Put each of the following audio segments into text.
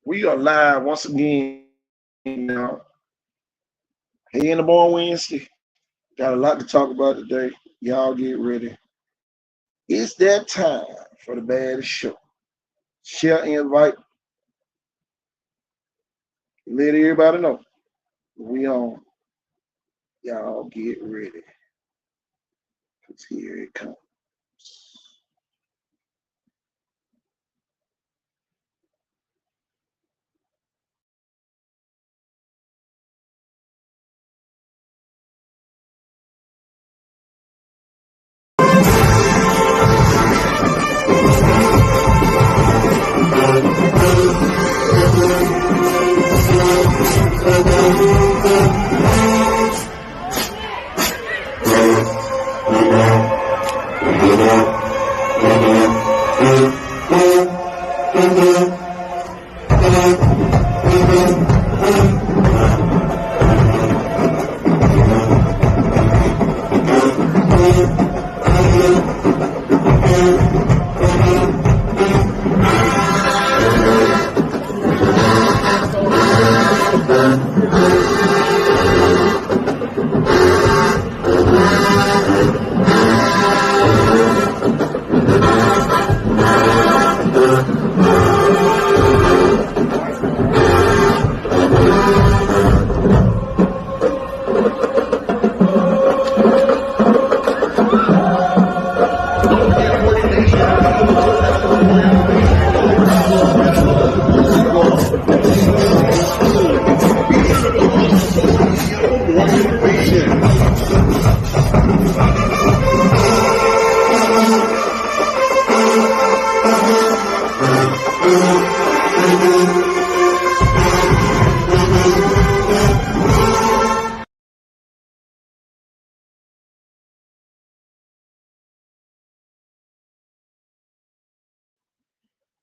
We are live once again now. Hey, in the Born Wednesday. Got a lot to talk about today. Y'all get ready. It's that time for the baddest show. Share, invite, let everybody know. We on. Y'all get ready. Cause here it comes.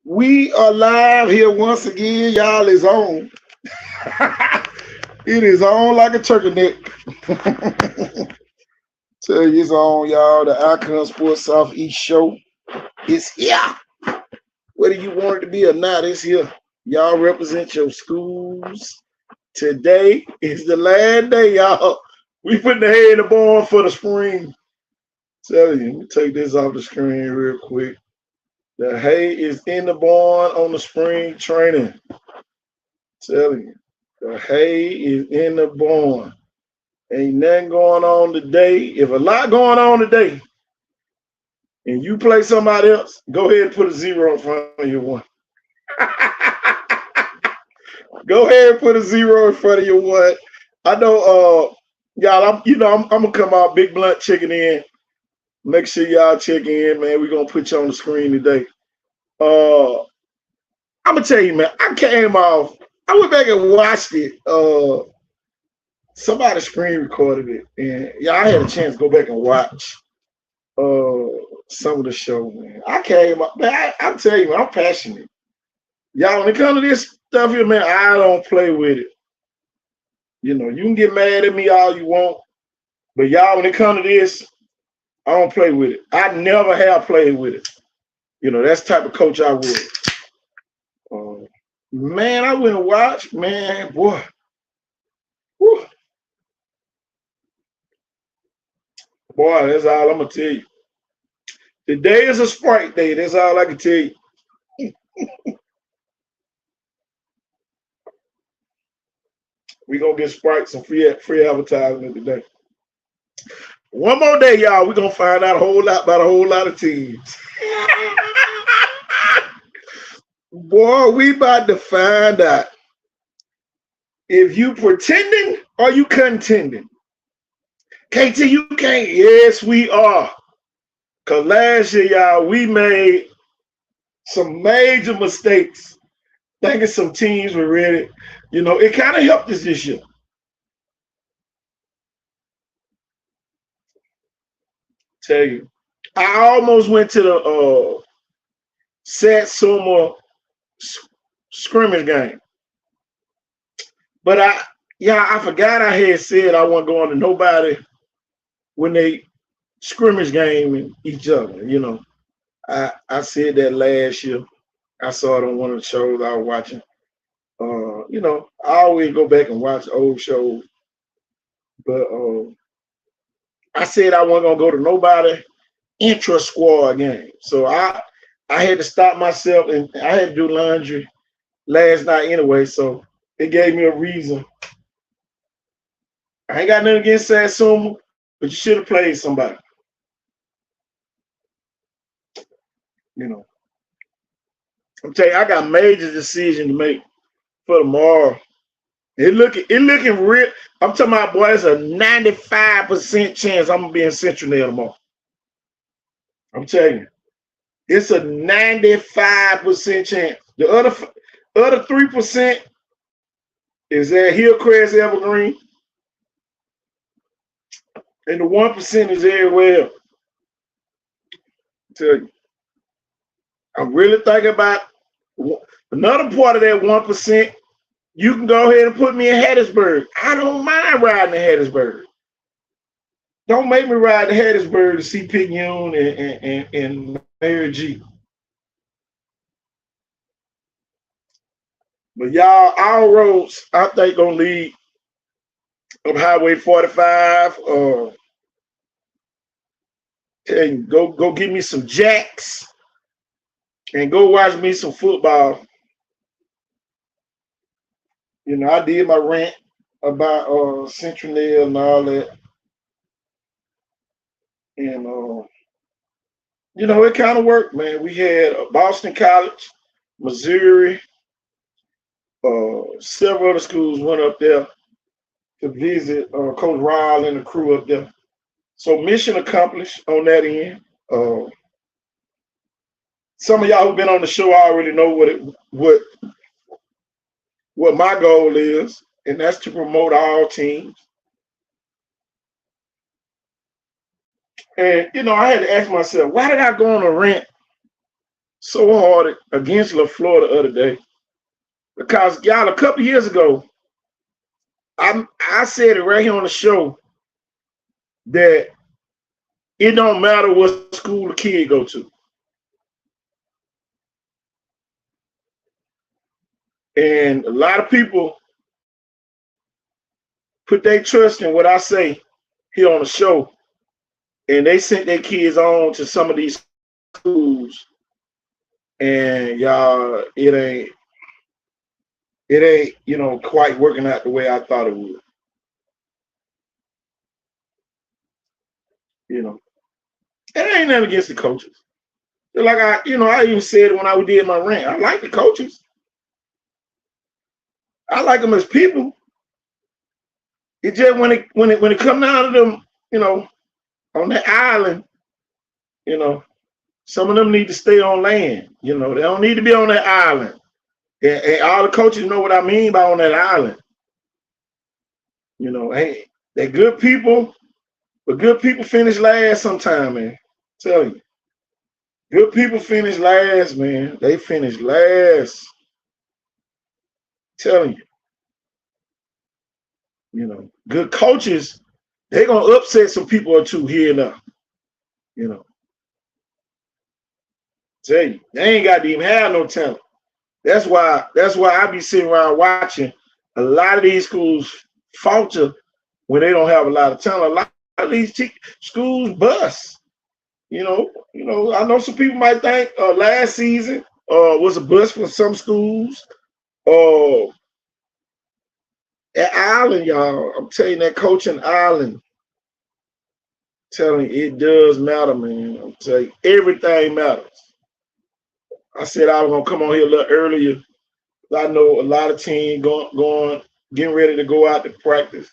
We are live here once again. Y'all is on. It is on like a turkey neck. Tell you it's on, y'all. The Icon Sports Southeast show is here. Whether you want it to be or not, it's here. Y'all represent your schools. Today is the last day, y'all. We put the hay in the barn for the spring. Tell you, let me take this off the screen real quick. The hay is in the barn on the spring training. Tell you, the hay is in the barn. Ain't nothing going on today. If a lot going on today, and you play somebody else, go ahead and put a 0 in front of your one. Go ahead and put a 0 in front of your one. I know, y'all. I'm gonna come out big blunt checking in. Make sure y'all check in, man. We're gonna put you on the screen today. I'm gonna tell you, man. I came off. I went back and watched it. Somebody screen recorded it, and yeah, I had a chance to go back and watch some of the show, man. I came up, man. I'm telling you, man, I'm passionate. Y'all, when it comes to this stuff here, man, I don't play with it. You know, you can get mad at me all you want, but y'all, when it comes to this, I don't play with it. I never have played with it. You know, that's the type of coach I was. Man, I went and watched, man, boy. Whew. Boy, that's all I'm gonna tell you. Today is a Sprite day. That's all I can tell you. We gonna get Sprite some free advertisement today. One more day, y'all. We're gonna find out a whole lot about a whole lot of teams. Boy, we about to find out if you pretending or you contending. KT, you can't. Yes, we are. Cause last year, y'all, we made some major mistakes. Thinking some teams were ready. You know, it kind of helped us this year. Tell you, I almost went to the Satsuma scrimmage game, but I forgot I had said I wasn't going to nobody when they scrimmage game each other. You know, I said that last year. I saw it on one of the shows I was watching. you know, I always go back and watch old shows, but I said I wasn't gonna go to nobody intra squad game, so I had to stop myself, and I had to do laundry last night anyway, so it gave me a reason. I ain't got nothing against Satsuma, but you should have played somebody. You know, I'm telling you, I got major decision to make for tomorrow. It looking real. I'm talking about, boy, it's a 95% chance I'm gonna be in Central Nail tomorrow. I'm telling you, it's a 95% chance. The other 3% is at Hillcrest Evergreen, and the 1% is everywhere else. I tell you, I'm really thinking about another part of that 1%. You can go ahead and put me in Hattiesburg. I don't mind riding to Hattiesburg. Don't make me ride to Hattiesburg to see Pignon and Mary G. But y'all, our roads, I think, gonna lead up Highway 45. And go get me some jacks and go watch me some football. You know, I did my rant about Central Nail and all that. And you know, it kind of worked, man. We had Boston College, Missouri, several other schools went up there to visit Coach Ryle and the crew up there. So mission accomplished on that end. Some of y'all who've been on the show already know what my goal is, and that's to promote all teams. And you know, I had to ask myself, why did I go on a rant so hard against LaFleur the other day? Because y'all, a couple years ago, I said it right here on the show that it don't matter what school the kid go to. And a lot of people put their trust in what I say here on the show, and they sent their kids on to some of these schools, and y'all, it ain't, you know, quite working out the way I thought it would. You know, and it ain't nothing against the coaches. Like I even said when I did my rant, I like the coaches. I like them as people. It just when it come down to them, you know, on that island, you know, some of them need to stay on land. You know, they don't need to be on that island. And all the coaches know what I mean by on that island. You know, hey, they're good people, but good people finish last sometime, man. Tell you. Good people finish last, man. They finish last. Telling you. You know, good coaches, they're gonna upset some people or two here and there. You know. Tell you, they ain't got to even have no talent. That's why I be sitting around watching a lot of these schools falter when they don't have a lot of talent. A lot of these schools bust. You know, I know some people might think last season was a bust for some schools. At Island, y'all, I'm telling you, that coaching Island, telling you, it does matter, man. I'm telling you, everything matters. I said I was gonna come on here a little earlier. I know a lot of teams going, getting ready to go out to practice.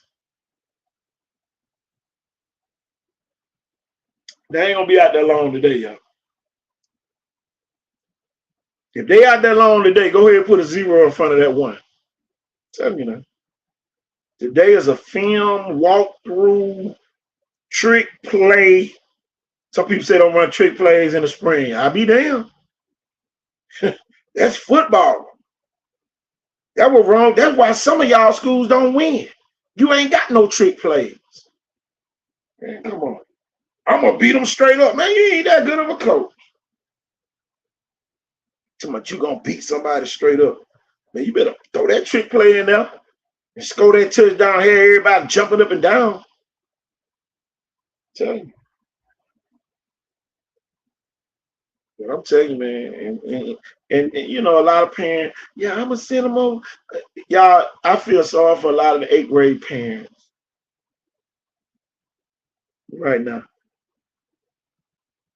They ain't gonna be out there long today, y'all. If they out there long today, go ahead and put a 0 in front of that 1. Tell me now. Today is a film walkthrough, trick play. Some people say don't run trick plays in the spring. I'll be damned. That's football. That was wrong. That's why some of y'all schools don't win. You ain't got no trick plays. Man, come on. I'm going to beat them straight up. Man, you ain't that good of a coach. Too much you going to beat somebody straight up. Man, you better throw that trick play in there and score that touchdown here, everybody jumping up and down. Tell you. But I'm telling you, man, and you know, a lot of parents, yeah, I'm gonna send them over. Y'all, I feel sorry for a lot of the 8th grade parents right now.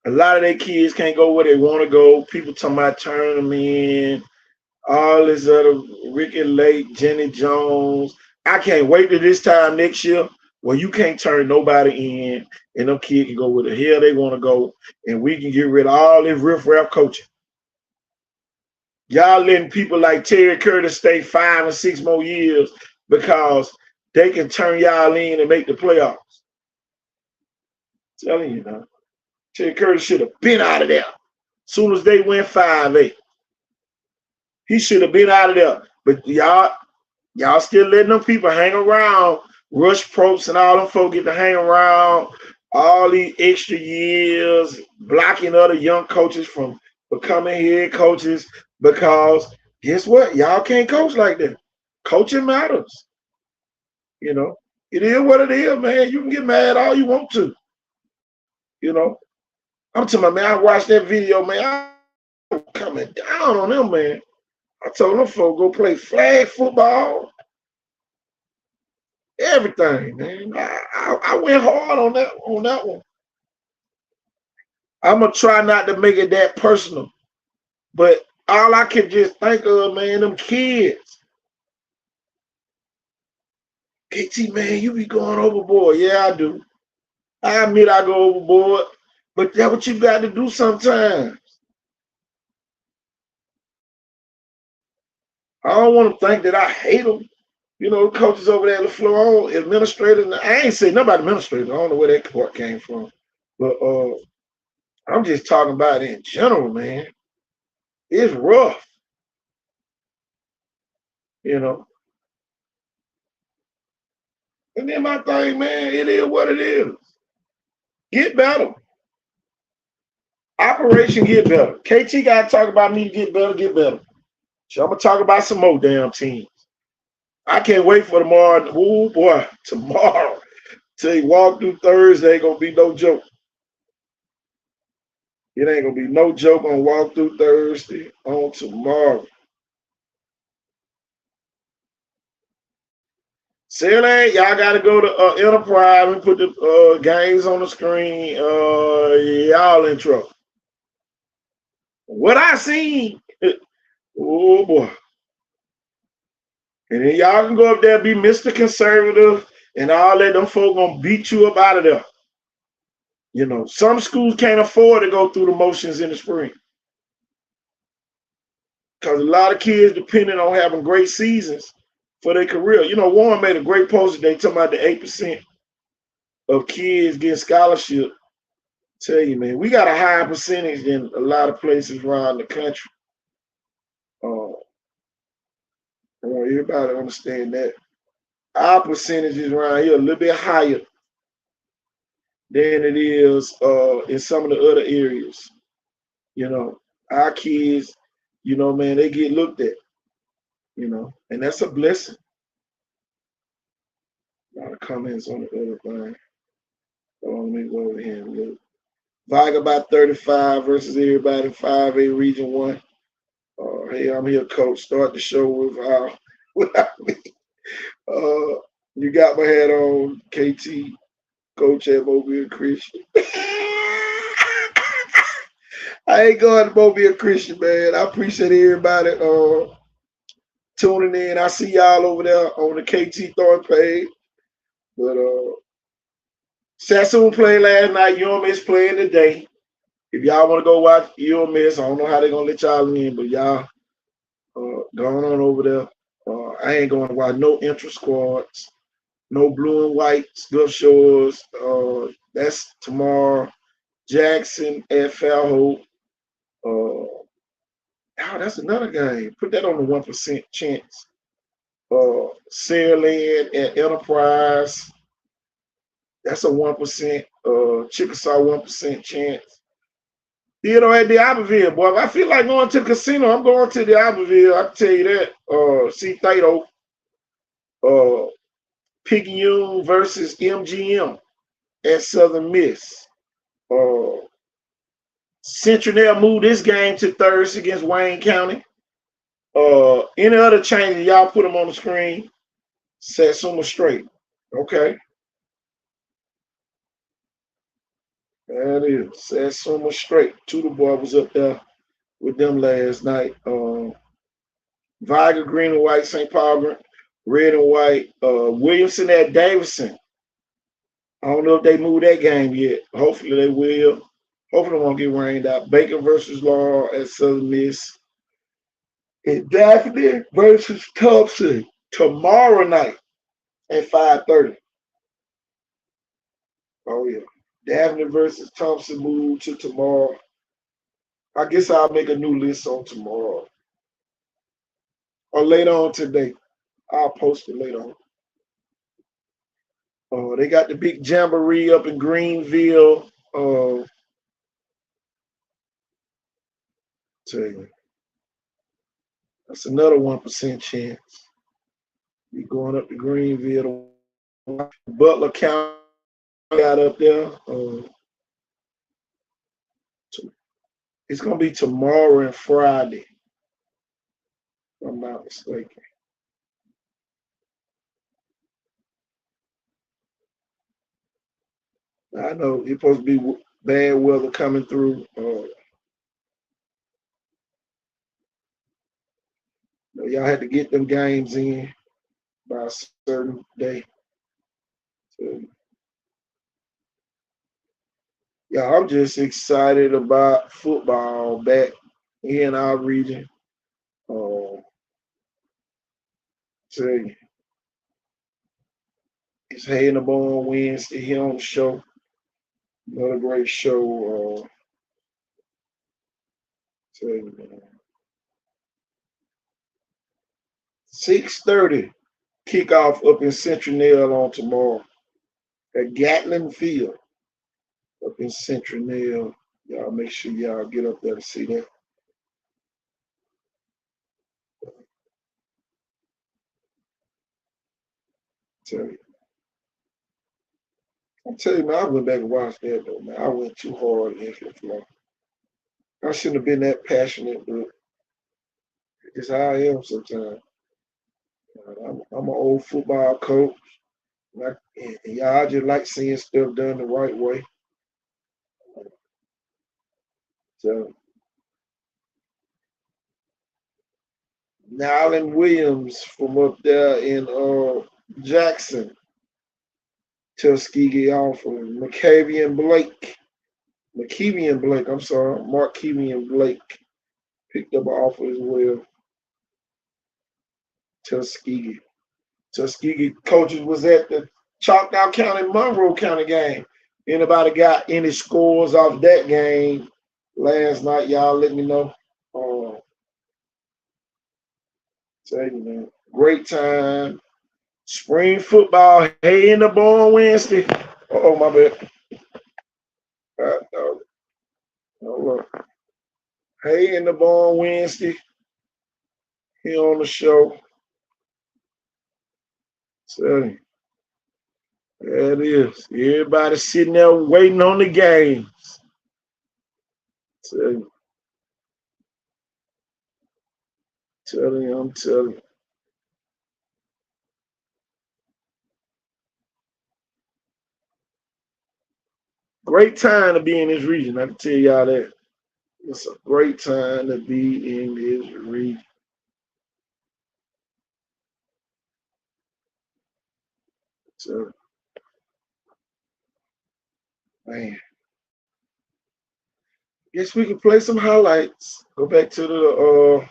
A lot of their kids can't go where they want to go. People talking about turning them in, all this other Ricky Lake, Jenny Jones. I can't wait to this time next year where you can't turn nobody in and them kids can go where the hell they want to go and we can get rid of all this riff-raff coaching. Y'all letting people like Terry Curtis stay 5 or 6 more years because they can turn y'all in and make the playoffs. I'm telling you now. Terry Curtis should have been out of there. As soon as they went 5-8. He should have been out of there. But y'all still letting them people hang around. Rush Probst and all them folk get to hang around all these extra years, blocking other young coaches from becoming head coaches because guess what? Y'all can't coach like that. Coaching matters. You know, it is what it is, man. You can get mad all you want to. You know, I'm telling my man, I watched that video, man. I'm coming down on them, man. I told them folks go play flag football. Everything, man. I went hard on that one. I'm gonna try not to make it that personal, but all I can just think of, man, them kids. KT, man, you be going overboard. Yeah, I do. I admit I go overboard, but that's what you got to do sometimes. I don't want to think that I hate them. You know, coaches over there on the floor, administrators. I ain't saying nobody administrators. I don't know where that part came from, but I'm just talking about it in general, man. It's rough, you know. And then my thing, man, it is what it is. Get better. Operation Get Better. KT got to talk about me get better. So I'm going to talk about some more damn teams. I can't wait for tomorrow. Oh, boy, tomorrow. Till you walk through Thursday, ain't going to be no joke. It ain't going to be no joke on walk through Thursday on tomorrow. Silly, y'all got to go to Enterprise and put the games on the screen. Y'all in trouble. What I seen, oh boy. And then y'all can go up there, be Mr. Conservative, and all that. Them folk gonna beat you up out of there. You know, some schools can't afford to go through the motions in the spring. Because a lot of kids depending on having great seasons for their career. You know, Warren made a great post today talking about the 8% of kids getting scholarship. Tell you, man, we got a higher percentage than a lot of places around the country. I want everybody to understand that. Our percentages around here a little bit higher than it is in some of the other areas. You know, our kids, you know, man, they get looked at, you know, and that's a blessing. A lot of comments on the other thing. So let me go over here and look. Viga about 35 versus everybody in 5A Region 1. Hey, I'm here, coach. Start the show without me. You got my hat on, KT, coach at Mobile Christian. I ain't going to Mobile Christian, man. I appreciate everybody tuning in. I see y'all over there on the KT Thorn page. But Sassoon played last night. UMS playing today. If y'all want to go watch UMS, I don't know how they're going to let y'all in, but y'all going on over there. I ain't going to watch no intra squads, no blue and white Gulf Shores. That's tomorrow. Jackson at Falhope. That's another game. Put that on the 1% chance. Saraland at Enterprise. That's a 1%. Chickasaw 1% chance. You know, at the Iberville, boy. If I feel like going to the casino, I'm going to the Iberville. I can tell you that. C. Thato, Picayune versus MGM at Southern Miss. Central moved this game to Thursday against Wayne County. Any other changes, y'all put them on the screen. Satsuma straight. Okay. That is Satsuma straight. Tudor boy was up there with them last night. Viger, green and white, St. Paul, red and white. Williamson at Davidson. I don't know if they moved that game yet. Hopefully they will. Hopefully they won't get rained out. Baker versus Law at Southern Miss. And Daphne versus Thompson tomorrow night at 5:30. Oh yeah. Daphne versus Thompson moved to tomorrow. I guess I'll make a new list on tomorrow. Or later on today. I'll post it later on. They got the big jamboree up in Greenville. Tell you, that's another 1% chance. You going up to Greenville. Butler County got up there. It's going to be tomorrow and Friday, if I'm not mistaken. I know it's supposed to be bad weather coming through. Y'all had to get them games in by a certain day. So, yeah, I'm just excited about football back in our region. Tell you, it's Hay in the Bone Wednesday here on the show. Another great show. Tell you, man. 6:30 kickoff up in Central on tomorrow at Gatlin Field up in Central. Y'all make sure y'all get up there to see that. I tell you, man, I went back and watched that though, man. I went too hard against the floor. I shouldn't have been that passionate, but it's how I am sometimes. I'm an old football coach. And y'all, I just like seeing stuff done the right way. So, Nyland Williams from up there in Jackson, Tuskegee offer. Markevian Blake, Markevian Blake picked up an offer as well. Tuskegee coaches was at the Choctaw County, Monroe County game. Anybody got any scores off that game last night? Y'all let me know. Tell you, man, great time. Spring football, Hay in the Bone Wednesday. Oh, my bad. Hold on. Hay in the Bone Wednesday here on the show. So, there it is. Everybody sitting there waiting on the games. So, I'm telling you. Great time to be in this region. I can tell y'all that. It's a great time to be in this region. So, man. Guess we can play some highlights. Go back to the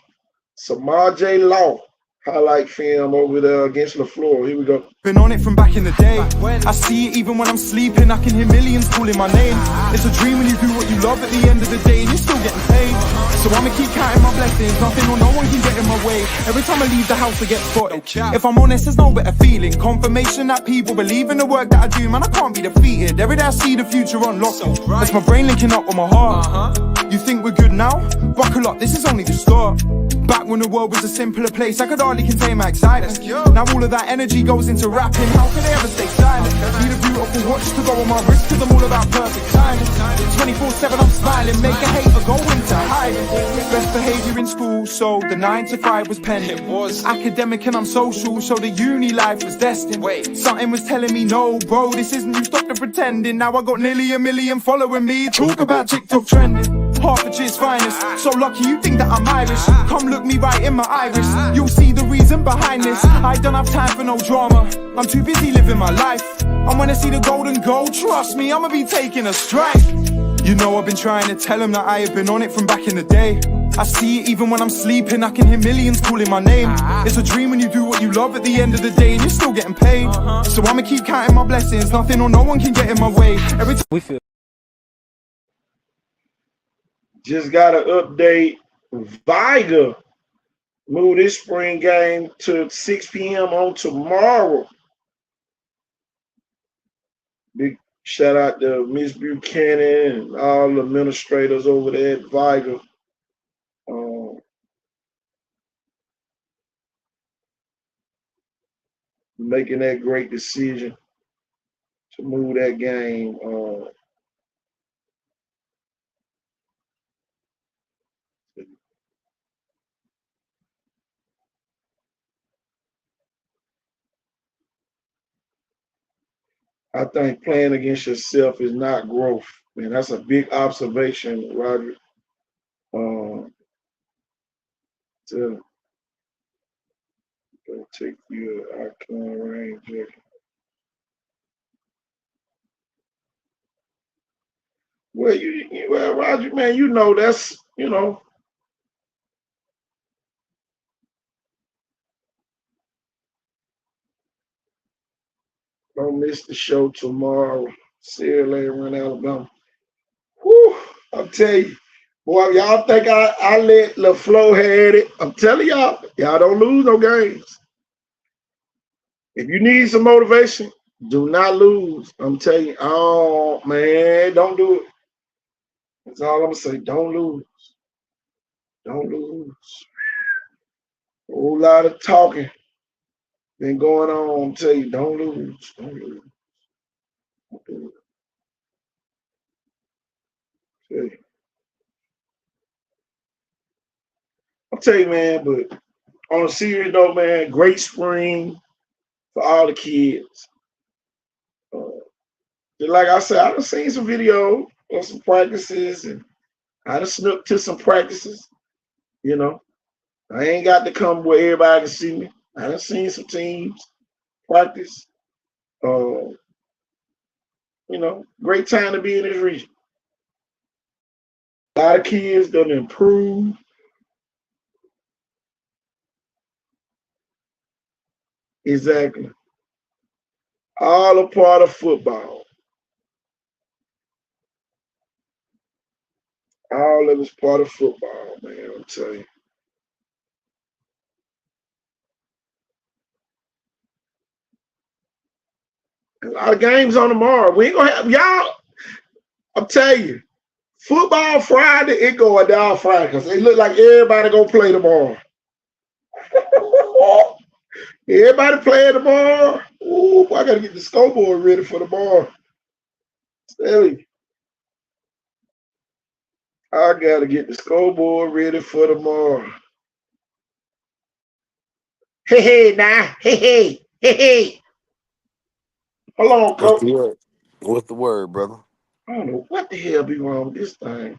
Samaj Law highlight film over there against LaFleur. Here we go. Been on it from back in the day. I see it even when I'm sleeping. I can hear millions calling my name. It's a dream when you do what you love at the end of the day and you're still getting paid. So I'ma keep counting my blessings. Nothing or no one can get in my way. Every time I leave the house I get spotted. If I'm honest, there's no better feeling. Confirmation that people believe in the work that I do. Man, I can't be defeated. Every day I see the future unlocked. It's my brain linking up with my heart. You think we're good now? Buckle up, this is only the start. Back back when the world was a simpler place. I could hardly contain my excitement. Now all of that energy goes into rapping. How can I ever stay silent? Need a beautiful watch to go on my wrist, cause I'm all about perfect timing. 24/7 I'm smiling, make a hater go into hiding. Best behavior in school, so the 9 to 5 was pending. Academic and I'm social, so the uni life was destined. Something was telling me no, bro, this isn't you, stop the pretending. Now I got nearly 1 million following me. Talk about TikTok trending. Hertfordshire's finest, so lucky you think that I'm Irish. Come look me right in my iris, you'll see the reason behind this. I don't have time for no drama, I'm too busy living my life. And when I see the golden goal, trust me, I'ma be taking a strike. You know I've been trying to tell them that I have been on it from back in the day. I see it even when I'm sleeping, I can hear millions calling my name. It's a dream when you do what you love at the end of the day and you're still getting paid. So I'ma keep counting my blessings, nothing or no one can get in my way. Every time We feel Just got to update. Viga moved this spring game to 6 p.m. on tomorrow. Big shout out to Miss Buchanan and all the administrators over there at Viga. Making that great decision to move that game. I think playing against yourself is not growth. Man, that's a big observation, Roger. To take your icon range jacket. Well, Roger, man, you know that's, don't miss the show tomorrow. Sierra Leone, Alabama. Whew, I'll tell you. Boy, y'all think I let LaFleur had it. I'm telling y'all don't lose no games. If you need some motivation, do not lose. I'm telling you, oh man, don't do it. That's all I'm gonna say. Don't lose. Don't lose. A whole lot of talking been going on. I'm telling you, don't lose. Don't lose. Don't do it. I'll tell you, man, but on a serious note, man, great spring for all the kids. Like I said, I done seen some video of some practices, and I done snook to some practices. I ain't got to come where everybody can see me. I done seen some teams practice. Great time to be in this region. A lot of kids done improve. Exactly. All a part of football. All of it's part of football, man. I'm telling you. A lot of games on tomorrow. We ain't gonna have y'all. I'm telling you, football Friday, it going down Friday because it look like everybody gonna play tomorrow. Everybody playing tomorrow. Ooh, I gotta get the scoreboard ready for tomorrow. Tell you. I gotta get the scoreboard ready for tomorrow. Hey, nah. Hey. Hold on, What's Coach. the word? What's the word, brother? I don't know what the hell be wrong with this thing.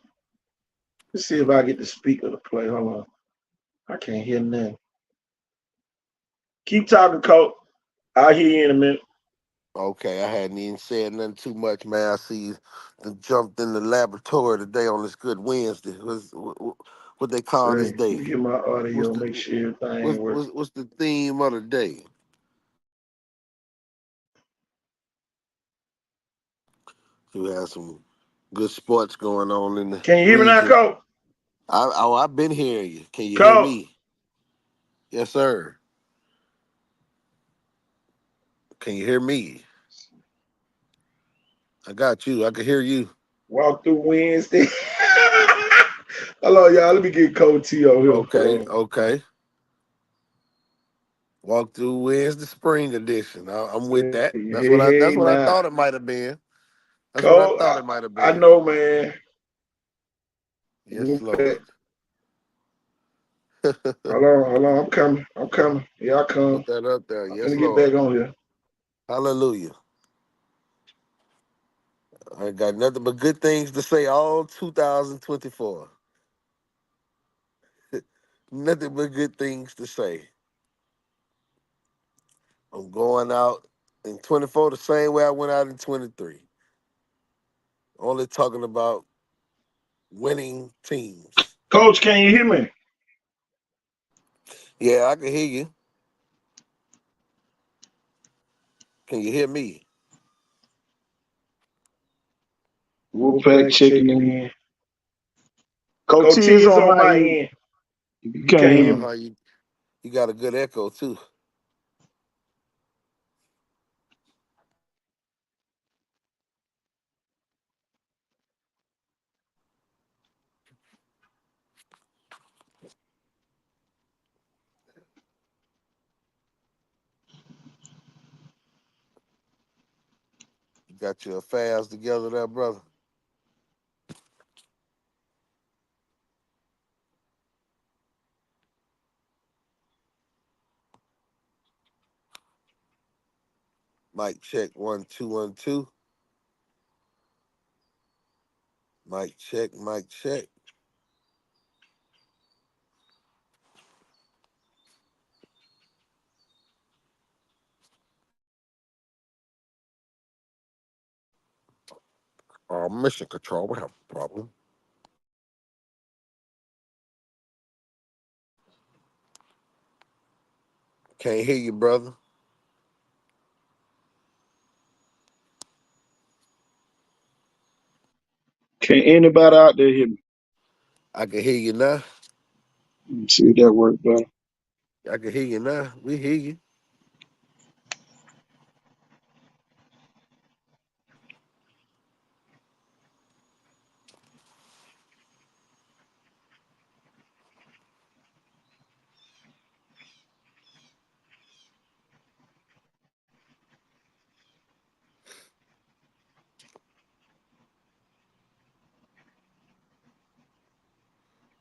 Let's see if I get the speaker to play. Hold on. I can't hear nothing. Keep talking, Coach. I'll hear you in a minute. Okay, I hadn't even said nothing too much, man. I see you jumped in the laboratory today on this good Wednesday. What they call this Let me day? get my audio, What's make the sure everything works. what's the theme of the day? We have some good sports going on in the Can you hear me now, region. Coach? I've been hearing you. Can you hear Coach, me? Yes, sir. Can you hear me? I got you. I can hear you. walk through Wednesday. Hello, y'all. Let me get Cold T on here. Okay, okay. Walk through Wednesday spring edition. I'm with Hey, that. That's hey, what I. hey, That's what I now. thought it might have been. That's what I Cole, thought it might have I been. know, man. Yes, Lord. Hold on, hold on. I'm coming. I'm coming. Here I come. Put that up there. I'm Yes, finna get Lord. back on here. Hallelujah. I got nothing but good things to say all 2024. Nothing but good things to say. I'm going out in 24 the same way I went out in 23. Only talking about winning teams. Coach, can you hear me? Yeah, I can hear you. Can you hear me? Wolfpack checking in. Coach Coach T T is is on on my my end. end. You You can't can't hear hear me. me. You got a good echo too. You got your affairs together there, brother. Mic check 1 2 1 2. Mic check, mic check. Mission control, we have a problem. Can't hear you, brother. Can anybody out there hear me? I can hear you now. Let me see if that worked better. I can hear you now. We hear you.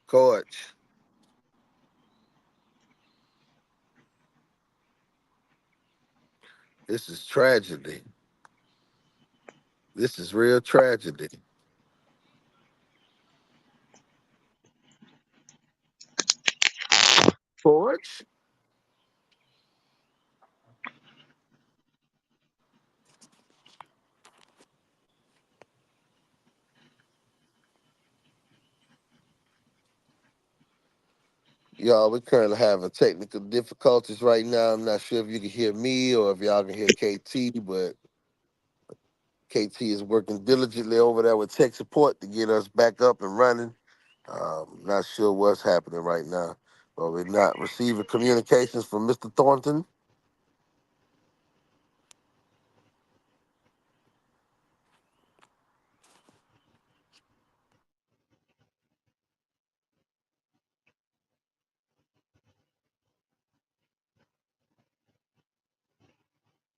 Coach, this is tragedy. This is real tragedy. Coach? Y'all, we're currently having technical difficulties right now. I'm not sure if you can hear me or if y'all can hear KT, but KT is working diligently over there with tech support to get us back up and running. Not sure what's happening right now, but we're not receiving communications from Mr. Thornton.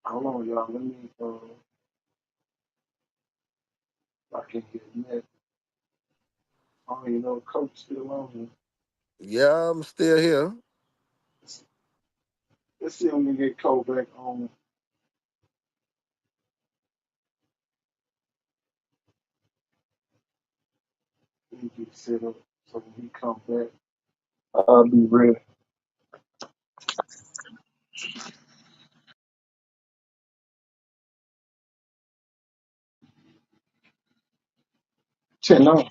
Hold on, y'all. Let me, I can hear that. I don't even know if Coach still on here. Yeah, I'm still here. Let's see if we can get Coach back on. He get set up so when he come back, I'll be ready. No.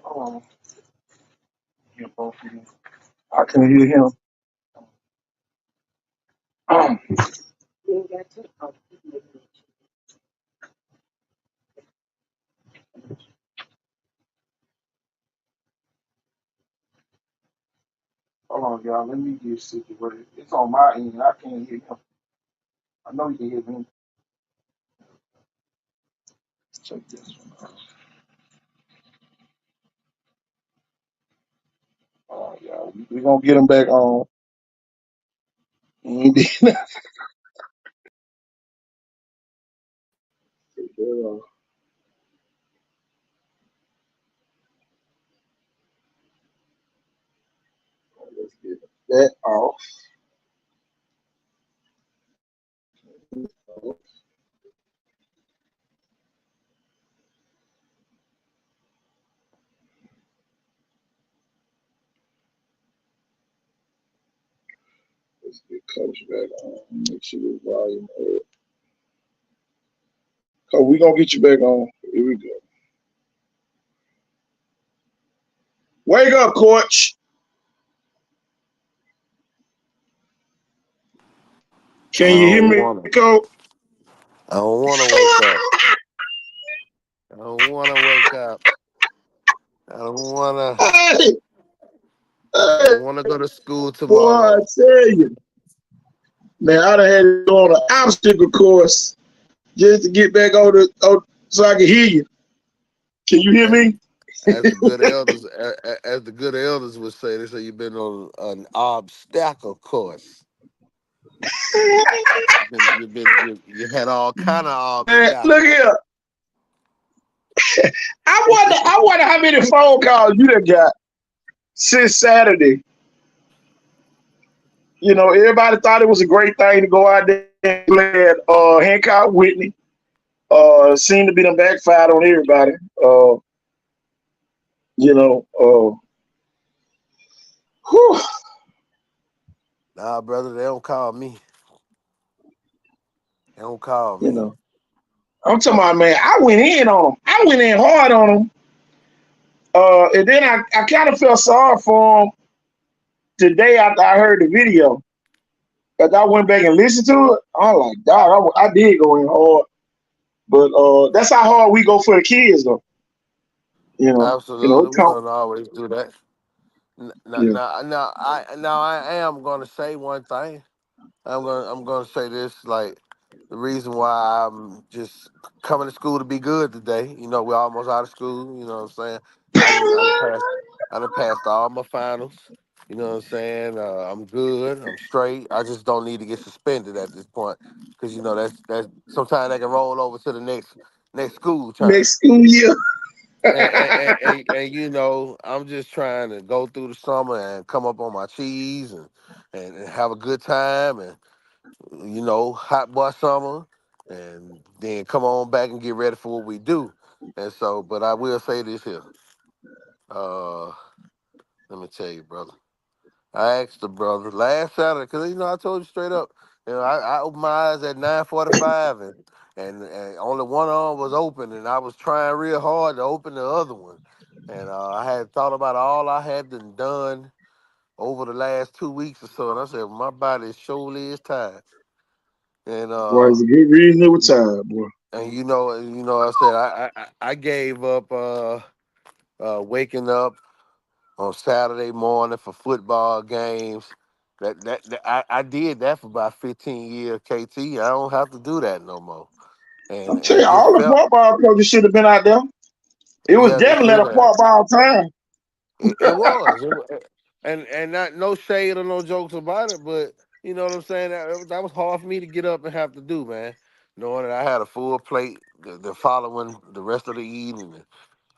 Oh, hear both of you. I can hear him. Hold on, y'all. Let me get situated. It's on my end. I can't hear him. I know you can hear me. Check this one out. Oh, y'all. We gonna get him back on. He ain't did nothing. Let's get that off. Let's get Coach back on. Make sure the volume up. Coach, we gonna get you back on. Here we go. Wake up, Coach. I Can you hear don't me, wanna. Coach? I don't wanna wake up. I don't wanna wake up. I don't wanna. Hey, I hey, don't wanna go to school boy, I tomorrow. tell you. Man, I'd have had to go on an obstacle course just to get back so I can hear you. Can you hear As, me? as the good elders, as the good elders would say, they say you've been on an obstacle course. You had all kind of Man, look obstacles. here. I wonder how many phone calls you done got since Saturday. You know, everybody thought it was a great thing to go out there and play at Hancock Whitney. Seemed to be them backfired on everybody. You know, whew, Nah, brother, they don't call me. They don't call you me. know. I'm talking about, man, I went in on them. I went in hard on them. And then I kind of felt sorry for them today after I heard the video. As I went back and listened to it, I'm like, dog, I did go in hard. But that's how hard we go for the kids, though. Absolutely, It we're count. gonna always do that. Yeah, Now, I am gonna say one thing. I'm gonna say this, like, the reason why I'm just coming to school to be good today. You know, we're almost out of school. You know what I'm saying? I done passed all my finals. You know what I'm saying? I'm good. I'm straight. I just don't need to get suspended at this point, because you know that's sometimes that can roll over to the next school term. next school year. And you know, I'm just trying to go through the summer and come up on my cheese and have a good time, and you know, hot boy summer, and then come on back and get ready for what we do. And so, but I will say this here. Uh, Let me tell you, brother. I asked the brother last Saturday, because you know I told you straight up. You know, I opened my eyes at 9:45, and only one arm was open, and I was trying real hard to open the other one. And I had thought about all I had done over the last 2 weeks or so, and I said my body surely is tired. And Boy, it's a good reason it was time, boy. I said I gave up waking up on Saturday morning for football games. I did that for about 15 years, KT. I don't have to do that no more. And I'm telling it you, just all the felt, football coaches should have been out there. It was yeah, they definitely should a have. football time. It was. And not no shade or no jokes about it, but you know what I'm saying? That was hard for me to get up and have to do, man. Knowing that I had a full plate the following the rest of the evening, and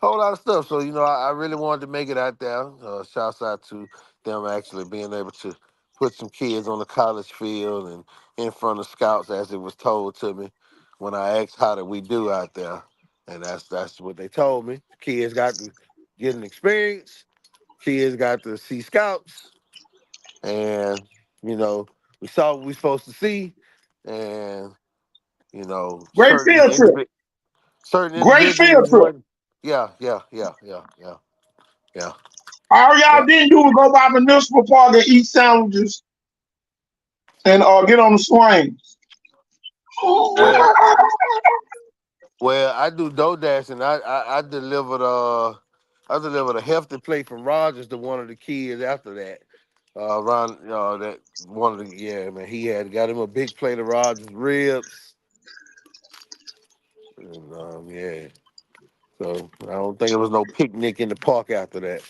whole lot of stuff. So, you know, I really wanted to make it out there. Shouts out to them actually being able to put some kids on the college field and in front of scouts, as it was told to me when I asked how did we do out there. And that's what they told me. Kids got to get an experience. Kids got to see scouts, and you know, we saw what we supposed to see, and you know, Great field trip. certain Great field individuals trip. wasn't. Yeah, yeah, yeah, yeah, yeah, yeah, All y'all yeah. didn't do was go by Municipal Park and eat sandwiches and get on the swing. Well, well, I do DoorDash, and I delivered a hefty plate from Rogers to one of the kids after that. Ron, that one of the yeah, man, he had got him a big plate of Rogers ribs, and yeah. So I don't think it was no picnic in the park after that.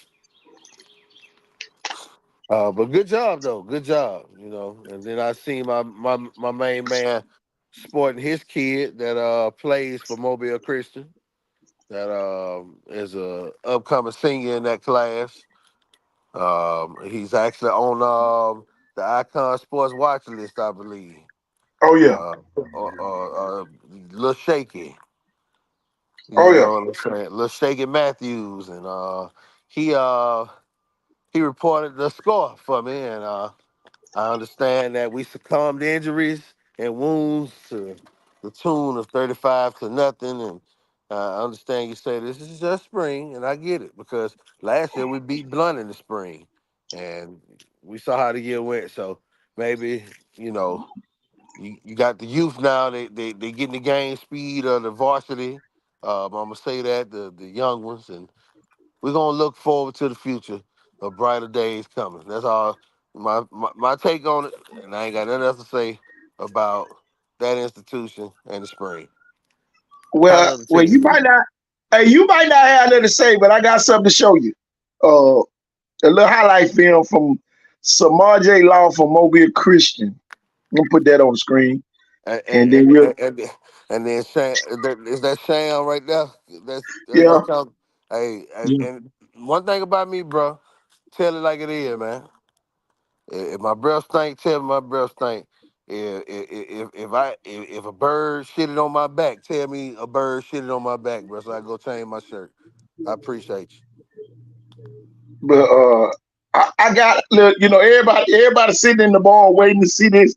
But good job though, good job, And then I seen my main man sporting his kid that plays for Mobile Christian, that is a upcoming senior in that class. He's actually on the Icon Sports watch list, I believe. Oh yeah, Uh, Lil Shaky, oh you yeah. know what I'm saying? Lil Shaky Matthews, and he uh he reported the score for me, and I understand that we succumbed to injuries and wounds to the tune of 35-0, and I understand you say this is just spring, and I get it because last year we beat Blunt in the spring, and we saw how the year went. So maybe you know you got the youth now. They getting the game speed of the varsity. I'm gonna say that the young ones, and we're gonna look forward to the future of brighter days coming. That's all my take on it, and I ain't got nothing else to say about that institution and the spring. How the Well, other well, teams you do? might not. Hey, you might not have nothing to say, but I got something to show you. Uh, a little highlight film from Samar J. Law from Mobile Christian. I'm gonna put that on the screen, And and and then we'll. and, and, and then is that Sham right there? Yeah, That's how. Hey, yeah. and one thing about me, bro, tell it like it is, man. If my breath stink, tell me my breath stink. If a bird shitted on my back, tell me a bird shitted on my back, bro. So I go change my shirt. I appreciate you. But I got look. Everybody sitting in the bar waiting to see this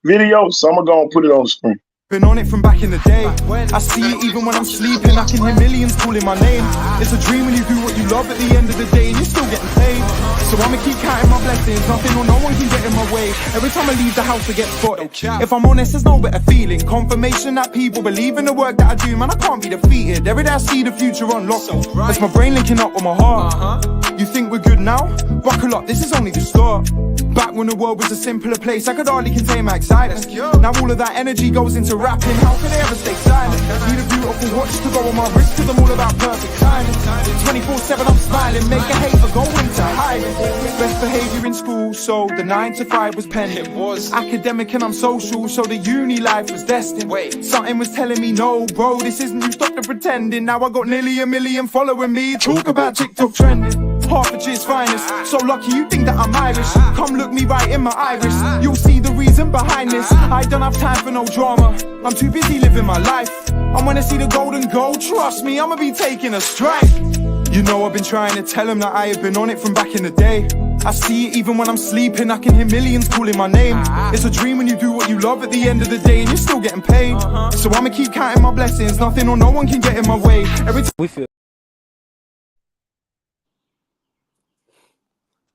video, so I'm gonna go and put it on the screen. Been on it from back in the day. I see it even when I'm sleeping. I can hear millions calling my name. It's a dream when you do what you love at the end of the day and you're still getting paid. So I'ma keep counting my blessings. Nothing or no one can get in my way. Every time I leave the house I get spotted. If I'm honest, there's no better feeling. Confirmation that people believe in the work that I do. Man, I can't be defeated. Every day I see the future unlocked. That's my brain linking up with my heart. You think we're good now? Buckle up, this is only the start. Back when the world was a simpler place, I could hardly contain my excitement. Now all of that energy goes into rapping. How could I ever stay silent? Need a beautiful watch to go on my wrist, cause I'm all about perfect timing. 24/7 I'm smiling, make a hater go into hiding. Best behavior in school, so the 9 to 5 was pending. It was academic and I'm social, so the uni life was destined. Wait, something was telling me no, bro, this isn't you, stop the pretending. Now I got nearly 1 million following me. Talk about TikTok trending. Half a G's finest, so lucky you think that I'm Irish. Come look me right in my iris, you'll see the reason behind this. I don't have time for no drama, I'm too busy living my life. And when I see the golden goal, trust me, I'ma be taking a strike. You know I've been trying to tell them that I have been on it from back in the day. I see it even when I'm sleeping, I can hear millions calling my name. It's a dream when you do what you love at the end of the day and you're still getting paid. So I'ma keep counting my blessings, nothing or no one can get in my way. Every time we feel.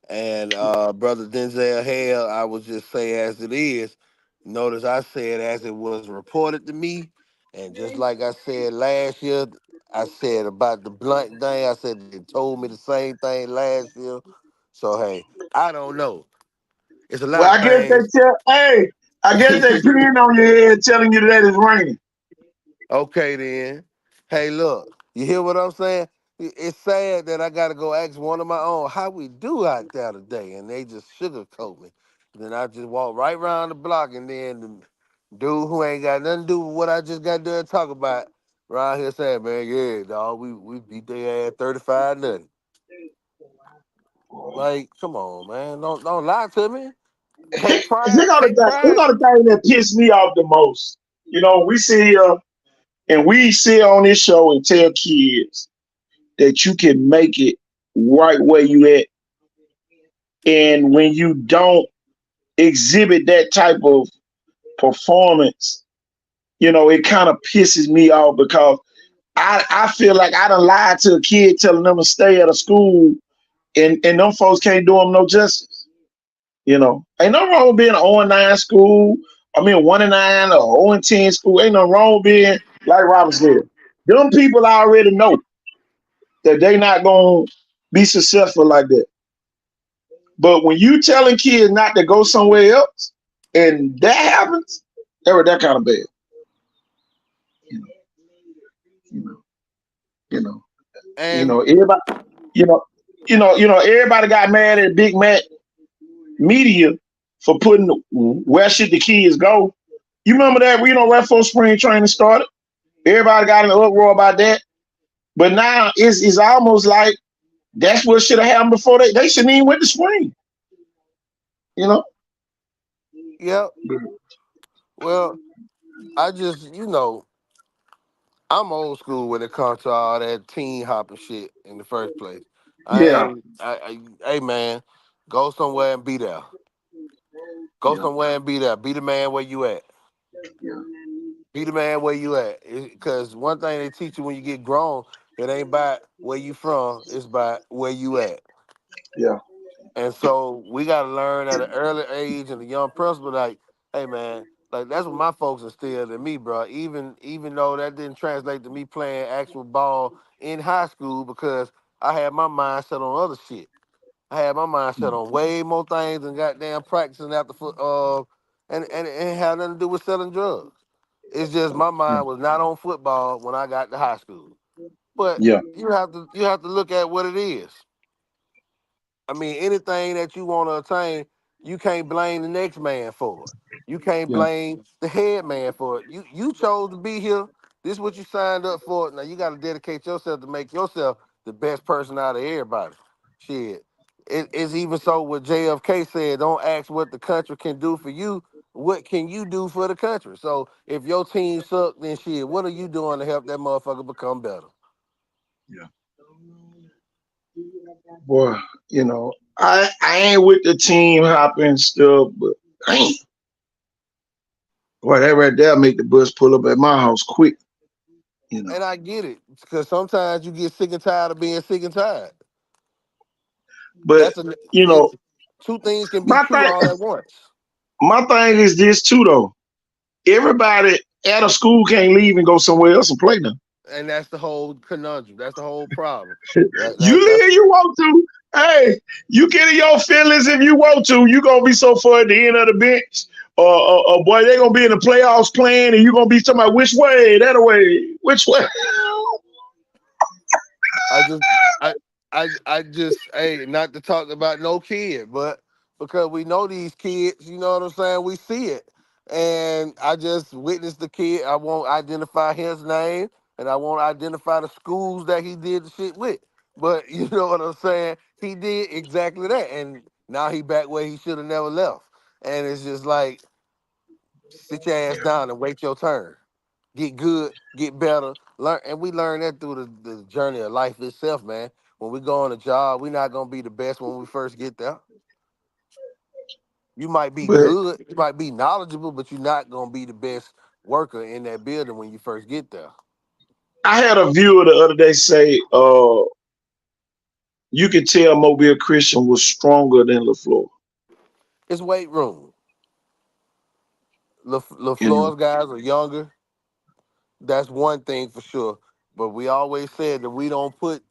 And brother Denzel Hale, I will just say as it is. Notice I said as it was reported to me, and just like I said last year, I said about the blunt thing. I said they told me the same thing last year. So hey, I don't know. It's a lot Well, of I guess things. I guess they peeing on your head, telling you that it's raining. Okay then. Hey, look, you hear what I'm saying? It's sad that I gotta go ask one of my own how we do out there today, and they just sugarcoat me. Then I just walk right around the block, and then the dude who ain't got nothing to do with what I just got done talk about around here saying, "Man, yeah, dog, we beat their ass 35-0." Like, come on, man, don't lie to me. Take Here pride, go the take thing. Here pride. go the thing that pissed me off the most. We sit here and we sit on this show and tell kids that you can make it right where you at, and when you don't exhibit that type of performance, it kind of pisses me off because I feel like I done lied to a kid telling them to stay at a school, and them folks can't do them no justice. You know, ain't no wrong with being an 0-9 school. I mean, 1-9 or 0-10 school. Ain't no wrong with being like Robert said. Them people already know that they not gonna be successful like that. But when you telling kids not to go somewhere else, and that happens, that kind of bad. You know, you know, you know, And everybody, everybody got mad at Big Mac Media for putting where should the kids go. You remember that? Right before spring training started, everybody got in an uproar about that. But now it's almost like that's what should have happened before they shouldn't even went to spring. You know? yep. Well, I just I'm old school when it comes to all that teen hopping shit in the first place. Yeah, Hey man, go somewhere and be there. Go yeah, somewhere and be there. Be the man where you at. yeah, Be the man where you at. Because one thing they teach you when you get grown, it ain't about where you from, it's about where you at. yeah, And so we got to learn at an early age and a young principle, like, hey man, like that's what my folks instilled in me, bro. Even though that didn't translate to me playing actual ball in high school, because I had my mind set on other shit. I had my mind set on way more things than goddamn practicing after foot. And it had nothing to do with selling drugs. It's just my yeah, mind was not on football when I got to high school. But yeah, you have to look at what it is. I mean, anything that you want to attain, you can't blame the next man for it. You can't yeah, blame the head man for it. You chose to be here. This is what you signed up for. Now you got to dedicate yourself to make yourself the best person out of everybody. Shit. It's even so what JFK said, don't ask what the country can do for you. What can you do for the country? So if your team suck, then shit, what are you doing to help that motherfucker become better? yeah. Boy, I ain't with the team hopping stuff, but dang, boy, that right there make the bus pull up at my house quick. You know, And I get it, because sometimes you get sick and tired of being sick and tired. but That's a you it, know, two things can be my true thing, all at once, my thing is this too though. Everybody at a school can't leave and go somewhere else and play now. and that's the whole conundrum. That's the whole problem. You That's leave if you want to. Hey, you get in your feelings if you want to. You gonna be so far at the end of the bench. Or boy, they gonna be in the playoffs playing, and you gonna be talking about which way, that way, which way. I just I just hey, not to talk about no kid, but because we know these kids, you know what I'm saying? We see it. And I just witnessed the kid. I won't identify his name and I won't identify the schools that he did the shit with. But you know what I'm saying? He did exactly that. And now he back where he should have never left. And it's just like, sit your ass down and wait your turn. Get good, get better, learn, and we learn that through the journey of life itself, man. When we go on a job, we're not gonna be the best when we first get there. You might be But good, you might be knowledgeable, but you're not gonna be the best worker in that building when you first get there. I had a viewer the other day say, you could tell Mobile Christian was stronger than LaFleur. It's weight room. You know, LaFleur's guys are younger. That's one thing for sure. But we always said that we don't put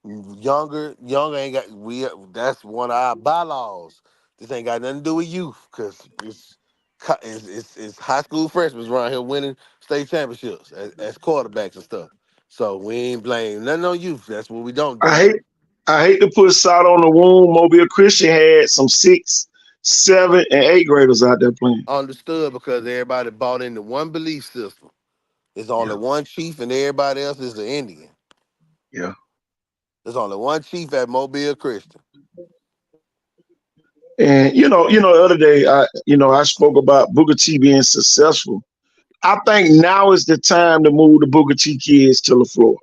younger ain't got we. That's one of our bylaws. This ain't got nothing to do with youth, because it's high school freshmen around here winning state championships as quarterbacks and stuff. So we ain't blame nothing on youth. That's what we don't I do. hate I hate to put salt on the wound. Mobile Christian had some 6, 7, and 8 graders out there playing. Understood, because everybody bought into one belief system. There's only Yeah, one chief and everybody else is the Indian. yeah. There's only one chief at Mobile Christian. And the other day I spoke about Booker T being successful. I think now is the time to move the Booker T kids to the floor.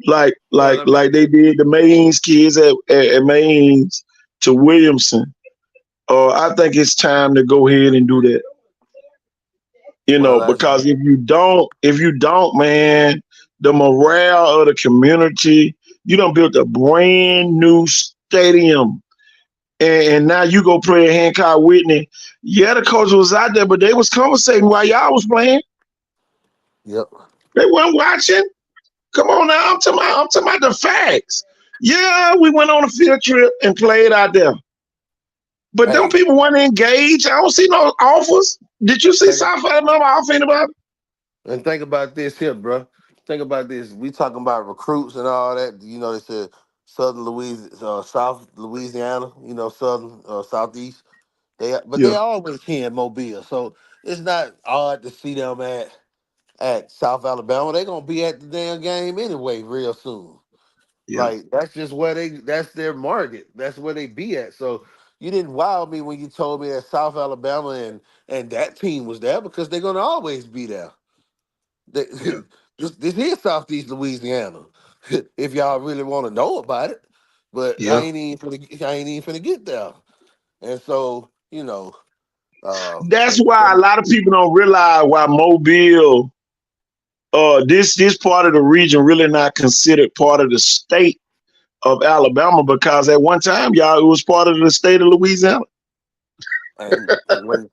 Like Well, like like they did the Maines kids at Maines to Williamson. I think it's time to go ahead and do that. well, that's Because if you don't, man, the morale of the community. You done built a brand new stadium, and now you go play at Hancock Whitney. Yeah, the coach was out there, but they was conversating while y'all was playing. Yep. They weren't watching. Come on now, I'm talking about the facts. Yeah, we went on a field trip and played out there. But them Hey, people weren't engaged. I don't see no offers. Did you see think, South Alabama off anybody? and think about this here, bro. Think about this. We talking about recruits and all that. You know, they said Southern Louisiana, South Louisiana. You know, Southern, Southeast. But they Yeah, always here in Mobile, so it's not odd to see them at South Alabama. They gonna be at the damn game anyway, real soon. yeah, Like that's just where that's their market. That's where they be at. So you didn't wow me when you told me that South Alabama and that team was there because they're gonna always be there. They, yeah, this is Southeast Louisiana. If y'all really want to know about it, but yeah. I ain't even finna get there. And so That's why a them- lot of people don't realize why Mobile, this part of the region, really not considered part of the state of Alabama because at one time, y'all, it was part of the state of Louisiana. and when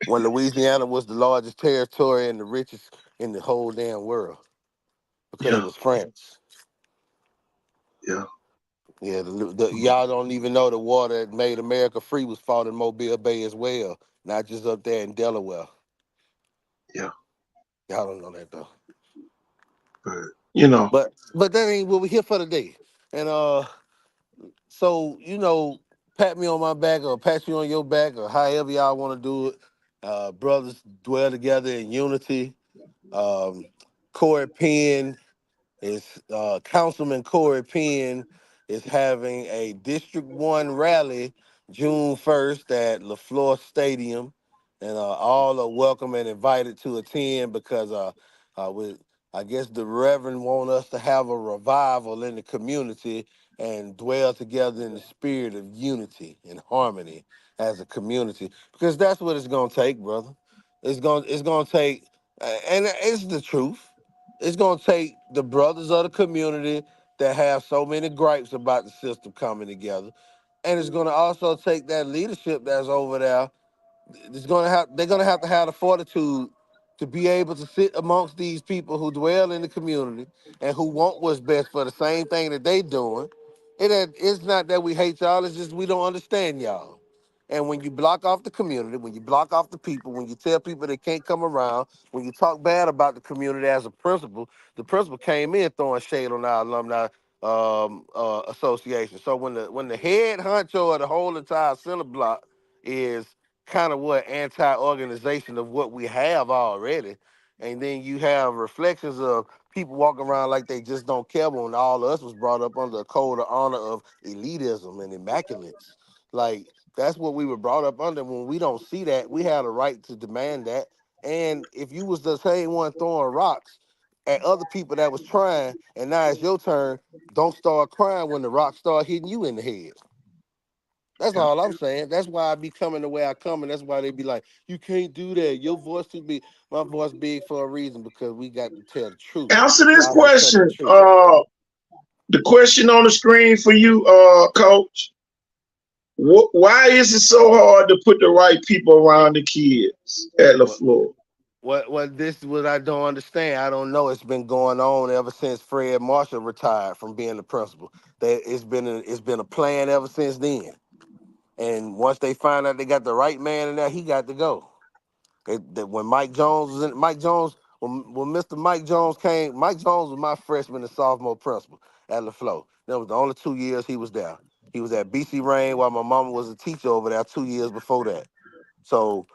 Louisiana was the largest territory and the richest in the whole damn world because it Yeah, was France. yeah. Yeah, y'all don't even know the war that made America free was fought in Mobile Bay as well, not just up there in Delaware. Yeah, Y'all don't know that though. but you know, But that ain't what we're here for today. And so pat me on my back or pat you on your back or however y'all want to do it. Brothers dwell together in unity. Um, Corey Penn is Councilman Corey Penn is having a District 1 rally June 1st at LaFleur Stadium. And all are welcome and invited to attend because we, I guess the Reverend want us to have a revival in the community and dwell together in the spirit of unity and harmony as a community. Because that's what it's gonna take, brother. It's gonna take and it's the truth. It's gonna take the brothers of the community that have so many gripes about the system coming together, and it's gonna also take that leadership that's over there. They're gonna have to have the fortitude to be able to sit amongst these people who dwell in the community and who want what's best for the same thing that they doing. It's not that we hate y'all, it's just we don't understand y'all. And when you block off the community, when you block off the people, when you tell people they can't come around, when you talk bad about the community as a principal, the principal came in throwing shade on our alumni association. So when the head honcho of the whole entire center block is kind of what anti-organization of what we have already. And then you have reflections of people walking around like they just don't care when all of us was brought up under a code of honor of elitism and immaculates. Like that's what we were brought up under. When we don't see that, we have a right to demand that. And if you was the same one throwing rocks at other people that was trying, and now it's your turn, don't start crying when the rocks start hitting you in the head. That's yeah. all I'm saying. That's why I be coming the way I come, and that's why they be like, "You can't do that. Your voice too big." My voice big for a reason because we got to tell the truth. Answer this Y'all ain't telling the question. truth. The question on the screen for you, Coach. Why is it so hard to put the right people around the kids at What LaFleur? what this is what I don't understand. I don't know. It's been going on ever since Fred Marshall retired from being the principal. That it's been a plan ever since then. And once they find out they got the right man in there, he got to go. When Mike Jones was in, Mike Jones, when Mr. Mike Jones came, Mike Jones was my freshman and sophomore principal at LaFleur. That was the only 2 years he was there. He was at BC Rain while my mama was a teacher over there 2 years before that. So,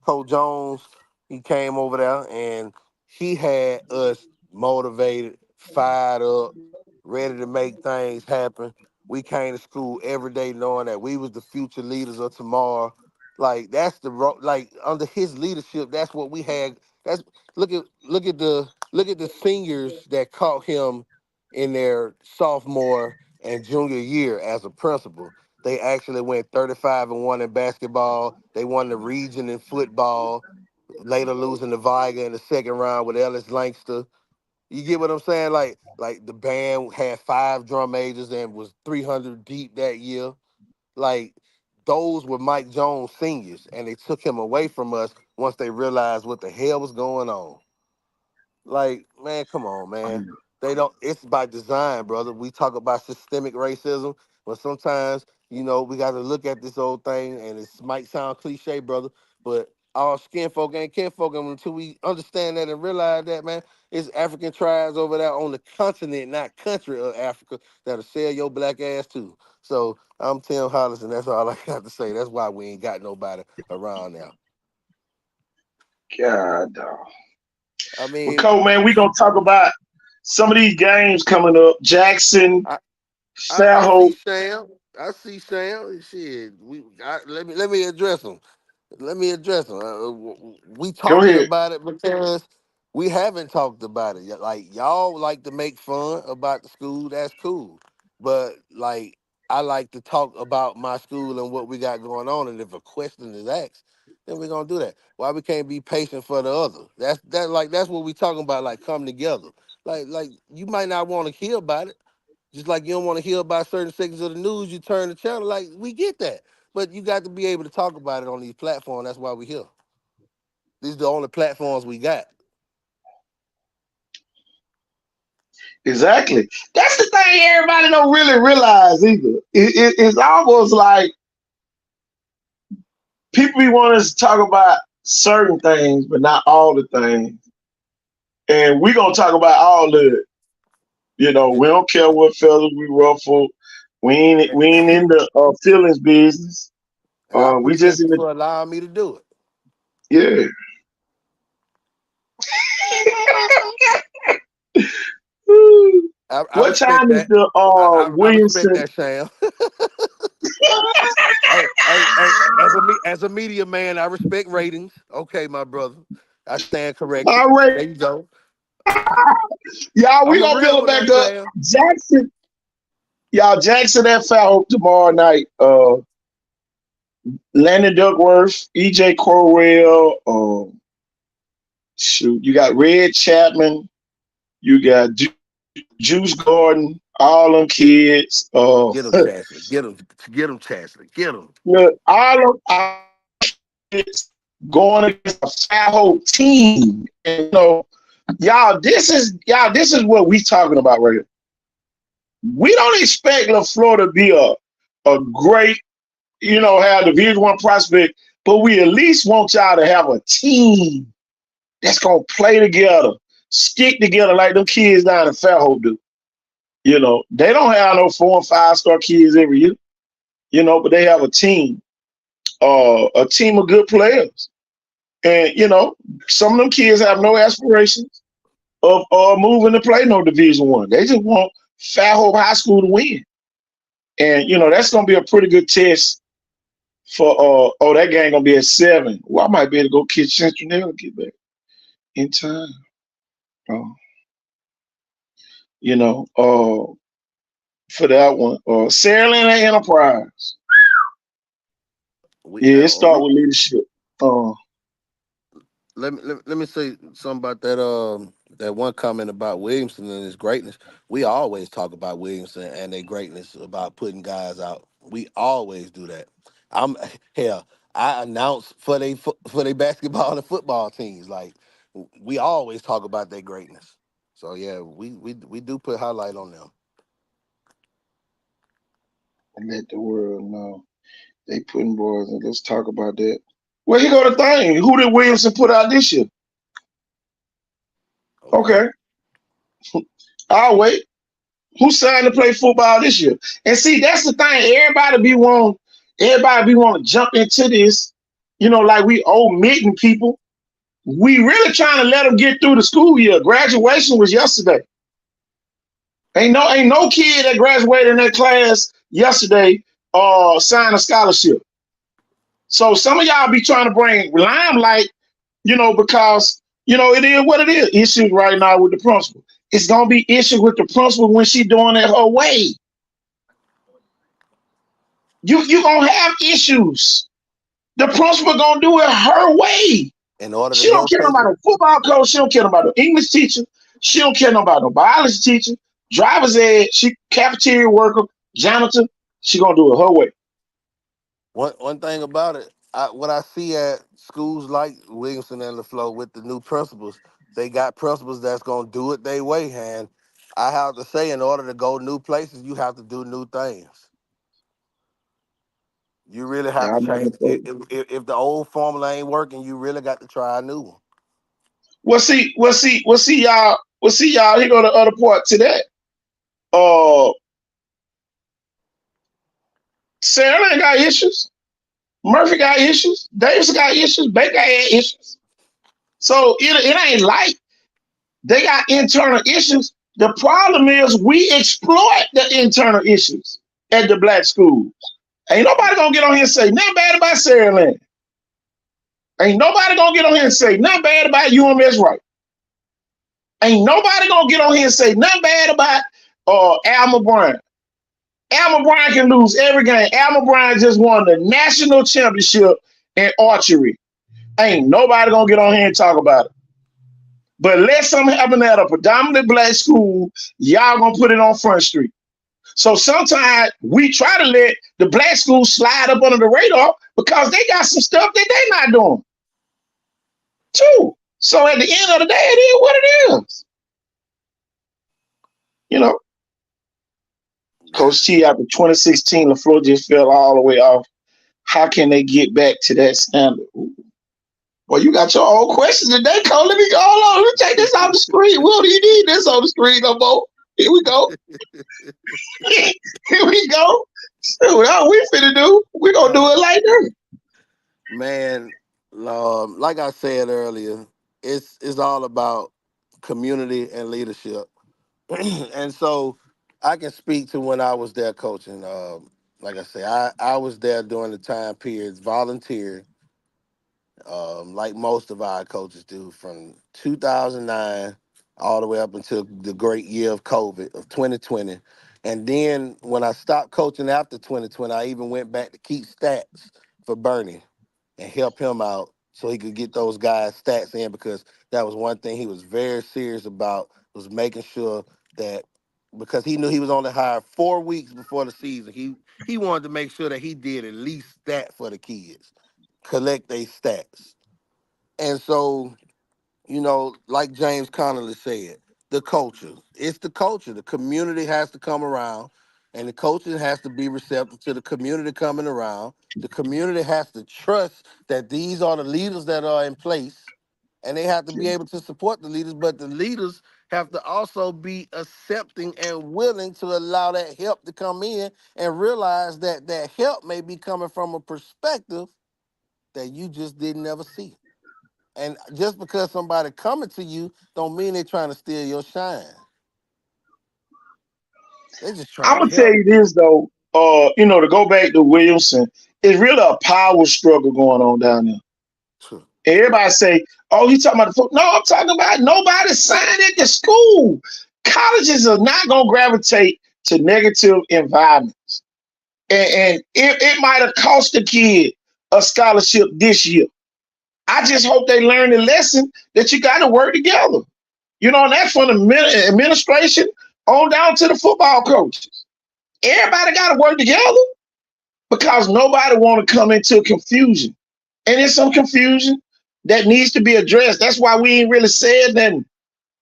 Coach Jones, he came over there and he had us motivated, fired up, ready to make things happen. We came to school every day knowing that we was the future leaders of tomorrow. Like that's like under his leadership, that's what we had. That's look at the seniors that caught him in their sophomore and junior year as a principal. They actually went 35-1 in basketball. They won the region in football, later losing to Viga in the second round with Ellis Langster. You get what I'm saying? Like the band had 5 drum majors and was 300 deep that year. Like those were Mike Jones seniors, and they took him away from us once they realized what the hell was going on. Like, man, come on, man. They don't. It's by design, brother. We talk about systemic racism, but sometimes, we got to look at this old thing, and it might sound cliche, brother, but all skin folk ain't kin folk, and until we understand that and realize that, man, it's African tribes over there on the continent, not country of Africa, that'll sell your black ass too. So I'm Tim Hollis, and that's all I got to say. That's why we ain't got nobody around now. God, dog. I Well, mean, Cole, man, we gonna talk about some of these games coming up. Jackson, I see Fairhope. Sam. I see Sam. Shit, let me address him. Let me address him. We Go talking ahead. about it because we haven't talked about it. Like y'all like to make fun about the school. That's cool, but like I like to talk about my school and what we got going on. And if a question is asked, then we're gonna do that. Why we can't be patient for the other? That's what we talking about. Like come together. Like you might not want to hear about it. Just like you don't want to hear about certain sections of the news, you turn the channel. Like we get that, but you got to be able to talk about it on these platforms. That's why we're here. These are the only platforms we got. Exactly. That's the thing everybody don't really realize either. It's almost like people be wanting us to talk about certain things, but not all the things. And we gonna talk about all of it. We don't care what feathers we ruffle. We ain't in the feelings business. And I We just appreciate in you the for allowing me to do it. yeah. I What respect time is that. the I respect Williamson? that, Sam. As a media man, I respect ratings. Okay, my brother. I stand corrected. All right, There you go. y'all. We I'm a gonna real build it one now, back up. Sam. Jackson, y'all. Jackson at Fairhope tomorrow night. Landon Duckworth, EJ Corwell. Shoot, you got Red Chapman. You got Juice Gordon. All them kids. Get him, Chancellor. Get him, Chancellor. Get him. Look, all kids going against a Fairhope team. And, y'all, this is what we talking about right here. We don't expect LaFleur to be a great, have Division I prospect, but we at least want y'all to have a team that's gonna play together, stick together like them kids down in Fairhope do. They don't have no 4 and 5 star kids every year, but they have a team of good players. And some of them kids have no aspirations of moving to play no Division I. They just want Fairhope High School to win. And that's gonna be a pretty good test for that game gonna be at 7. Well, I might be able to go catch Central now and get back in time. For that one. Saraland Enterprise. It start with leadership. Let me say something about that one comment about Williamson and his greatness. We always talk about Williamson and their greatness about putting guys out. We always do that. I'm hell. I announce for they basketball and football teams. Like we always talk about their greatness. So yeah, we do put highlight on them. And let the world know they putting boys in. Let's talk about that. Well, here go the thing. Who did Williamson put out this year? Okay. I'll wait. Who signed to play football this year? And see, that's the thing. Everybody be want to jump into this, like we omitting people. We really trying to let them get through the school year. Graduation was yesterday. Ain't no kid that graduated in that class yesterday signed a scholarship. So some of y'all be trying to bring limelight, because it is what it is. Issues right now with the principal. It's gonna be issues with the principal when she doing it her way. You gonna have issues. The principal gonna do it her way. In order She to don't care rotate about a football coach. She don't care about an English teacher. She don't care about no biology teacher, driver's ed, she cafeteria worker, janitor. She gonna do it her way. One thing about it, what I see at schools like Williamson and LaFleur with the new principals, they got principals that's gonna do it their way. And I have to say, in order to go new places, you have to do new things. You really have Yeah, to I'm not change. gonna play. If the old formula ain't working, you really got to try a new one. We'll see y'all. We'll see y'all. Here go the other part to that. Sarah ain't got issues. Murphy got issues. Davis got issues. Baker had issues. So it ain't like they got internal issues. The problem is we exploit the internal issues at the black schools. Ain't nobody gonna get on here and say nothing bad about Sarah Land. Ain't nobody gonna get on here and say nothing bad about UMS Right. Ain't nobody gonna get on here and say nothing bad about Alma Bryant. Alma Bryant can lose every game. Alma Bryant just won the national championship in archery. Ain't nobody gonna get on here and talk about it. But let something happen at a predominantly black school, y'all gonna put it on Front Street. So sometimes we try to let the black schools slide up under the radar because they got some stuff that they not doing too. So at the end of the day, it is what it is. You know, Coach T after 2016, LaFleur just fell all the way off. How can they get back to that standard? Ooh. Well, you got your own questions today, Cole. Let me go. Hold on. Let me take this off the screen. We don't even need this on the screen no more. Here we go. Here we go. So what we finna do? We gonna do it like that. Man, like I said earlier, it's all about community and leadership. And so I can speak to when I was there coaching. Like I say, I was there during the time periods, volunteer, like most of our coaches do, from 2009 all the way up until the great year of COVID of 2020. And then when I stopped coaching after 2020, I even went back to keep stats for Bernie and help him out so he could get those guys stats in, because that was one thing he was very serious about, was making sure that, because he knew he was only hired 4 weeks before the season, he wanted to make sure that he did at least that for the kids, collect their stats. And so, like James Connolly said, the culture. It's the culture. The community has to come around, and the coaches has to be receptive to the community coming around. The community has to trust that these are the leaders that are in place, and they have to be able to support the leaders, but the leaders have to also be accepting and willing to allow that help to come in and realize that that help may be coming from a perspective that you just didn't ever see. And just because somebody coming to you don't mean they're trying to steal your shine. They're just I'm trying to gonna tell help. you this though. To go back to Williamson, it's really a power struggle going on down there. True. Everybody say, "Oh, you talking about the football?" No, I'm talking about nobody signed at the school. Colleges are not gonna gravitate to negative environments, and it might have cost the kid a scholarship this year. I just hope they learn the lesson that you got to work together. And that's from the administration on down to the football coaches. Everybody got to work together because nobody want to come into confusion. And there's some confusion that needs to be addressed. That's why we ain't really said nothing.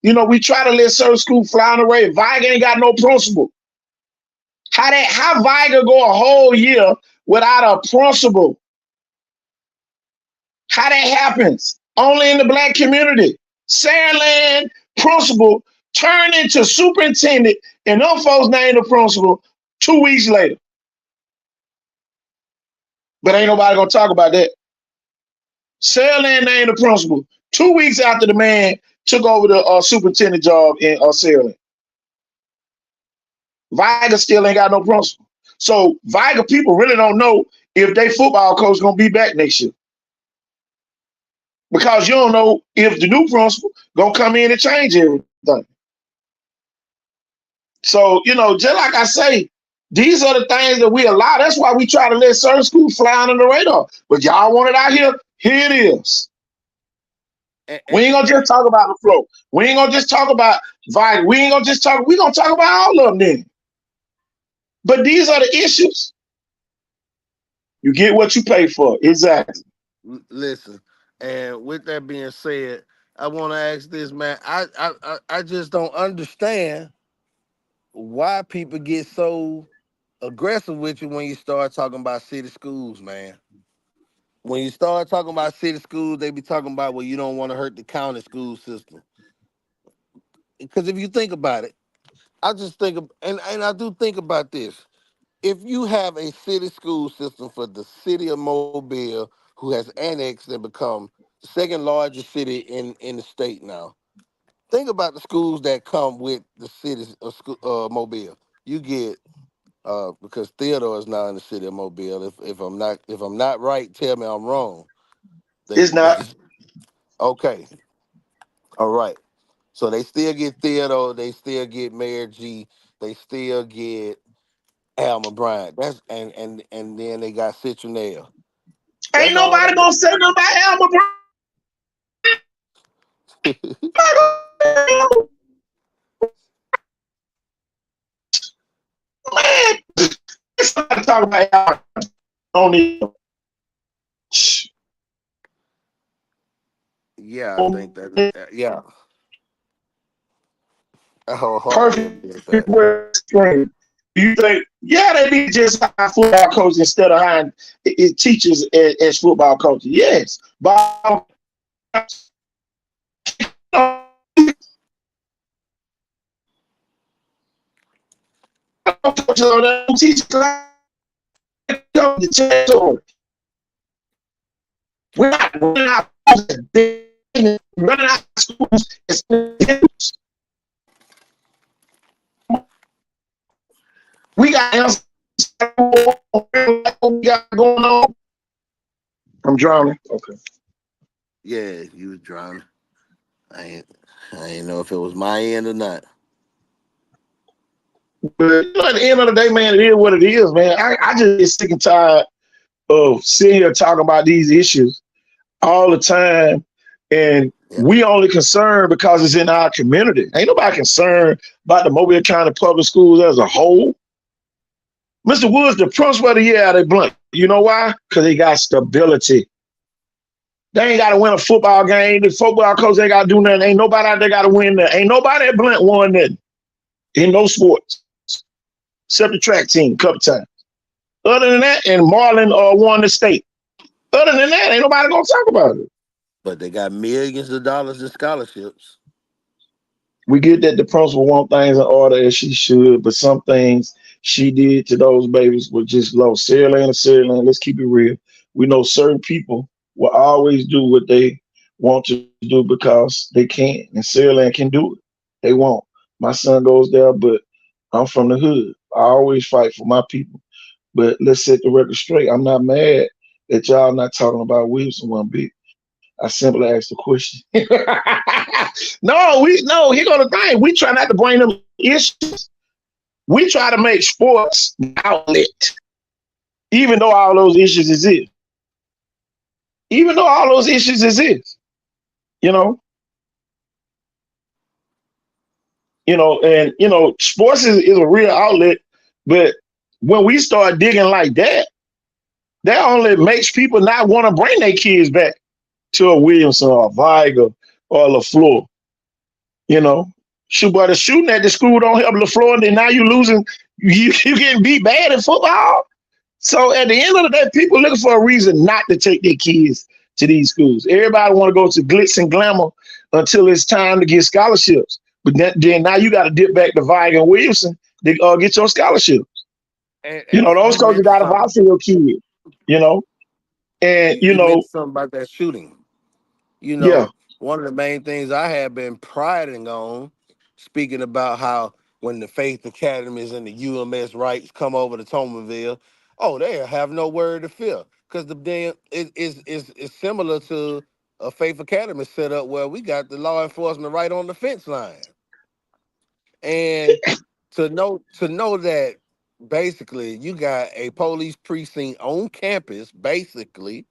We try to let certain school fly on the way. Viga ain't got no principal. How Viga go a whole year without a principal? How that happens? Only in the black community. Saraland principal turned into superintendent, and them folks named the principal 2 weeks later. But ain't nobody gonna talk about that. Saraland named the principal 2 weeks after the man took over the superintendent job in Saraland. Viga still ain't got no principal. So Viga people really don't know if they football coach gonna be back next year. Because you don't know if the new principal gonna come in and change everything. So, just like I say, these are the things that we allow. That's why we try to let certain schools fly under the radar. But y'all want it out here, here it is. We ain't gonna just talk about the flow. We ain't gonna just talk about Vi, we ain't gonna just talk. We gonna talk about all of them then. But these are the issues. You get what you pay for. Exactly. Listen, and with that being said, I want to ask this, man. I just don't understand why people get so aggressive with you when you start talking about city schools, man. When you start talking about city schools, they be talking about, well, you don't want to hurt the county school system. Because if you think about it, I just think of, and I do think about this. If you have a city school system for the city of Mobile, who has annexed and become the second largest city in the state now, think about the schools that come with the cities of Mobile. You get because Theodore is now in the city of Mobile. If I'm not right, tell me I'm wrong. It's They not. just okay. All right. So they still get Theodore. They still get Mayor G. They still get Alma Bryant. And then they got Citronelle. Ain't That's all nobody that. gonna say nothing about Alma Brown. Man, it's not talking about Alma. Don't even. Yeah, I think that. Yeah, I wholeheartedly Perfect agree with that. way. You think, yeah, they need to just hire football coaches instead of hiring teachers as football coaches. Yes, but coaches on that teachers the territory. We're not running out of schools. We got answers. We got going on. I'm drowning. Okay. Yeah, you was drowning. I ain't. I ain't know if it was my end or not. But at the end of the day, man, it is what it is, man. I just get sick and tired of sitting here talking about these issues all the time. And Yeah. we only concerned because it's in our community. Ain't nobody concerned about the Mobile County public schools as a whole. Mr. Woods, the principal of the year out of Blunt. You know why? Because they got stability. They ain't got to win a football game. The football coach ain't got to do nothing. Ain't nobody out there got to win that. Ain't nobody at Blunt won nothing in no sports except the track team a couple times. Other than that, and Marlin won the state. Other than that, ain't nobody gonna talk about it. But they got millions of dollars in scholarships. We get that the principal want things in order as she should, but some things she did to those babies were just low. Sarah Lane and Sarah Lane, let's keep it real. We know certain people will always do what they want to do because they can, and Sarah Lane can do it. They won't. My son goes there, but I'm from the hood. I always fight for my people. But let's set the record straight. I'm not mad that y'all not talking about Wilson one bit. I simply asked the question. No, here go the thing. We try not to bring them issues. We try to make sports an outlet, even though all those issues exist. Even though all those issues exist, you know, sports is a real outlet. But when we start digging like that only makes people not want to bring their kids back to a Williamson or a Viger or a LaFleur. You know, shoot, but the shooting at the school don't help LaFleur, and then now you losing, you getting beat bad in football. So at the end of the day, people looking for a reason not to take their kids to these schools. Everybody want to go to glitz and glamour until it's time to get scholarships. But then now you got to dip back to Viger and Williamson to get your scholarship. And Those you coaches mentioned got to vouch something. for your kid. You know, and You mentioned something about that shooting. yeah. One of the main things I have been priding on, speaking about how when the Faith Academies and the UMS rights come over to Tomerville, oh, they have no word to fear. Because the damn is similar to a Faith Academy setup where we got the law enforcement right on the fence line. And to know that basically you got a police precinct on campus, basically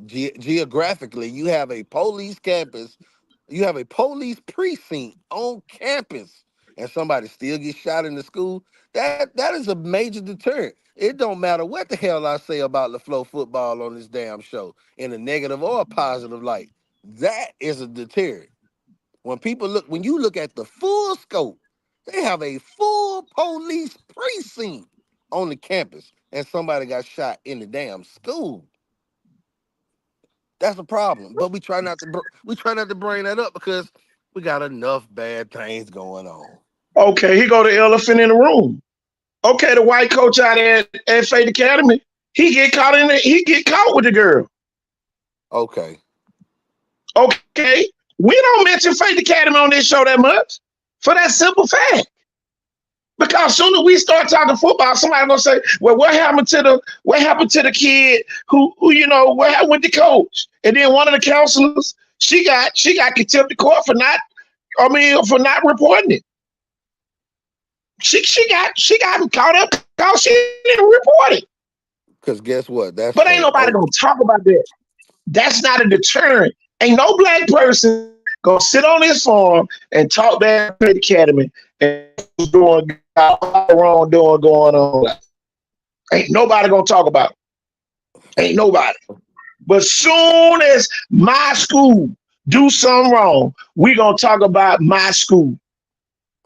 geographically, you have a police campus You have a police precinct on campus, and somebody still gets shot in the school. That is a major deterrent. It don't matter what the hell I say about LaFleur football on this damn show, in a negative or a positive light. That is a deterrent. When you look at the full scope, they have a full police precinct on the campus, and somebody got shot in the damn school. That's a problem. But we try not to bring that up because we got enough bad things going on. Okay, he go the elephant in the room. Okay, the white coach out at Fate Academy, he get caught with the girl. Okay. Okay, we don't mention Fate Academy on this show that much for that simple fact. Because soon as we start talking football, somebody gonna say, "Well, what happened to the kid who what happened with the coach?" And then one of the counselors, she got contempt of court for not reporting it. She got caught up because she didn't report it. Because guess what? But ain't nobody gonna talk about that. That's not a deterrent. Ain't no black person gonna sit on this farm and talk bad at the academy and doing wrongdoing going on. Ain't nobody gonna talk about it. Ain't nobody. But soon as my school do something wrong, we gonna talk about my school.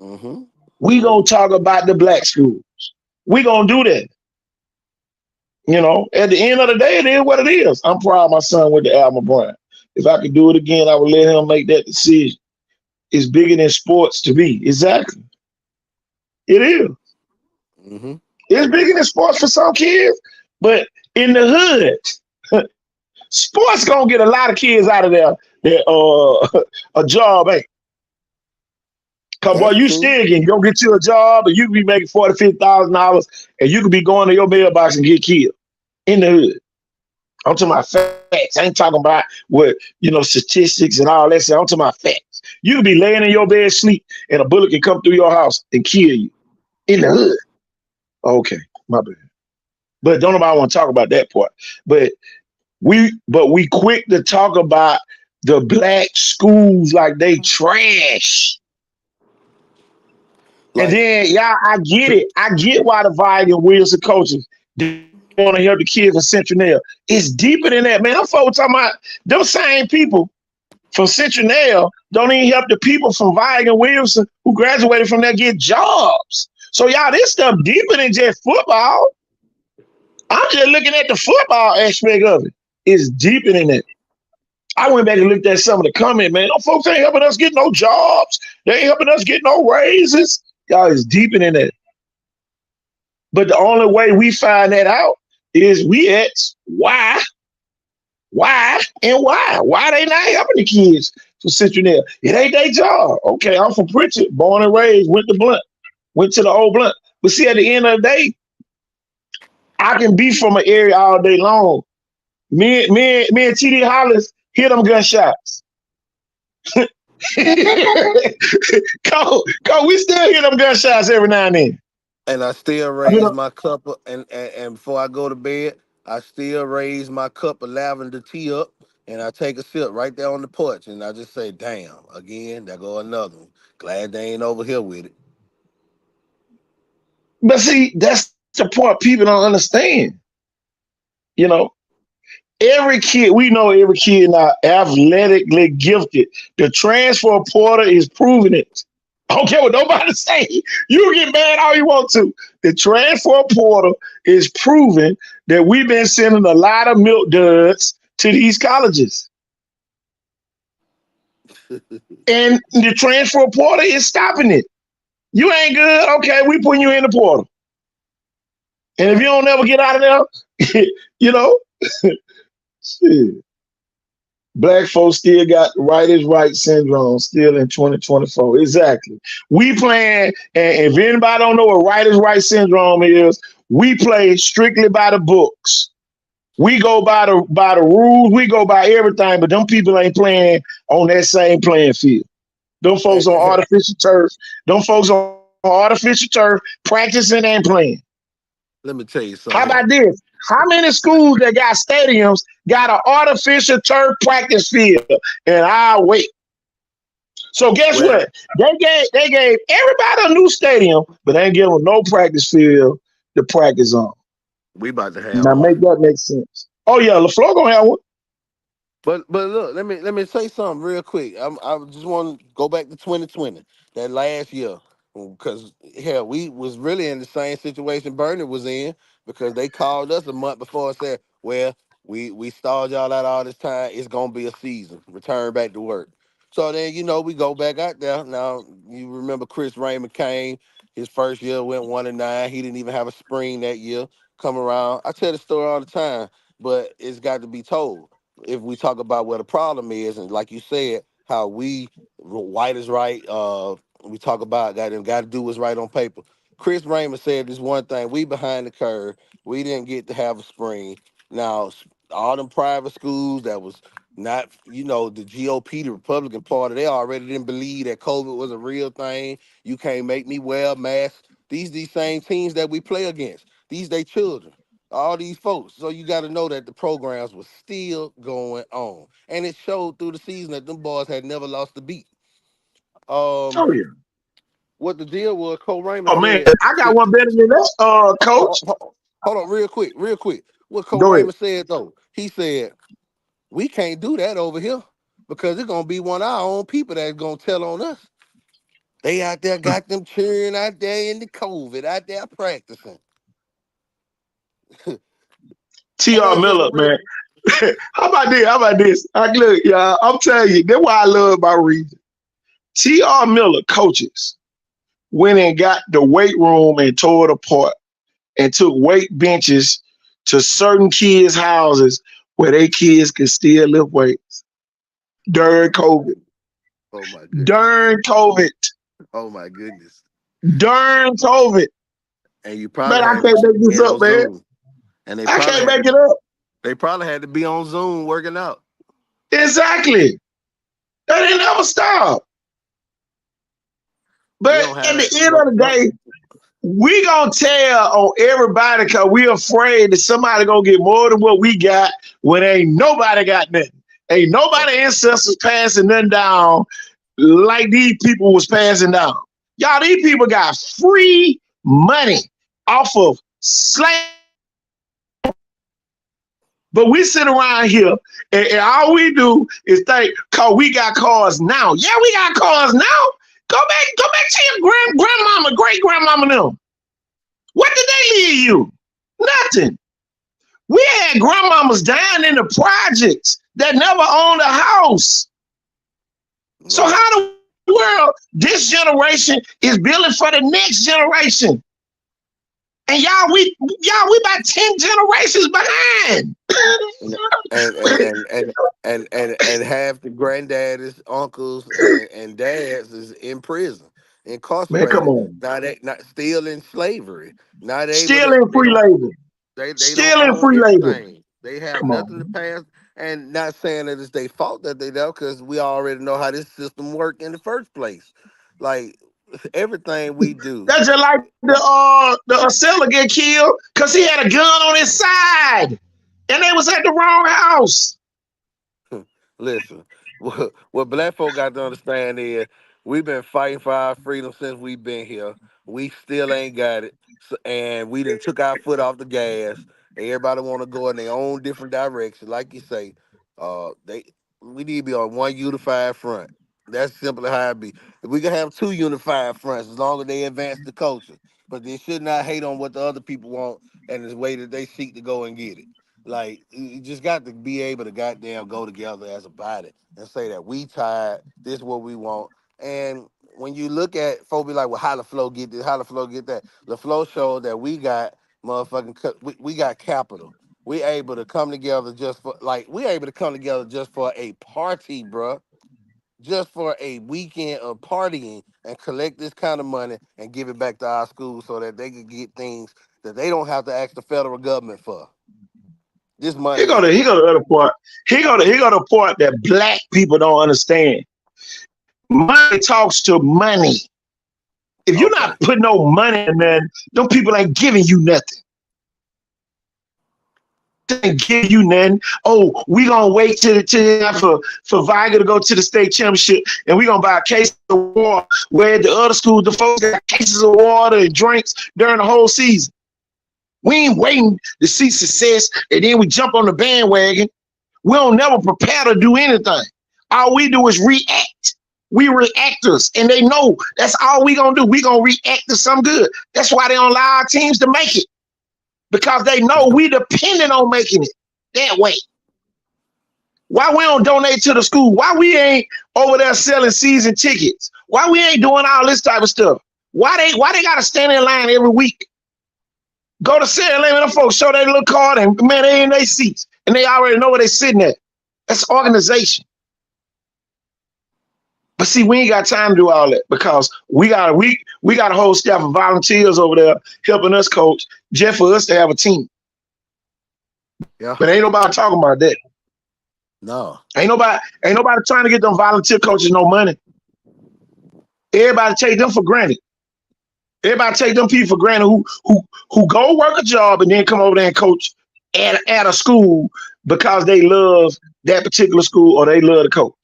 Mm-hmm. We gonna talk about the black schools. We gonna do that. At the end of the day, it is what it is. I'm proud my son went to Alma Bryant. If I could do it again, I would let him make that decision. It's bigger than sports to me. Exactly. It is. Mm-hmm. It's bigger than sports for some kids, but in the hood, sports gonna get a lot of kids out of there that a job ain't. Cause boy, you still can go get you a job and you can be making $40,000, $50,000 and you could be going to your mailbox and get killed in the hood. I'm talking about facts. I ain't talking about what statistics and all that stuff. I'm talking about facts. You could be laying in your bed sleep and a bullet can come through your house and kill you in the hood. Okay, my bad. But don't nobody want to talk about that part. But we quick to talk about the black schools like they trash. And then, I get it. I get why the Vigan Wilson coaches want to help the kids from Centennial. It's deeper than that, man. I'm folks talking about them same people from Centennial don't even help the people from Vigan Wilson who graduated from there get jobs. So y'all, this stuff deeper than just football. I'm just looking at the football aspect of it. It's deeper than that. I went back and looked at some of the comments, man. Them folks ain't helping us get no jobs. They ain't helping us get no raises. Y'all, it's deeper than that. But the only way we find that out is we ask why they not helping the kids from Centennial. It ain't their job. Okay, I'm from Pritchard, born and raised, went to the old Blunt. But see, at the end of the day, I can be from an area all day long. Me and T.D. Hollis hear them gunshots. Go, we still hear them gunshots every now and then. And I still raise my cup and before I go to bed, I still raise my cup of lavender tea up and I take a sip right there on the porch and I just say, damn, again, there go another one. Glad they ain't over here with it. But see, that's the part people don't understand. Every kid now athletically gifted. The transfer portal is proving it. I don't care what nobody say. You get mad all you want to. The transfer portal is proving that we've been sending a lot of milk duds to these colleges. And the transfer portal is stopping it. You ain't good. Okay, we putting you in the portal. And if you don't ever get out of there, shit. Black folks still got right is right syndrome still in 2024. Exactly. We playing, and if anybody don't know what right is right syndrome is, we play strictly by the books. We go by the rules, we go by everything, but them people ain't playing on that same playing field. Them folks on artificial turf, practicing and playing. Let me tell you something. How about this? How many schools that got stadiums got an artificial turf practice field? And I'll wait. So guess Well, what? They gave everybody a new stadium, but they ain't give them no practice field to practice on. we about to have Now one. make that make sense. Oh yeah, LaFleur gonna have one. But look, let me say something real quick. I just want to go back to 2020, that last year, because hell, we was really in the same situation Bernie was in, because they called us a month before and said, well, we stalled y'all out all this time. It's gonna be a season. Return back to work. So then we go back out there. Now you remember Chris Raymond came. His first year went 1-9. He didn't even have a spring that year. Come around. I tell the story all the time, but it's got to be told if we talk about what the problem is, and like you said, how white is right. We talk about got to do what's right on paper. Chris Raymond said this one thing: we behind the curve. We didn't get to have a spring. Now all them private schools that was not, the GOP, the Republican Party, they already didn't believe that COVID was a real thing. You can't make me wear a mask. These same teams that we play against, these they children, all these folks. So you got to know that the programs were still going on, and it showed through the season that them boys had never lost a beat. Oh yeah. What the deal was? Cole Raymond Oh man, said. I got one better than that, coach. Hold on, real quick. What Cole Go ahead. Raymond said though, he said we can't do that over here because it's gonna be one of our own people that's gonna tell on us. They out there got them cheering out there in the COVID, out there practicing. And T.R. that's just Miller, a real. man. How about this? How about this? Look, y'all, I'm telling you, that's why I love my region. T.R. Miller coaches went and got the weight room and tore it apart and took weight benches to certain kids' houses where their kids could still lift weights during COVID. Oh my goodness. During COVID. Oh my goodness. During COVID. And you Man, probably I had can't make to this be up, on man. Zoom. And I can't make it up. they probably had to be on Zoom working out. Exactly. They didn't ever stop. We But don't at have that. the end of the day, we gonna tell on everybody because we afraid that somebody gonna get more than what we got when ain't nobody got nothing. Ain't nobody ancestors passing nothing down like these people was passing down. Y'all, these people got free money off of slave. But we sit around here and all we do is think, cause we got cars now. Yeah, we got cars now. Go back to your grandmama, great grandmama them. What did they leave you? Nothing. We had grandmamas dying in the projects that never owned a house. Right. So how the world this generation is building for the next generation? And y'all, we about 10 generations behind. and half the granddaddies, uncles, and dads is in prison, Man, come incarcerated. on. Not still in slavery. Not able Still to. in free labor. They don't Still in own free labor. anything. They have Come nothing to on. pass. And not saying that it's their fault that they don't, because we already know how this system worked in the first place. Like everything we do. That's just like the seller get killed because he had a gun on his side and they was at the wrong house. Listen, what black folk got to understand is we've been fighting for our freedom since we've been here. We still ain't got it, and we done took our foot off the gas. Everybody want to go in their own different direction, like you say. We need to be on one unified front. That's simply how it be. If we can have two unified fronts, as long as they advance the culture, but they should not hate on what the other people want and the way that they seek to go and get it. Like you just got to be able to goddamn go together as a body and say that we tired, this is what we want. And when you look at folk be like, well, how the flow get this, how the flow get that. The flow showed that we got we got capital. We able to come together just for a party, bruh. Just for a weekend of partying and collect this kind of money and give it back to our schools so that they can get things that they don't have to ask the federal government for. This money. He go to the other part. He go to the part that black people don't understand. Money talks to money. If you're not putting no money in there, them people ain't giving you nothing. ain't give you nothing. Oh, we gonna wait for Viger to go to the state championship, and we gonna buy a case of water. Where the other schools, the folks got cases of water and drinks during the whole season. We ain't waiting to see success, and then we jump on the bandwagon. We don't never prepare to do anything. All we do is react. We reactors, and they know that's all we gonna do. We gonna react to some good. That's why they don't allow our teams to make it, because they know we dependent on making it that way. Why we don't donate to the school? Why we ain't over there selling season tickets? Why we ain't doing all this type of stuff? Why they gotta stand in line every week? Go to 7-Eleven, them folks show their little card, and man, they in their seats, and they already know where they sitting at. That's organization. But see, we ain't got time to do all that, because we got a whole staff of volunteers over there helping us coach, just for us to have a team. Yeah. But ain't nobody talking about that. No. Ain't nobody trying to get them volunteer coaches no money. Everybody take them for granted. Everybody take them people for granted who go work a job and then come over there and coach at a school because they love that particular school or they love the coach.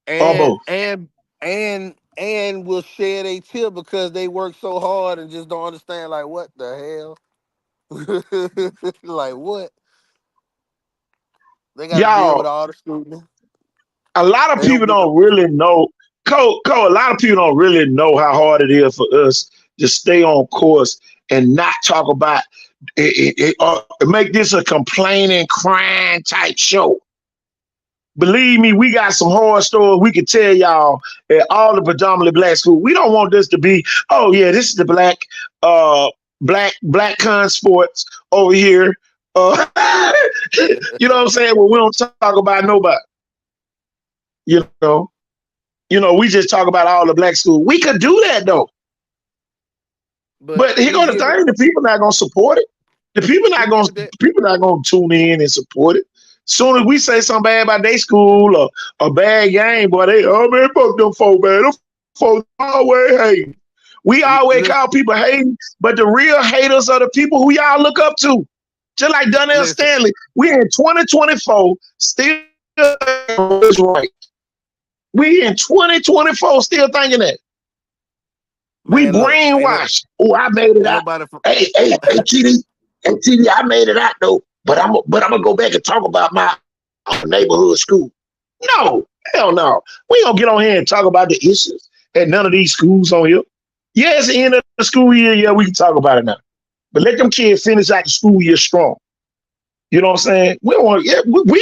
Or both. And will share their tip because they work so hard and just don't understand, like, what the hell? Like, what? They got to deal with all the scrutiny. A lot of people don't really know. Cole, a lot of people don't really know how hard it is for us to stay on course and not talk about it, make this a complaining, crying type show. Believe me, we got some horror stories we can tell y'all at all the predominantly black schools. We don't want this to be, oh yeah, this is the black con sports over here. You know what I'm saying? Well, we don't talk about nobody. You know, we just talk about all the black schools. We could do that though. But here go the thing: the people not gonna support it. The people not gonna tune in and support it. Soon as we say something bad about their school or a bad game, boy, man, fuck them folks, man. Them folks always hating. We always call people hating, but the real haters are the people who y'all look up to. Just like Donnell Stanley, we in 2024 still is right. We in 2024 still thinking that. We brainwashed. Oh, I made it out. Hey, TD, I made it out though. But I'm gonna go back and talk about my neighborhood school. No, hell no. We ain't gonna get on here and talk about the issues at none of these schools on here. Yeah, it's the end of the school year. Yeah, we can talk about it now. But let them kids finish out the school year strong. You know what I'm saying? We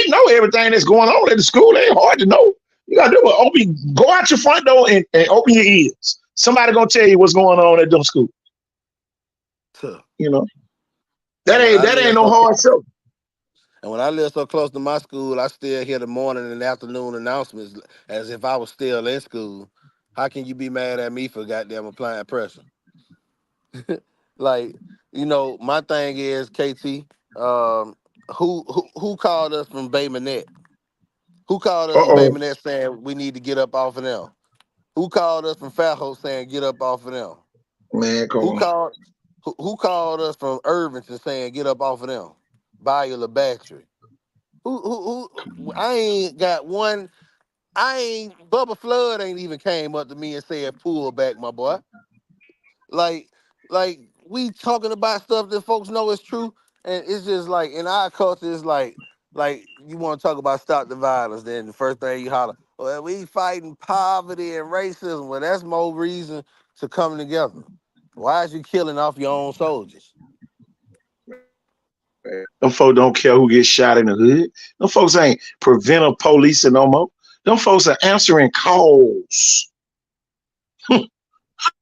know everything that's going on at the school. It ain't hard to know. You gotta do it. Go out your front door and open your ears. Somebody gonna tell you what's going on at them schools. You know, that ain't no hard show. And when I live so close to my school, I still hear the morning and afternoon announcements as if I was still in school. How can you be mad at me for goddamn applying pressure? Like, my thing is, KT, who called us from Bay Minette? Who called us from Bay Minette saying we need to get up off of them? Who called us from Fairhope saying get up off of them? Man, Who called us from Irvington saying get up off of them? Bayou LaBattery. Who I ain't got one. Bubba Flood ain't even came up to me and said pull back, my boy. Like we talking about stuff that folks know is true, and it's just like in our culture, it's like you want to talk about stop the violence, then the first thing you holler, well, we fighting poverty and racism. Well, that's more reason to come together. Why is you killing off your own soldiers? Them folks don't care who gets shot in the hood. Them folks ain't preventive policing no more. Them folks are answering calls. I'm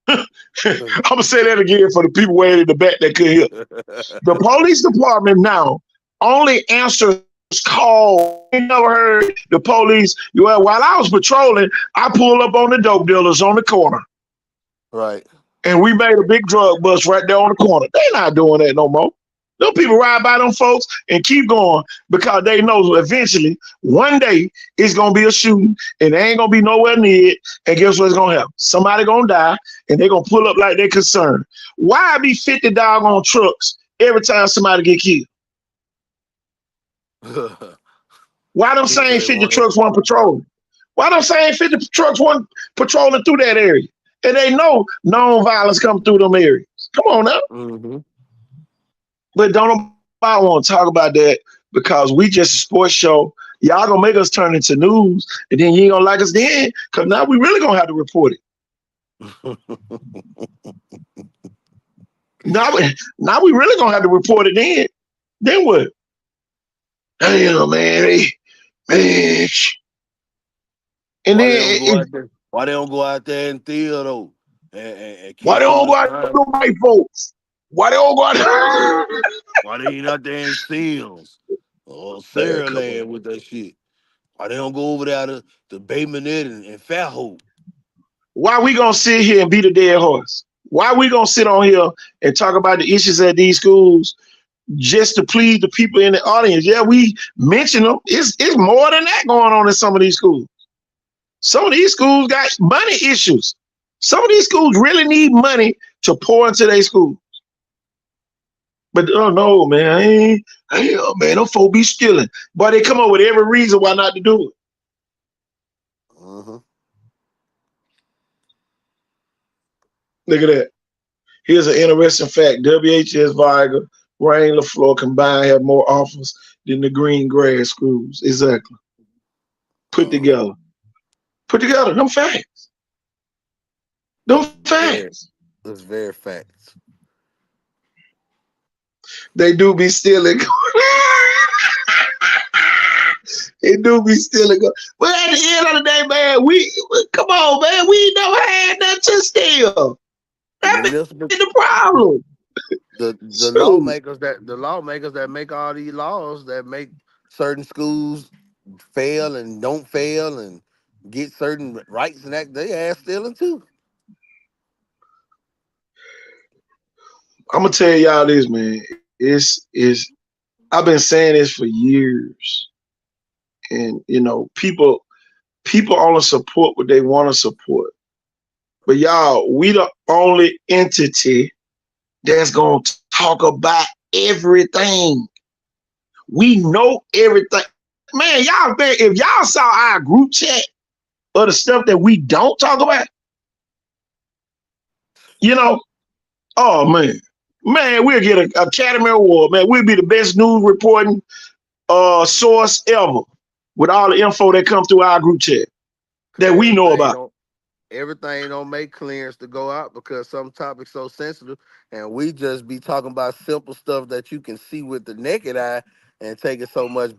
gonna say that again for the people way in the back that could hear. The police department now only answers calls. You never heard the police. Well, while I was patrolling, I pulled up on the dope dealers on the corner. Right. And we made a big drug bust right there on the corner. They not doing that no more. Them people ride by them folks and keep going because they know eventually one day it's gonna be a shooting and they ain't gonna be nowhere near it. And guess what's gonna happen? Somebody gonna die and they gonna pull up like they're concerned. Why be 50 doggone trucks every time somebody get killed? Why them People same they 50 want it. trucks weren't patrolling? Why them same 50 trucks weren't patrolling through that area? And they know non-violence come through them areas. Come on now. Mm-hmm. But don't nobody want to talk about that because we just a sports show. Y'all gonna make us turn into news, and then you ain't gonna like us then, because now we really gonna have to report it. Now we really gonna have to report it then. Then what? Damn, man. Man. And Why they don't go then out there? Why they don't go out there and steal though? And why keep they some don't of the go out crime. to white folks? Why they don't go out? Why they ain't out there and steal? Or Man, Sarah come on. land with that shit. Why they don't go over there to Bay Minette and Fat Hope? Why we gonna sit here and beat a dead horse? Why we gonna sit on here and talk about the issues at these schools just to please the people in the audience? Yeah, we mention them. It's more than that going on in some of these schools. Some of these schools got money issues. Some of these schools really need money to pour into their schools. But oh no, man, man, them folk be stealing. But they come up with every reason why not to do it. Mm-hmm. Look at that. Here's an interesting fact. WHS Viger, Rain LaFleur combined have more offers than the Green Grass schools. Exactly. Put together. Put together. Them facts. Them facts. That's very facts. They do be stealing. They do be stealing. But at the end of the day, man, we come on, man. We never had nothing to steal. That's the problem. The lawmakers that make all these laws that make certain schools fail and don't fail and get certain rights and that, they ass stealing too. I'm gonna tell y'all this, man. It's I've been saying this for years, and you know, people only support what they want to support. But y'all, we the only entity that's gonna talk about everything. We know everything. Man, y'all, if y'all saw our group chat of the stuff that we don't talk about, you know, oh man, we'll get an Academy Award, man. We'll be the best news reporting source ever with all the info that comes through our group chat that we know about. Everything don't make clearance to go out because some topics so sensitive, and we just be talking about simple stuff that you can see with the naked eye and taking so much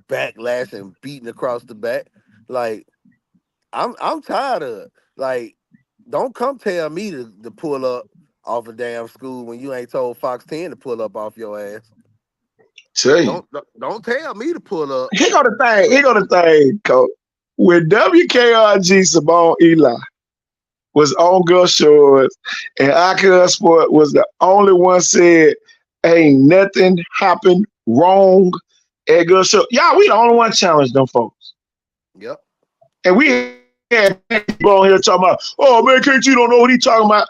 backlash and beating across the back. Like I'm tired of it. Like, don't come tell me to pull up off a damn school when you ain't told Fox 10 to pull up off your ass. Tell you. Don't tell me to pull up. Here go the thing, Coach. When WKRG Simone Eli was on Gulf Shores and Icon Sport was the only one said, ain't nothing happened wrong at Gulf Shores. Y'all, we the only one challenged them folks. Yep. And we had people on here talking about, oh man, KT don't know what he talking about.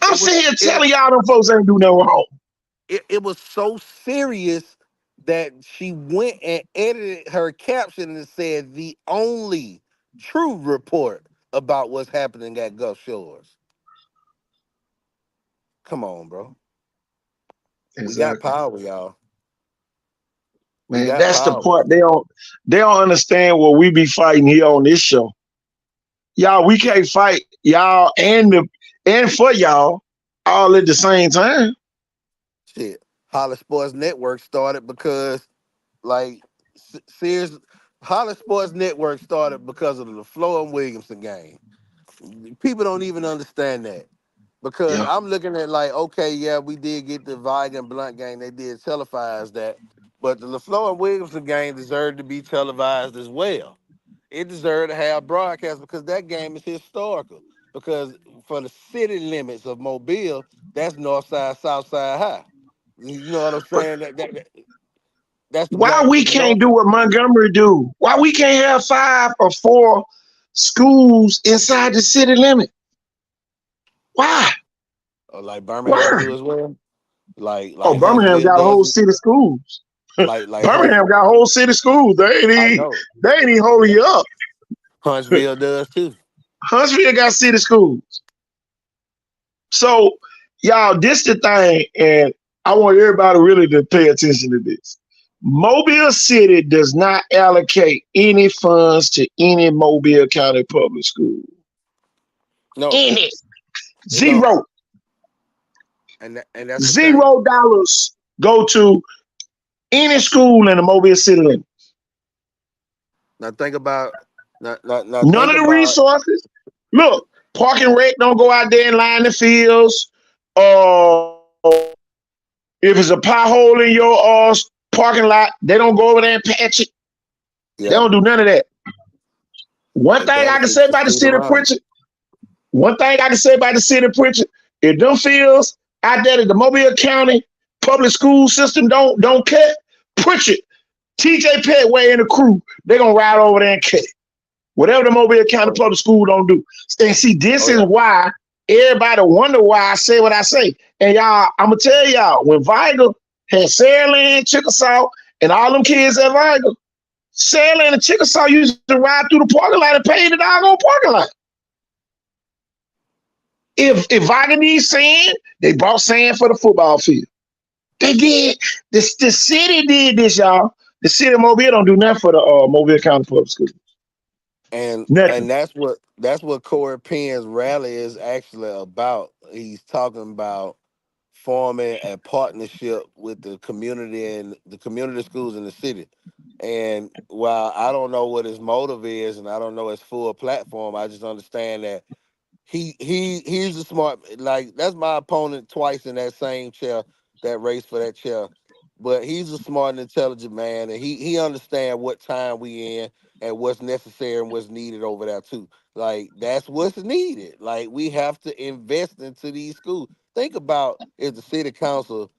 I'm sitting here telling y'all them folks ain't do nothing wrong. It was so serious that she went and edited her caption and said the only true report about what's happening at Gulf Shores. Come on, bro. Exactly. We got power, y'all. Man, that's power. The part they don't understand what we be fighting here on this show. Y'all, we can't fight y'all and for y'all all at the same time. Shit. Holler Sports Network started because, like, Holler Sports Network started because of the LaFleur and Williamson game. People don't even understand that. Because I'm looking at like, okay, yeah, we did get the Viger and Blunt game. They did televise that. But the LaFleur and Williamson game deserved to be televised as well. It deserved to have broadcast because that game is historical. Because for the city limits of Mobile, that's north side, south side high. You know what I'm saying? That's the why we can't do what Montgomery do? Why we can't have 5 or 4 schools inside the city limit? Why? Like Birmingham do as well. Like Birmingham's got a whole city of schools. like Birmingham got whole city schools. They I ain't know even holding you up. Huntsville does too. Huntsville got city schools. So, y'all, this the thing, and I want everybody really to pay attention to this. Mobile City does not allocate any funds to any Mobile County public school. No, Any. they don't. Zero. And that's the thing. $0 go to any school in the Mobile City limit. Now think about now None think of the about resources. Look, Park and Rec don't go out there and line the fields. If it's a pothole in your parking lot, they don't go over there and patch it. yeah. They don't do none of that. One They thing I can dedicate say the about the street city of around. Pritchard, if them fields out there that the Mobile County public school system don't cut, Pritchard, TJ Petway and the crew, they're gonna ride over there and cut it. Whatever the Mobile County public school don't do. And see, this is why everybody wonder why I say what I say. And y'all, I'm gonna tell y'all, when Viger had Saraland, Chickasaw, and all them kids at Viger, Saraland and Chickasaw used to ride through the parking lot and pay the doggone parking lot. If Viger needs sand, they bought sand for the football field. They did. The city did this, y'all. The city of Mobile don't do nothing for the Mobile County public schools. And Nothing. that's what Corey Penn's rally is actually about. He's talking about forming a partnership with the community and the community schools in the city. And while I don't know what his motive is and I don't know his full platform, I just understand that he's a smart, like that's my opponent twice in that same chair, that race for that chair. But he's a smart and intelligent man, and he understands what time we in and what's necessary and what's needed over there too. Like that's what's needed. Like we have to invest into these schools. Think about if the city council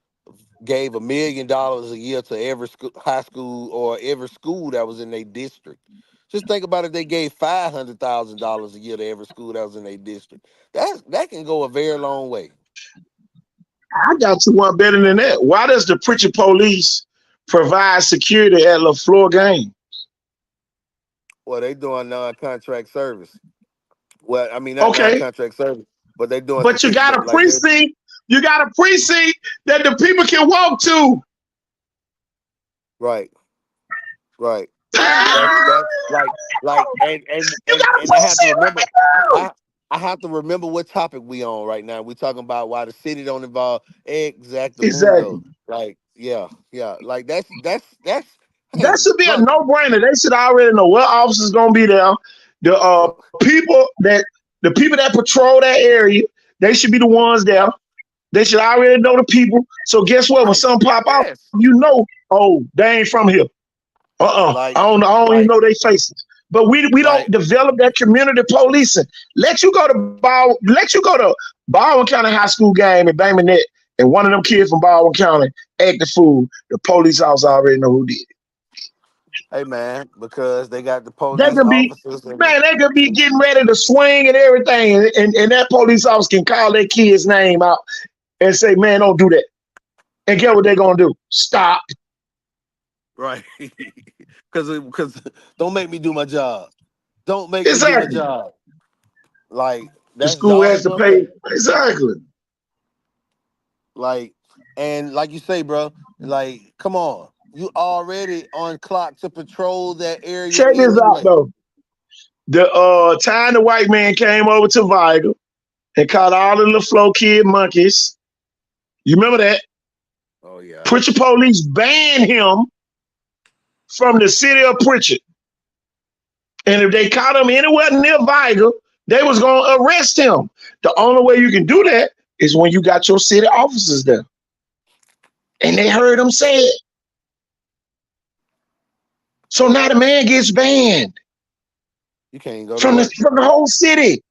gave $1 million a year to every high school or every school that was in their district. Just think about if they gave $500,000 a year to every school that was in their district. That can go a very long way. I got you one better than that. Why does the Pritchard Police provide security at LaFleur game? Well, they doing non-contract service. Well, I mean not Okay, non-contract service, but they doing but you got a precinct. You got a precinct that the people can walk to. Right. That's like and I have to remember. I have to remember what topic we on right now. We talking about why the city don't involve exactly. Like yeah. Like that's That hey, should be a look, no-brainer. They should already know what officers gonna be there. The people that patrol that area, they should be the ones there. They should already know the people. So guess what? When something pop out, yes. you know, oh, they ain't from here. Like, I don't even know their faces. But we don't develop that community policing. Let you go to Baldwin County High School game in Bay Minette, and one of them kids from Baldwin County act the fool. The police officer already know who did it. hey man, because they got the They police could be, officers and man, they could be getting ready to swing and everything, and that police officer can call their kid's name out and say, man, don't do that. And get what they're gonna do? Stop. right. Because don't make me do my job. Don't make me do my job. Like The that's school has to pay. Exactly. Like, and like you say, bro, like, come on. You already on clock to patrol that area. Check this out though. The time the white man came over to Viger and caught all the LaFleur kid monkeys. You remember that? Oh yeah. Pritchard Police banned him from the city of Pritchard. And if they caught him anywhere near Viger, they was gonna arrest him. The only way you can do that is when you got your city officers there. And they heard him say it. So now the man gets banned. You can't go from the whole city.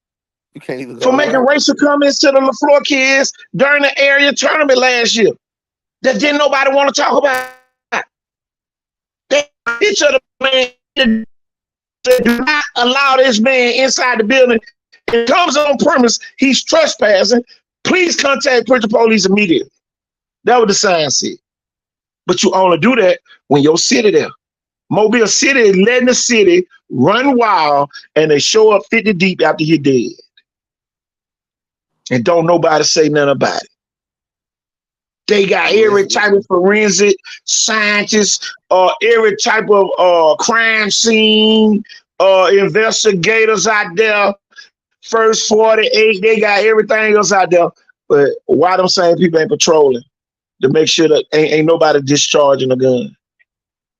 You can't even go for making racial comments to the LaFleur kids during the area tournament last year that didn't nobody want to talk about. They picture the man. They do not allow this man inside the building. If he comes on premise, he's trespassing. Please contact Pritchard Police immediately. That was the sign said. But you only do that when your city there. Mobile City is letting the city run wild and they show up 50 deep after you're dead. And don't nobody say nothing about it. They got every type of forensic scientist, every type of crime scene, investigators out there. First 48, they got everything else out there. But why them same people ain't patrolling to make sure that ain't nobody discharging a gun?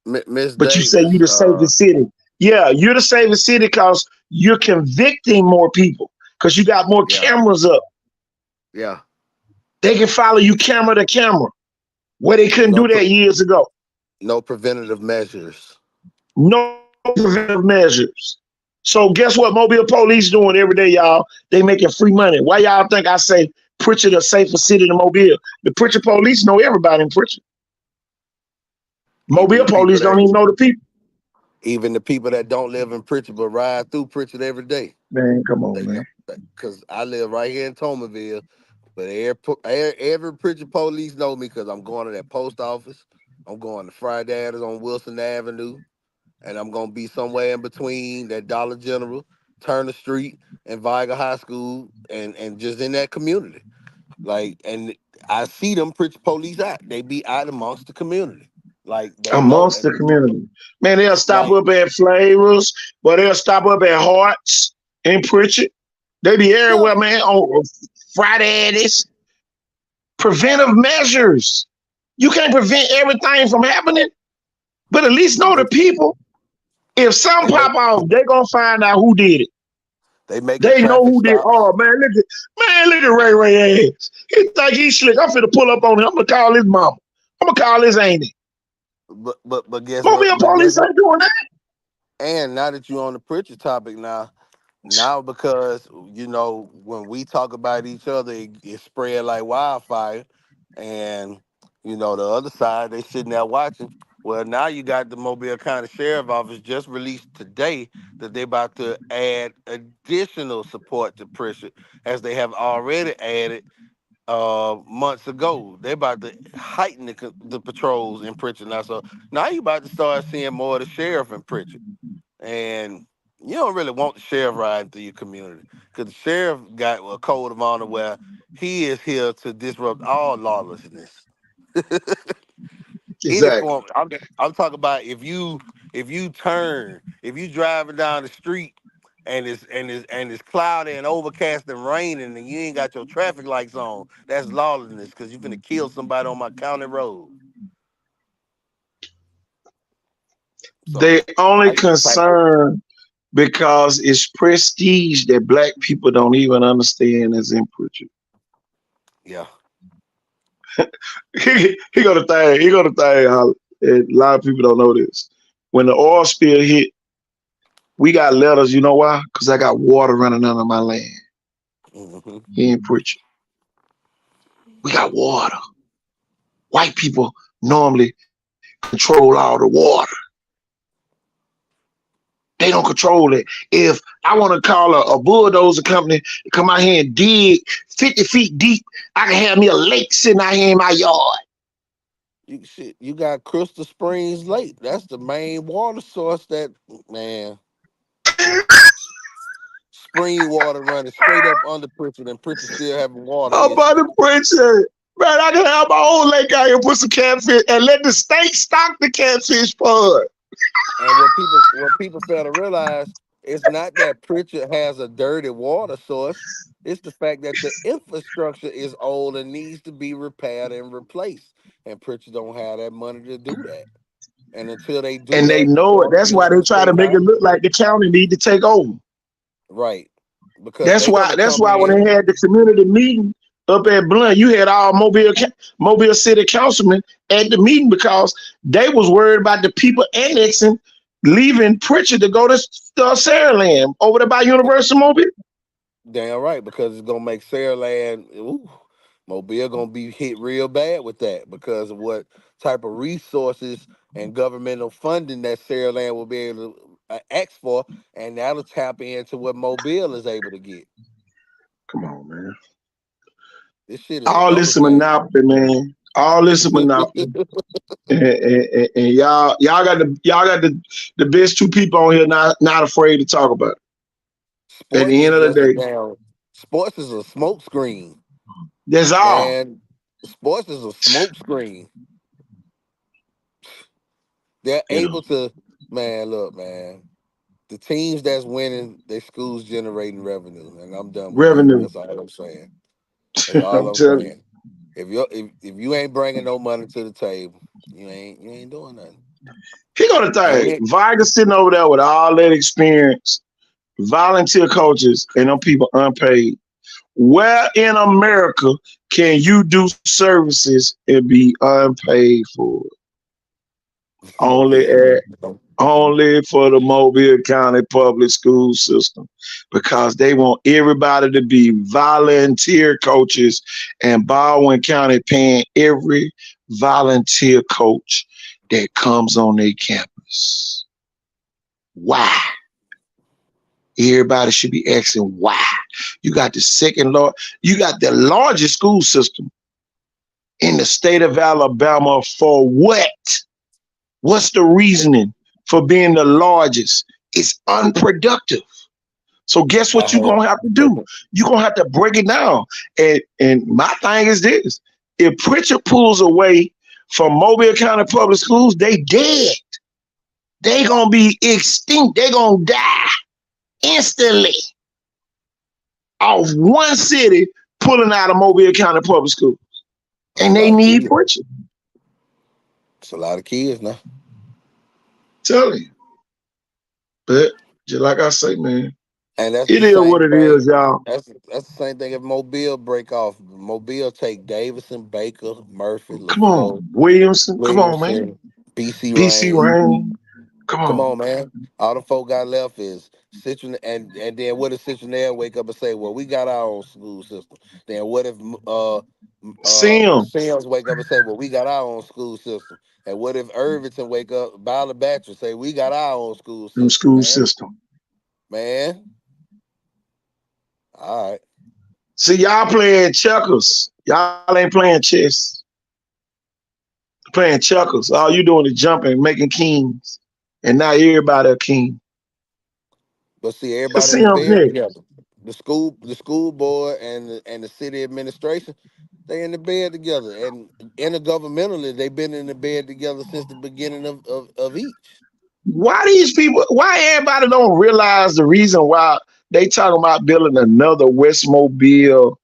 Miss But you say you the Davis, safest city. Yeah, you're the safest city because you're convicting more people because you got more cameras up. Yeah. They can follow you camera to camera, where they couldn't do that years ago. No preventative measures. No preventative measures. So guess what Mobile Police doing every day, y'all? They making free money. Why y'all think I say Pritchard a safer city than Mobile? The Pritchard Police know everybody in Pritchard. Mobile Police don't even know the people. Even the people that don't live in Pritchard but ride through Pritchard every day. Man, come on, man. Because I live right here in Tomerville, but every Pritchard police know me because I'm going to that post office. I'm going to Friday Adders on Wilson Avenue, and I'm going to be somewhere in between that Dollar General, Turner Street, and Viga High School, and just in that community. Like, and I see them Pritchard police out. They be out amongst the community. Like they amongst the community. Man, they'll stop up at Flavors, but they'll stop up at Hearts in Pritchard. They be everywhere, man, on Fridays. Preventive measures. You can't prevent everything from happening, but at least know the people. If some pop off, they're gonna find out who did it. They know who did. Oh man, look at Ray ass. He think he's slick. I'm finna pull up on him. I'm gonna call his mama. I'm gonna call his auntie. But guess Mobile Police ain't doing that. And now that you're on the Pritchard topic now because you know when we talk about each other, it spread like wildfire, and you know the other side they sitting there watching. Well, now you got the Mobile County Sheriff Office just released today that they're about to add additional support to Pritchard, as they have already added months ago. They're about to heighten the patrols in Pritchard now. So now you about to start seeing more of the sheriff in Pritchard. And you don't really want the sheriff riding through your community because the sheriff got a code of honor where he is here to disrupt all lawlessness. Exactly. I'm talking about if you driving down the street and it's cloudy and overcast and raining and you ain't got your traffic lights on, that's lawlessness because you're finna kill somebody on my county road. So, they only concerned because it's prestige that black people don't even understand as in Pritchard. Yeah. he got a thing. A lot of people don't know this. When the oil spill hit, we got letters. You know why? Because I got water running under my land. Mm-hmm. Here in Pritchard, we got water. White people normally control all the water. They don't control it. If I want to call a bulldozer company to come out here and dig 50 feet deep, I can have me a lake sitting out here in my yard. You got Crystal Springs Lake. That's the main water source that, man. Spring water running straight up under Pritchard, and Pritchard still having water. Up under Pritchard. Man, I can have my own lake out here, put some catfish, and let the state stock the catfish pond. And what people fail to realize, it's not that Pritchard has a dirty water source. It's the fact that the infrastructure is old and needs to be repaired and replaced. And Pritchard don't have that money to do that. And until they do, and they know it. That's why they try to make it look like the county need to take over. Right. Because that's why when they had the community meeting up at Blunt, you had all Mobile City councilmen at the meeting because they was worried about the people annexing, leaving Pritchard to go to Saraland over there by University of Mobile. Damn right, because it's gonna make Saraland, Mobile gonna be hit real bad with that because of what type of resources and governmental funding that Saraland will be able to ask for, and that'll tap into what Mobile is able to get. Come on, man. This shit is all this monopoly, man. All this is monopoly. And y'all got the best two people on here not afraid to talk about it. At Sports the end is of the just a day, damn. Sports is a smoke screen, that's all. man. Sports is a smoke screen. They're You know, able to, man. Look, man. The teams that's winning, their schools generating revenue, and I'm done with that. revenue. That's all I'm saying. That's all I'm I'm telling you. saying. If you ain't bringing no money to the table, you ain't doing nothing. He gonna And think we Viger's sitting over there with all that experience, volunteer coaches, and them people unpaid. Where in America can you do services and be unpaid for it? Only for the Mobile County public school system, because they want everybody to be volunteer coaches, and Baldwin County paying every volunteer coach that comes on their campus. Why? Everybody should be asking why. You got the largest school system in the state of Alabama for what? What's the reasoning for being the largest? It's unproductive. So guess I what you're gonna have to heard. do? You're gonna have to break it down. And my thing is this: if Pritchard pulls away from Mobile County Public Schools, they dead. They gonna be extinct. They gonna die instantly off one city pulling out of Mobile County Public Schools. And they need Pritchard. It's a lot of kids now. Tell you. But just like I say, man, And that's it the is what same it thing. is, y'all. That's the same thing if Mobile break off. Mobile take Davidson, Baker, Murphy, Come on, LaFoe, Williamson. Come on, man. Williamson, BC BC Rain. Rain. Come Come on. on, man. All the folk got left is Citron, and then what if Citronelle wake up and say, "Well, we got our own school system." Then what if Sims. Sims wake up and say, "Well, we got our own school system." And what if Irvington wake up, Ballard Baptist say, "We got our own school Them system, school man." system. Man, all right. See, y'all playing checkers. Y'all ain't playing chess. Playing checkers. All you doing is jumping, making kings. And now everybody a king. But see, everybody in the Sims bed next. together. The school board, and the city administration, they in the bed together. And intergovernmentally, they've been in the bed together since the beginning of each. Why everybody don't realize the reason why they talking about building another West Mobile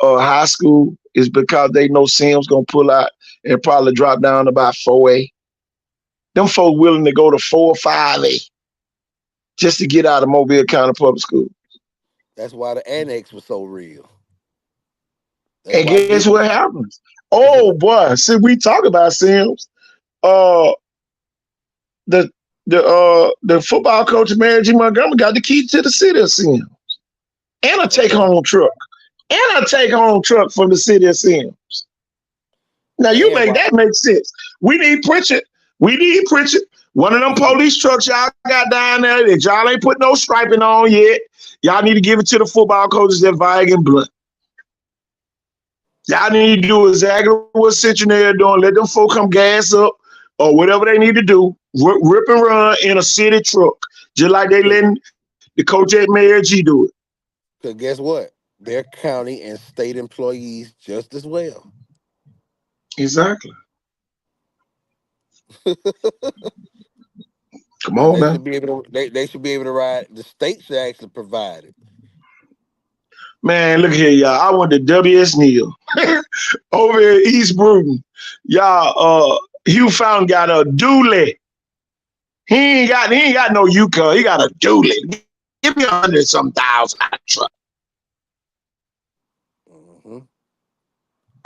high school is because they know Sims gonna pull out and probably drop down to about 4A. Them folk willing to go to 4 or 5A just to get out of Mobile County Public School. That's why the annex was so real. That's And why guess Diddy. what happens? Oh boy, see, we talk about Sims. The football coach Mary G. Montgomery got the key to the city of Sims. And a take-home truck. And a take-home truck from the city of Sims. Now that makes sense. We need Pritchard. One of them police trucks y'all got down there that y'all ain't put no striping on yet. Y'all need to give it to the football coaches at Viger and Blunt. Y'all need to do exactly what Citronelle doing. Let them folk come gas up or whatever they need to do. Rip and run in a city truck. Just like they letting the coach at Mayor G do it. Because guess what? They're county and state employees just as well. Exactly. Come on, they man. should be able to. They should be able to ride. The state should actually provide it. Man, look here, y'all. I went to W.S. Neal over in East Bruton. Y'all, Hugh Fountain got a dually. He ain't got no Yukon. He got a dually. Give me 100,000 out of truck. Mm-hmm.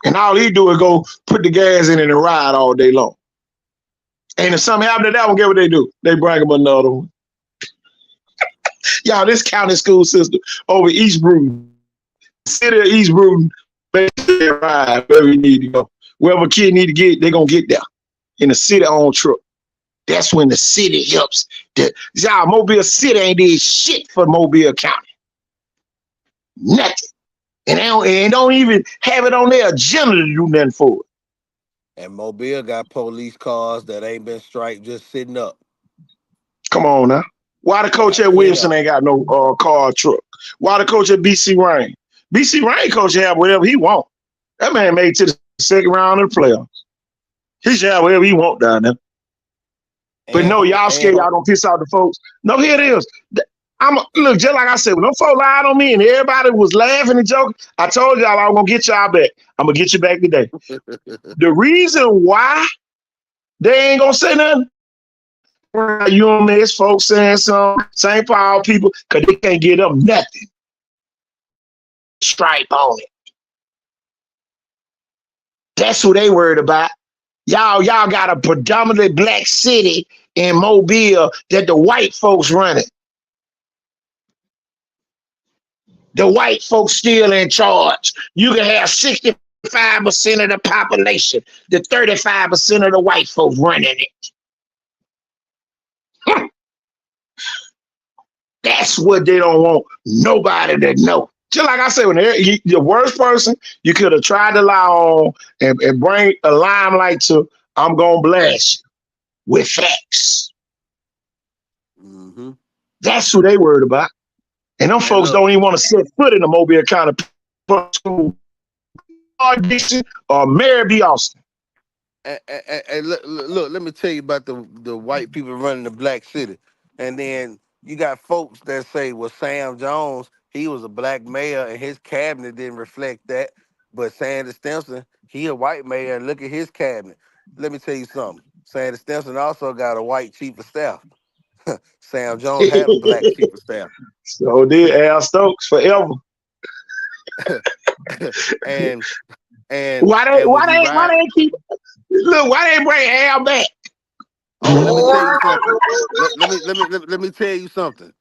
And all he do is go put the gas in it and ride all day long. And if something happened to that one, guess what they do? They bring him another one. Y'all, this county school system over East Bruton. City of East Bruton, basically ride wherever you need to go. Wherever a kid need to get, they're going to get there in a city-owned truck. That's when the city helps. Y'all, Mobile City ain't did shit for Mobile County. Nothing. And they don't even have it on their agenda to do nothing for it. And Mobile got police cars that ain't been striped, just sitting up. Come on now. Why the coach Got at plenty Williamson of ain't got no car or truck? Why the coach at BC Rain? BC Rain coach have whatever he want. That man made it to the second round of the playoffs. He should have whatever he want down there. But no, y'all scared y'all gonna piss off the folks. No, here it is. Look, just like I said, when them folks lied on me and everybody was laughing and joking, I told y'all I was gonna get y'all back. I'm gonna get you back today. The reason why they ain't gonna say nothing, UMS folks saying something, St. Paul people, because they can't get them nothing. Stripe on it. That's who they worried about. Y'all got a predominantly black city in Mobile that the white folks run it. The white folks still in charge. You can have 65% of the population, the 35% of the white folks running it. That's what they don't want nobody to know. Just like I said, when the worst person you could have tried to lie on and bring a limelight to, I'm gonna blast you with facts. Mm-hmm. That's who they worried about. And them folks don't even want to set foot in the Mobile County school or Mary B. Austin. And look, let me tell you about the white people running the black city. And then you got folks that say, well, Sam Jones, he was a black mayor and his cabinet didn't reflect that. But Sandy Stimson, he a white mayor and look at his cabinet. Let me tell you something. Sandy Stimson also got a white chief of staff. Sam Jones had a black chief of staff. So did Al Stokes forever. and why they keep look? Why they bring Al back? Oh, let me tell you something.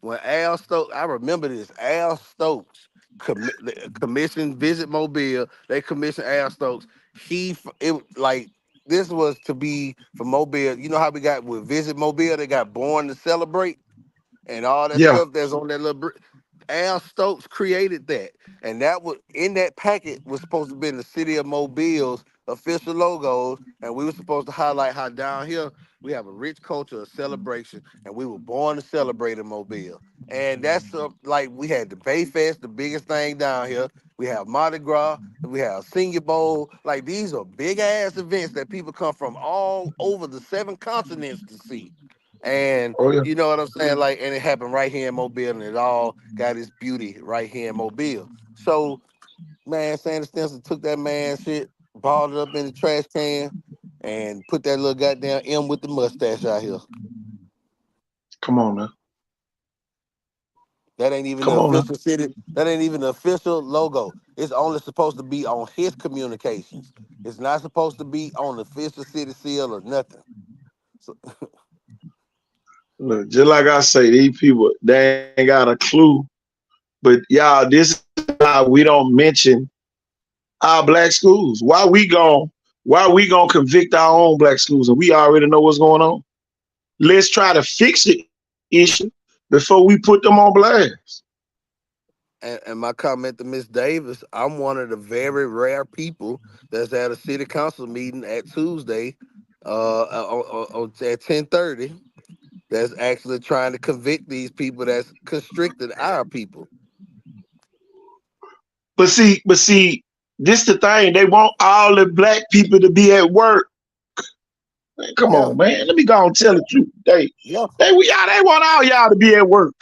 When Al Stokes, I remember this. Al Stokes commissioned Visit Mobile. They commissioned Al Stokes. This was to be for Mobile. You know how we got with Visit Mobile? They got Born to Celebrate and all that stuff that's on that little. Al Stokes created that, and that was in that packet was supposed to be in the city of Mobile's official logos, and we were supposed to highlight how down here we have a rich culture of celebration, and we were born to celebrate in Mobile. And that's like we had the Bay Fest, the biggest thing down here. We have Mardi Gras, we have Senior Bowl. Like these are big ass events that people come from all over the 7 continents to see. And you know what I'm saying? Like, and it happened right here in Mobile, and it all got its beauty right here in Mobile. So, man, Sandy Stimson took that man's shit, balled it up in the trash can, and put that little goddamn M with the mustache out here. Come on now. That ain't even the official city. That ain't even the official logo. It's only supposed to be on his communications. It's not supposed to be on the official city seal or nothing. So, look, just like I say, these people, they ain't got a clue. But y'all, this is how we don't mention our black schools. Why we gonna convict our own black schools and we already know what's going on? Let's try to fix the issue before we put them on blast. And my comment to Miss Davis, I'm one of the very rare people that's at a city council meeting at Tuesday at 10:30 that's actually trying to convict these people that's constricted our people. But see, this the thing. They want all the black people to be at work. Man, come on, man. Let me go and tell the truth. They want all y'all to be at work.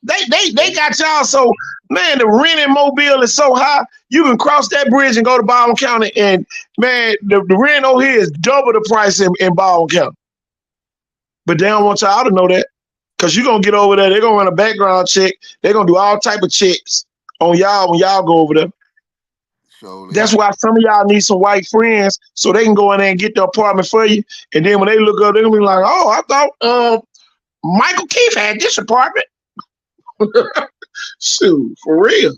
They got y'all so, man, the rent in Mobile is so high, you can cross that bridge and go to Baldwin County, and man, the rent over here is double the price in Baldwin County. But they don't want y'all to know that, because you're gonna get over there, they're gonna run a background check, they're gonna do all type of checks on y'all when y'all go over there. That's why some of y'all need some white friends so they can go in there and get the apartment for you. And then when they look up, they're gonna be like, oh, I thought Michael Keith had this apartment. Shoot, for real.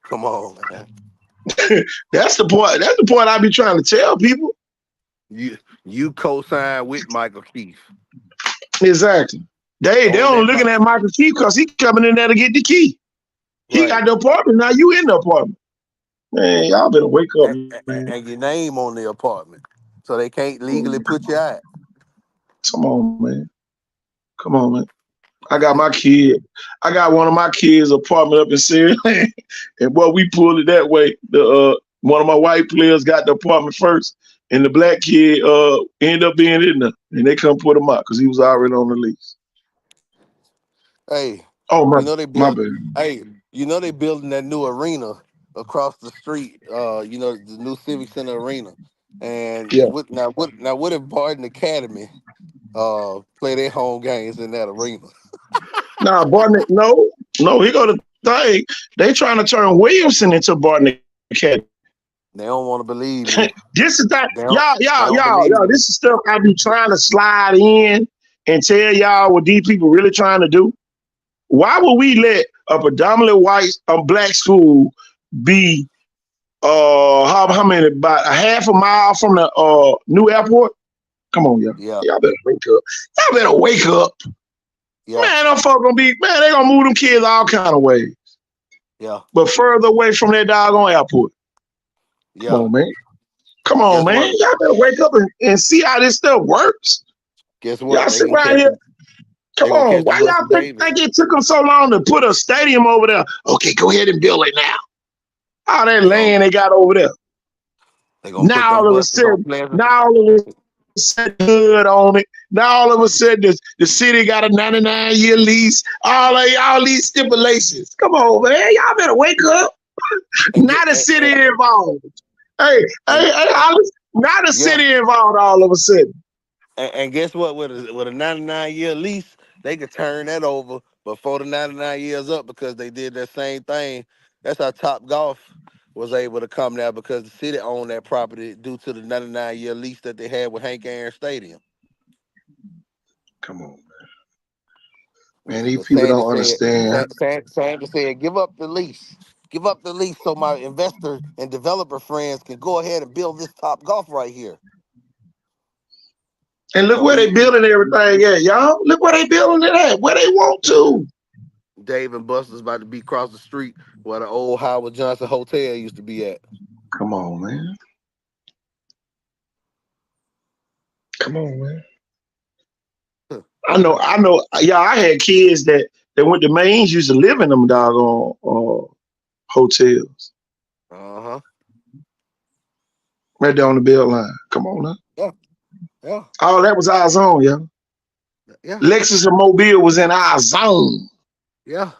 Come on, man. That's the point. That's the point I be trying to tell people. You co-sign with Michael Keith. Exactly. They only looking at Michael Keith because he coming in there to get the key. He got the apartment. Now you in the apartment. Man, y'all better wake up, man. and your name on the apartment, so they can't legally put you out. Come on, man. Come on, man. I got my kid. I got one of my kids' apartment up in Syria, and boy, we pulled it that way. The one of my white players got the apartment first, and the black kid ended up being in there, and they come put him out because he was already on the lease. Hey, Oh you know they my build. bad. Hey, you know they building that new arena across the street. You know the new Civic Center arena, and Yeah. what if Barton Academy play their home games in that arena? Nah, Barton. No, he go to thing. They trying to turn Williamson into Barton Academy. They don't want to believe me. This is that They don't. y'all, They y'all, don't y'all, believe y'all. me. This is stuff I be trying to slide in and tell y'all what these people really trying to do. Why would we let a predominantly white black school be how many, about a half a mile from the new airport? Come on, y'all. Yeah, Y'all better wake up. Y'all better wake up. yeah, Man, them folk gonna be, man, they gonna move them kids all kind of ways. yeah, But further away from that doggone airport. Come yeah. on, man. Come on, Guess man. what? Y'all better wake up and see how this stuff works. Guess Y'all what? They sit gonna around catch here. them. Come They gonna on. catch the Why bus y'all to Davis. think it took them so long to put a stadium over there? Okay, go ahead and build it now. All that They gonna land they got over there. they gonna put Now them all of a buses on sudden, Pleasant. now all of a sudden good on it. Now all of a sudden the city got a 99-year lease. All these stipulations. Come on, man. Y'all better wake up. And Now get the city involved. Hey, and Hollis, now the yeah. city involved all of a sudden. And guess what? With a 99-year lease, they could turn that over before the 99 years up because they did that same thing. That's how Top Golf was able to come there because the city owned that property due to the 99-year lease that they had with Hank Aaron Stadium. Come on, man. But These people Sandy don't said, understand. Sandy said, give up the lease. Give up the lease so my investor and developer friends can go ahead and build this Top Golf right here. And look So where they building everything at, y'all. Look where they building it at. Where they want to. Dave and Buster's about to be across the street where the old Howard Johnson Hotel used to be at. Come on, man. Come on, man. I know. Yeah, I had kids that went to Maine's used to live in them doggone hotels Uh-huh. right there on the bell line. Come on now. Yeah. Yeah. All that was our zone, yeah. Yeah. Lexus and Mobile was in our zone. Yeah.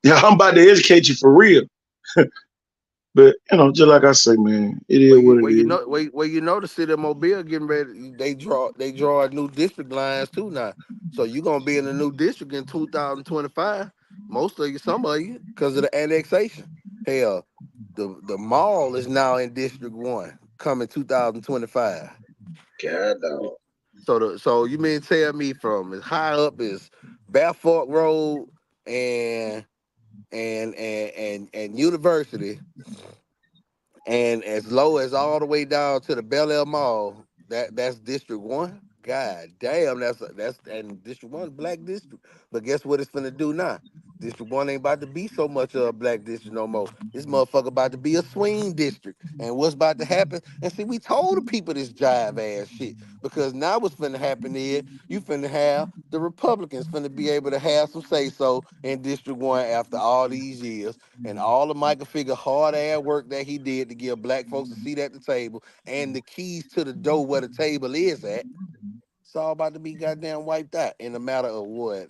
Yeah, I'm about to educate you for real. But just like I say, man, it is what it is. You know the city of Mobile getting ready. They draw new district lines too now. So you're gonna be in a new district in 2025. Most of you, some of you, because of the annexation. Hell, the mall is now in District 1, coming 2025. God dog. So you mean tell me from as high up as Barefoot Road and University, and as low as all the way down to the Bel Air Mall, that's District 1. God damn, that's and District 1 black district. But guess what it's finna do now? District 1 ain't about to be so much of a black district no more. This motherfucker about to be a swing district. And what's about to happen? And see, we told the people this jive ass shit. Because now what's finna happen is you finna have the Republicans finna be able to have some say so in District 1 after all these years. And all of Michael Figure hard ass work that he did to give black folks a seat at the table and the keys to the door where the table is at. It's all about to be goddamn wiped out in a matter of what?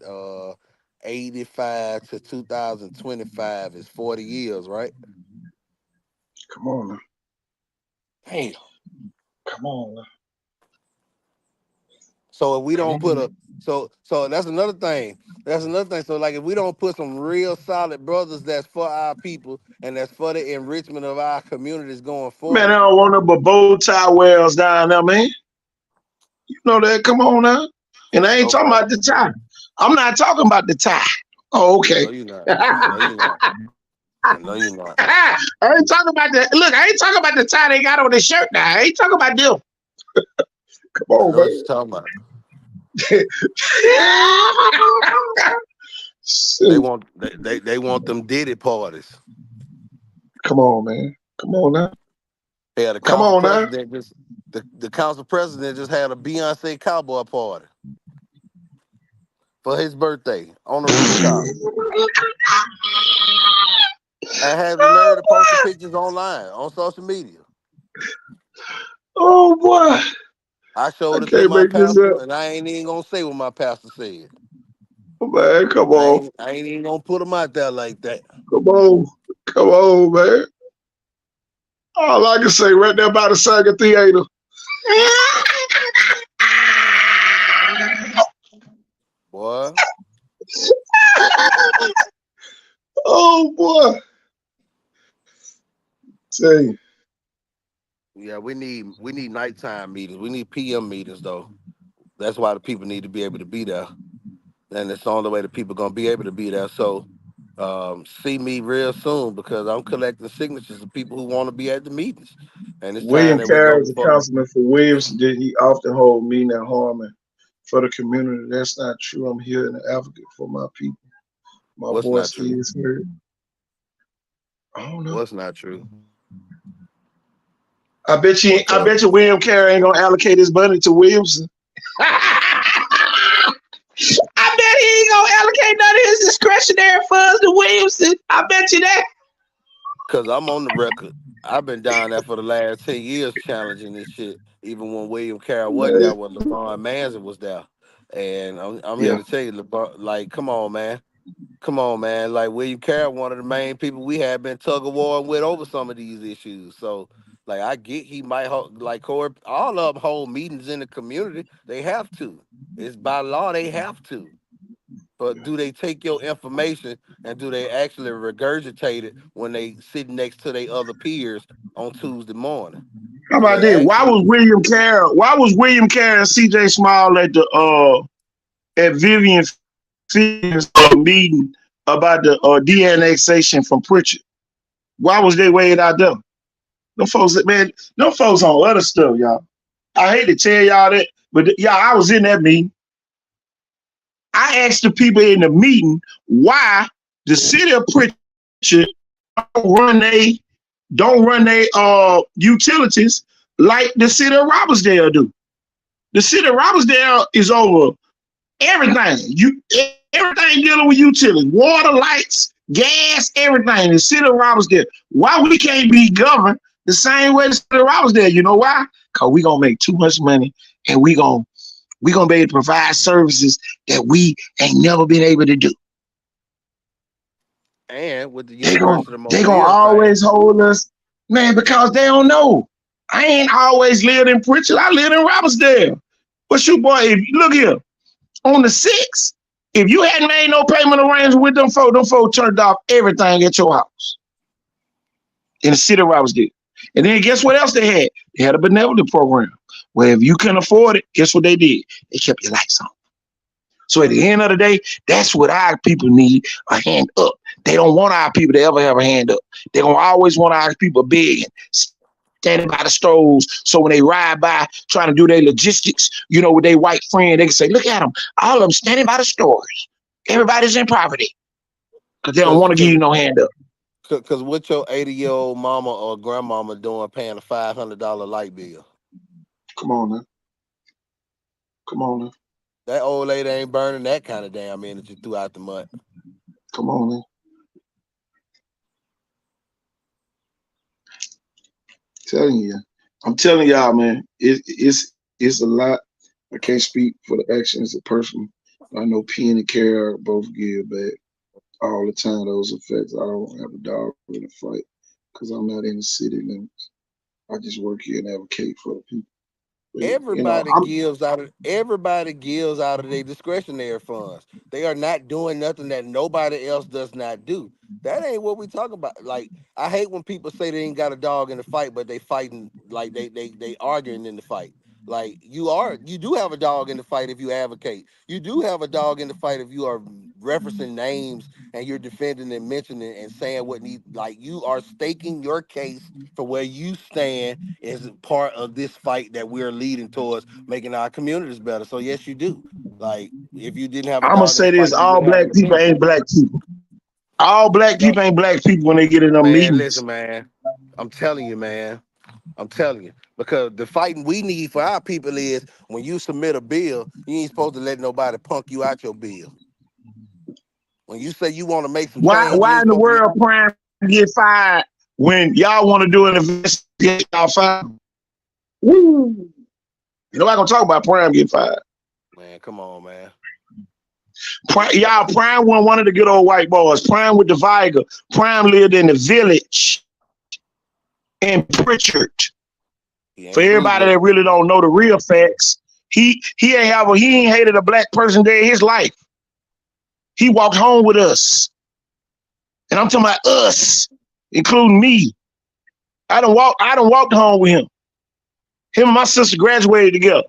85 to 2025 is 40 years, right? Come on now. Damn. Come on now. So if we Come don't on put now. a so that's another thing. That's another thing. So like if we don't put some real solid brothers that's for our people and that's for the enrichment of our communities going Man, I forward. don't want no but bow tie wells down there, man. You know that. Come on now. And I ain't talking Okay. about the tie. I'm not talking about the tie. Oh, okay. No, you're not. No, I you're not. No, you're not. ain't talking about the look. I ain't talking about the tie they got on the shirt now. I ain't talking about them. Come I on, know what you're man. talking about. Shoot. They want them Diddy parties. Come on, man. Come on now. Yeah, the Come council on now. president just the council president just had a Beyonce cowboy party for his birthday on the rooftop. I had the nerve to post the pictures online on social media. Oh boy. I showed I it to can't my make this pastor, up. and I ain't even gonna say what my pastor said. Man, come I on. ain't even gonna put him out there like that. Come on. Come on, man. All I can say right there by the Saga Theater. Boy. Oh boy. Tell you. Yeah, we need nighttime meetings. We need PM meetings though. That's why the people need to be able to be there. And it's the only way the people gonna be able to be there. So see me real soon because I'm collecting signatures of people who want to be at the meetings. And it's time William that we Carey go is a for councilman for Williamson. Did he often hold meeting at Harmon for the community? That's not true. I'm here in the advocate for my people. My what's not voice true. is heard. I don't know. What's not true. I bet you William Carey ain't gonna allocate his money to Williamson. I bet he ain't gonna allocate none of his discretionary funds to Williamson. I bet you that. Cause I'm on the record. I've been down there for the last 10 years challenging this shit. Even when William Carroll wasn't there, Man. when LeBron Manson was there. And I'm here Yeah. to tell you, LeBron, like, come on, man. Come on, man. Like William Carroll, one of the main people we have been tug of war with over some of these issues. So, like, I get he might like Corey, all of them hold meetings in the community. They have to. It's by law they have to. But do they take your information and do they actually regurgitate it when they sit next to their other peers on Tuesday morning? How Do about they this? Why actually? was William Carroll and CJ Small at the at Vivian Fields meeting about the de-annexation from Pritchard? Why was they way out there? Them folks on other stuff, y'all. I hate to tell y'all that, but y'all, I was in that meeting. I asked the people in the meeting why the city of Pritchard don't run they utilities like the city of Robertsdale do. The city of Robertsdale is over everything. Everything dealing with utilities, water, lights, gas, everything. The city of Robertsdale. Why we can't be governed the same way the city of Robertsdale? You know why? Because we gonna make too much money and we gonna be able to provide services that we ain't never been able to do. And with the They gonna University of Mobile always thing, hold us, man, because they don't know. I ain't always lived in Pritchard. I lived in Robertsdale. But you boy, if you look here, on the 6th, if you hadn't made no payment arrangement with them folks turned off everything at your house in the city of Robertsdale. And then guess what else they had? They had a benevolent program where if you couldn't afford it, guess what they did? They kept your lights on. So at the end of the day, that's what our people need, a hand up. They don't want our people to ever have a hand up. They're going to always want our people begging, standing by the stoves. So when they ride by trying to do their logistics, you know, with their white friend, they can say, look at them. All of them standing by the stores. Everybody's in poverty because they don't want to give you no hand up. Because what your 80-year-old mama or grandmama doing paying a $500 light bill? Come on now. Come on now. That old lady ain't burning that kind of damn energy throughout the month. Come on now. I'm telling y'all, man, it's a lot. I can't speak for the actions of person. I know P and Carol both give back all the time those effects. I don't have a dog in the fight because I'm not in the city limits. I just work here and advocate for the people. But, Everybody gives out of their discretionary funds. They are not doing nothing that nobody else does not do. That ain't what we talk about. Like, I hate when people say they ain't got a dog in the fight, but they fighting like they arguing in the fight. Like you do have a dog in the fight if you advocate. You do have a dog in the fight if you are referencing names and you're defending and mentioning and saying what needs. Like you are staking your case for where you stand as part of this fight that we're leading towards making our communities better. So yes, you do. Like if you didn't have a I'm gonna dog in say the this: fight, you all would have an black people opinion. ain't black people. All black Y'all, people ain't black people when they get in them man, listen, meetings. man. I'm telling you, man. I'm telling you. Because the fighting we need for our people is when you submit a bill, you ain't supposed to let nobody punk you out your bill. When you say you want to make some change, you Why ain't in the supposed to let. world Prime get fired when y'all want to do an investigation? Y'all fired. Woo. You know I gonna talk about Prime get fired. Man, come on, man. Y'all Prime wasn't one of the good old white boys. Prime with the Viger. Prime lived in the village in Pritchard. He For ain't do everybody nothing. that really don't know the real facts, he ain't hated a black person day in his life. He walked home with us. And I'm talking about us, including me. I done walked home with him. Him and my sister graduated together.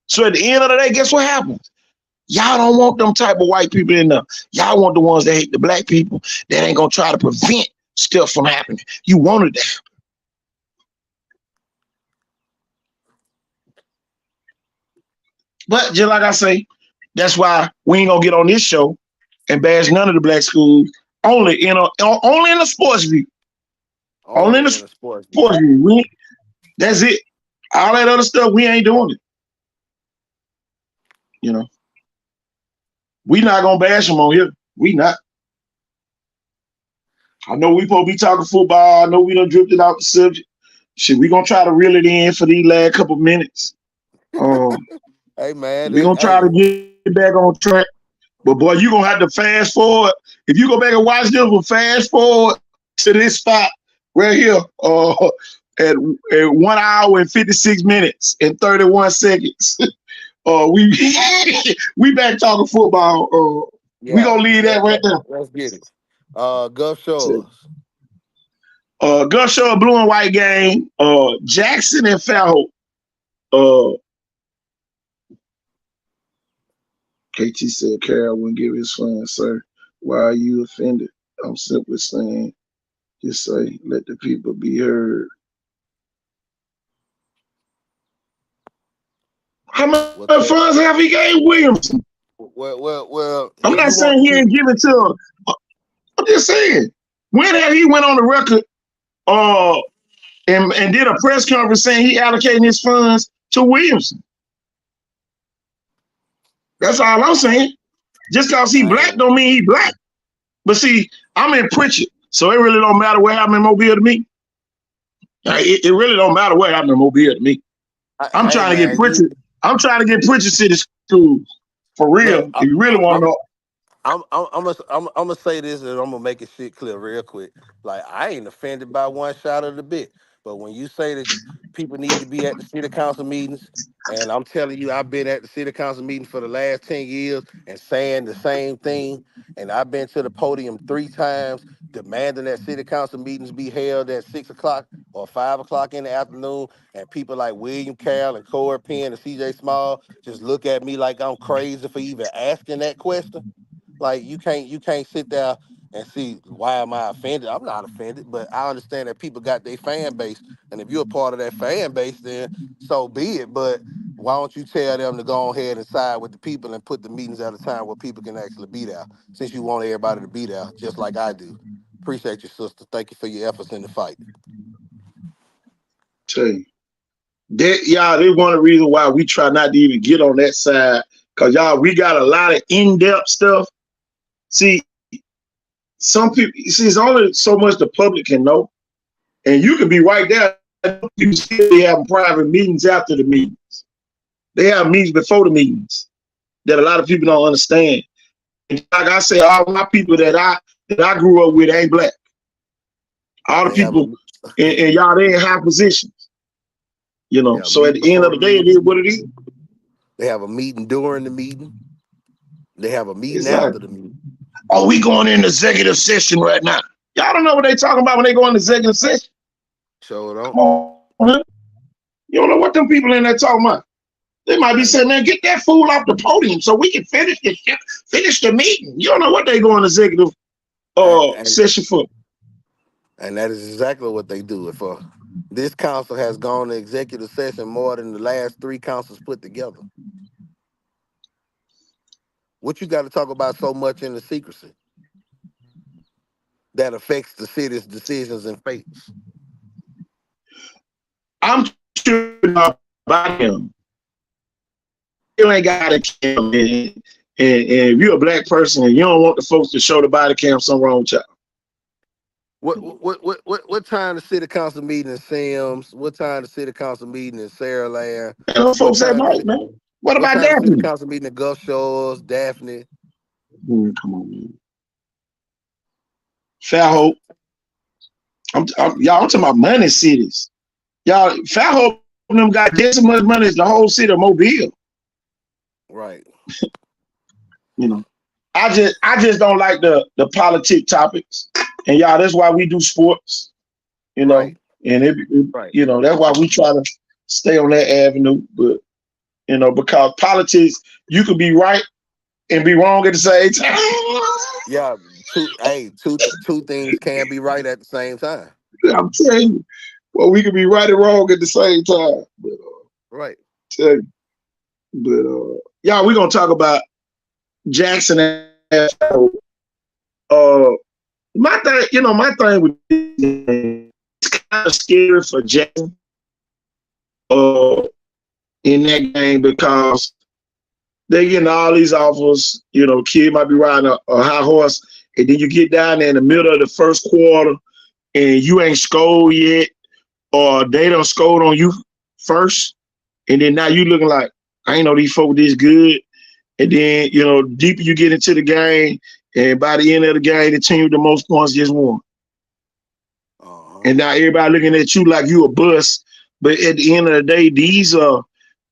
So at the end of the day, guess what happens? Y'all don't want them type of white people in there. Y'all want the ones that hate the black people that ain't gonna try to prevent stuff from happening. You wanted that. But just like I say, that's why we ain't gonna get on this show and bash none of the black schools. Only in the sports view. Only in Only the in a sports view. sports view. That's it. All that other stuff, we ain't doing it. You know, we not gonna bash them on here. We not. I know we supposed to be talking football. I know we done drifted out the subject. Shit, we gonna try to reel it in for these last couple minutes. Hey, man. We gonna try to Hey, get back on track. But boy, you gonna have to fast forward. If you go back and watch this, we'll fast forward to this spot right here. At 1 hour and 56 minutes and 31 seconds. We we back talking football. We yeah. gonna leave that right there. Let's get it. Gulf Shores. Gus Shaw blue and white game. Jackson and Fairhope. Uh, KT said Carol wouldn't give his son, sir. Why are you offended? I'm simply saying, just say, let the people be heard. How much What's up? funds have he gave Williamson? Well, I'm if not you want saying to he keep. ain't give it to him. I'm just saying, when have he went on the record uh, and did a press conference saying he allocating his funds to Williamson? That's all I'm saying. Just because he I black ain't. don't mean he black. But see, I'm in Pritchard, so it really don't matter what happened in Mobile to me. It really don't matter what happened in Mobile to me. I'm Hey, trying to get man. You Pritchard. I'm trying to get Pritchard City Schools for look. real. If you really want to know, I'm gonna say this and I'm gonna make it shit clear real quick. Like I ain't offended by one shot of the bit, but when you say that people need to be at the city council meetings, and I'm telling you, I've been at the city council meeting for the last 10 years and saying the same thing, and I've been to the podium 3 times demanding that city council meetings be held at 6 o'clock or 5 o'clock in the afternoon, and people like William Carroll and Corey Penn and CJ Small just look at me like I'm crazy for even asking that question. Like you can't sit there and see why am I offended? I'm not offended, but I understand that people got their fan base, and if you're a part of that fan base, then so be it. But why don't you tell them to go ahead and side with the people and put the meetings at a time where people can actually be there, since you want everybody to be there, just like I do. Appreciate you, sister. Thank you for your efforts in the fight. tell you that y'all, they one of the reasons why we try not to even get on that side. Cause y'all, we got a lot of in-depth stuff. See, some people see it's only so much the public can know. And you can be right there. People still be having private meetings after the meetings. They have meetings before the meetings that a lot of people don't understand. And like I say, all my people that I grew up with ain't black. All the They have a people in y'all they in high positions. yeah, So at meeting the end of before the the day, it meeting. is what it is. They have a meeting during the meeting. They have a meeting It's like, after the meeting. oh, we going in executive session right now. Y'all don't know what they talking about when they go in executive session. Show Come don't. on, man. You don't know what them people in there talking about. They might be And saying, man, get that fool off the podium so we can finish the meeting. You don't know what they go in executive and session for. And that is exactly what they do. If this council has gone to executive session more than the last 3 councils put together, what you got to talk about so much in the secrecy? that affects the city's decisions and fates. I'm sure about him. You ain't got a cam, and if you're a black person and you don't want the folks to show the body cam, something wrong with y'all. What time the city council meeting in Sims? What time the city council meeting in Saraland? And those What folks at time the night, man. What what about time the city Daphne? council meeting in Gulf Shores, Daphne? Come on, man. Fairhope. Y'all, I'm talking about money cities. Y'all, Fairhope them got just as much money as the whole city of Mobile. Right. You know, I just don't like the politic topics, and y'all, that's why we do sports. You know, Right. and Right. you know, that's why we try to stay on that avenue. But you know, because politics, you could be right and be wrong at the same time. Yeah. Two things can be right at the same time. I'm telling you, well, we could be right and wrong at the same time. But Right. tell you, but yeah, we're gonna talk about Jackson and my thing, my thing with it's kind of scary for Jackson uh in that game because they getting all these offers. Kid might be riding a high horse, and then you get down there in the middle of the first quarter and you ain't scored yet, or they done scored on you first, and then now you looking like, I ain't know these folks this good. And then, deeper you get into the game, and by the end of the game, the team with the most points just won. And now everybody looking at you like you a bust. But at the end of the day, these are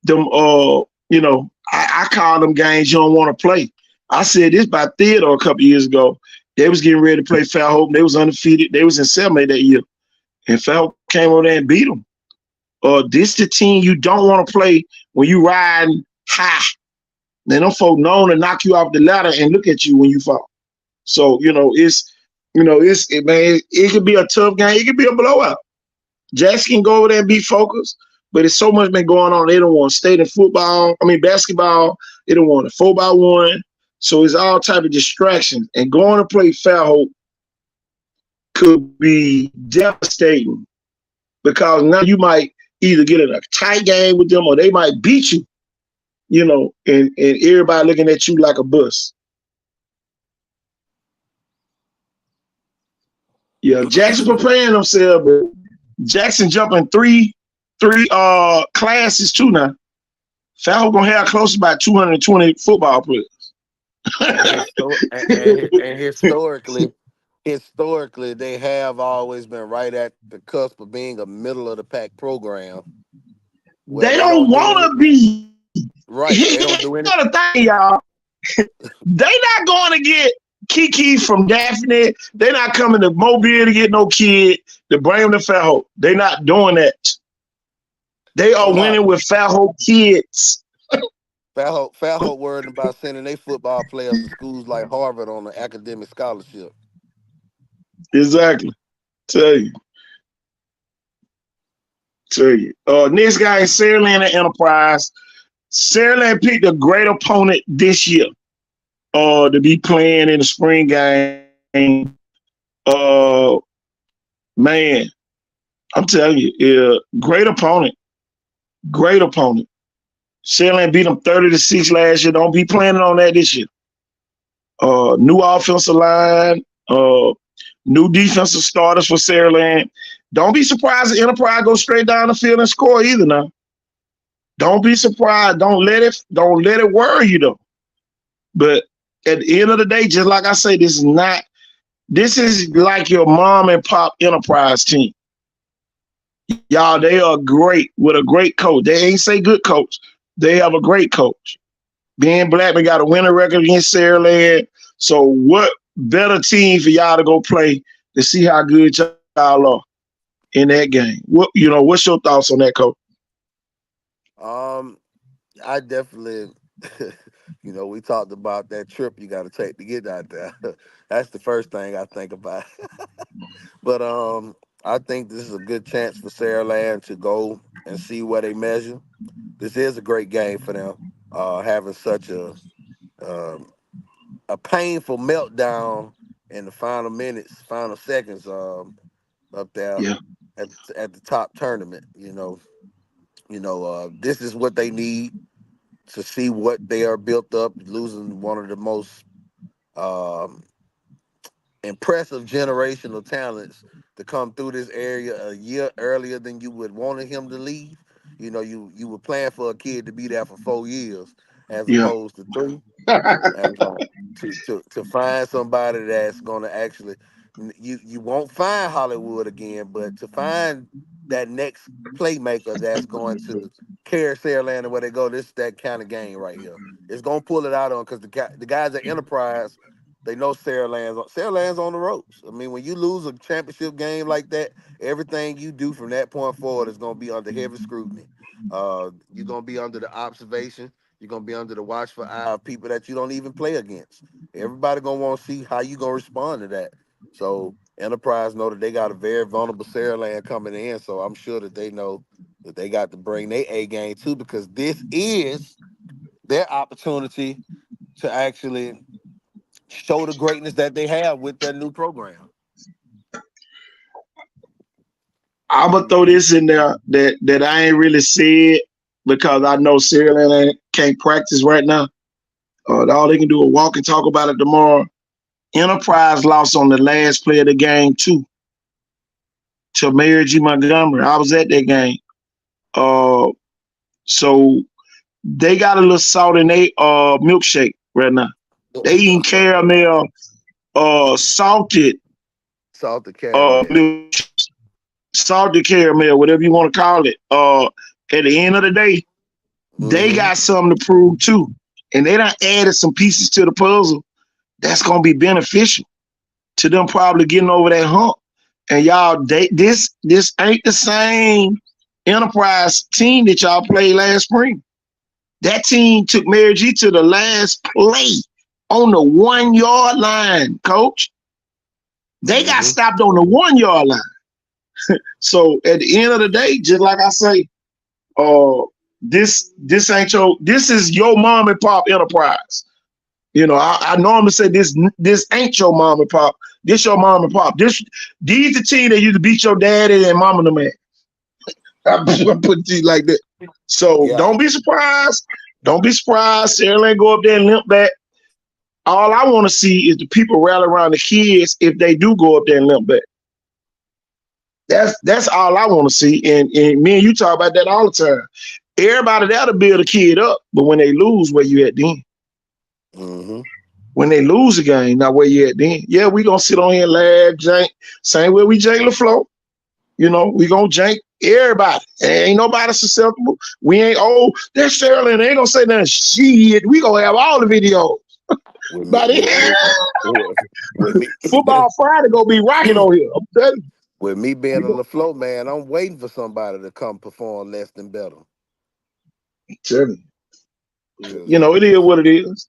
them, I call them games you don't want to play. I said this by Theodore a couple years ago. They was getting ready to play Fairhope. They was undefeated. They was in 7A that year. And Fairhope came over there and beat them. This the team you don't want to play when you riding high. Then them folk known to knock you off the ladder and look at you when you fall. So, it could be a tough game. It could be a blowout. Jackson can go over there and be focused, but it's so much been going on. They don't want state and basketball. They don't want a 4x1. So it's all type of distractions. And going to play Fairhope could be devastating because now you might either get in a tight game with them or they might beat you, and everybody looking at you like a bus. Yeah, Jackson preparing themselves, but Jackson jumping three classes too now. Fairhope gonna have close to about 220 football players. and historically, they have always been right at the cusp of being a middle of the pack program. They don't want to be. Right. They don't do anything. Another thing, y'all. They not going to get Kiki from Daphne. They're not coming to Mobile to get no kid to bring them to Fairhope. They're not doing that. They are winning with Fairhope kids. Fairhope worried about sending their football players to schools like Harvard on an academic scholarship. Exactly. Tell you. Next guy is Saraland and Enterprise. Saraland picked a great opponent this year to be playing in the spring game. Man, I'm telling you, great opponent. Great opponent. Saraland beat them 30-6 last year. Don't be planning on that this year. New offensive line, new defensive starters for Saraland. Don't be surprised if Enterprise go straight down the field and score either now. Don't be surprised. Don't let it worry you though. But at the end of the day, just like I say, this is like your mom and pop Enterprise team. Y'all, they are great with a great coach. They ain't say good coach. They have a great coach. Ben Blackman got a winning record against Saraland. So what better team for y'all to go play to see how good y'all are in that game? What's your thoughts on that, coach? I definitely, we talked about that trip you got to take to get out there. That's the first thing I think about. But I think this is a good chance for Saraland to go and see where they measure. This is a great game for them. Having such a painful meltdown in the final minutes, final seconds, up there Yeah. at the top tournament. This is what they need to see what they are built up. Losing one of the most um, impressive generational talents to come through this area a year earlier than you would wanted him to leave. You were planning for a kid to be there for 4 years as Yeah. opposed to 3. And to find somebody that's going to actually, you won't find Hollywood again, but to find that next playmaker that's going to carry Saraland where they go, this is that kind of game right here. It's going to pull it out on because the guys at Enterprise, they know Saraland's on the ropes. I mean, when you lose a championship game like that, everything you do from that point forward is going to be under heavy scrutiny. You're going to be under the observation. You're gonna be under the watchful eye of people that you don't even play against. Everybody gonna want to see how you gonna respond to that. So Enterprise know that they got a very vulnerable Saraland coming in. So I'm sure that they know that they got to bring their A game too, because this is their opportunity to actually show the greatness that they have with their new program. I'm gonna throw this in there that I ain't really said because I know Saraland can't practice right now. All they can do is walk and talk about it tomorrow. Enterprise lost on the last play of the game too to Mary G. Montgomery. I was at that game. So they got a little salt in their milkshake right now. They eating caramel, salted caramel. Salted caramel, whatever you want to call it. At the end of the day, they got something to prove too. And they done added some pieces to the puzzle that's gonna be beneficial to them probably getting over that hump. And y'all, this ain't the same Enterprise team that y'all played last spring. That team took Mary G to the last play on the 1 yard line, coach. They got stopped on the 1 yard line. So at the end of the day, just like I say, this is your mom and pop Enterprise. I normally say this ain't your mom and pop. This your mom and pop. These the team that used to beat your daddy and mama the man. I put it like that. So Don't be surprised. Don't be surprised. Saraland go up there and limp back. All I want to see is the people rally around the kids if they do go up there and limp back. That's all I want to see. And me and you talk about that all the time. Everybody that'll build a kid up, but when they lose, where you at then? When they lose a game, now where you at then? Yeah, we gonna sit on here and laugh, jank. Same way we jank LaFleur. We gonna jank everybody. Ain't nobody susceptible. We ain't there's Saraland. They ain't gonna say nothing. Shit, we gonna have all the videos. Football Friday gonna be rocking on here. I'm telling you. With me being a LaFleur man, I'm waiting for somebody to come perform less than better. It is what it is.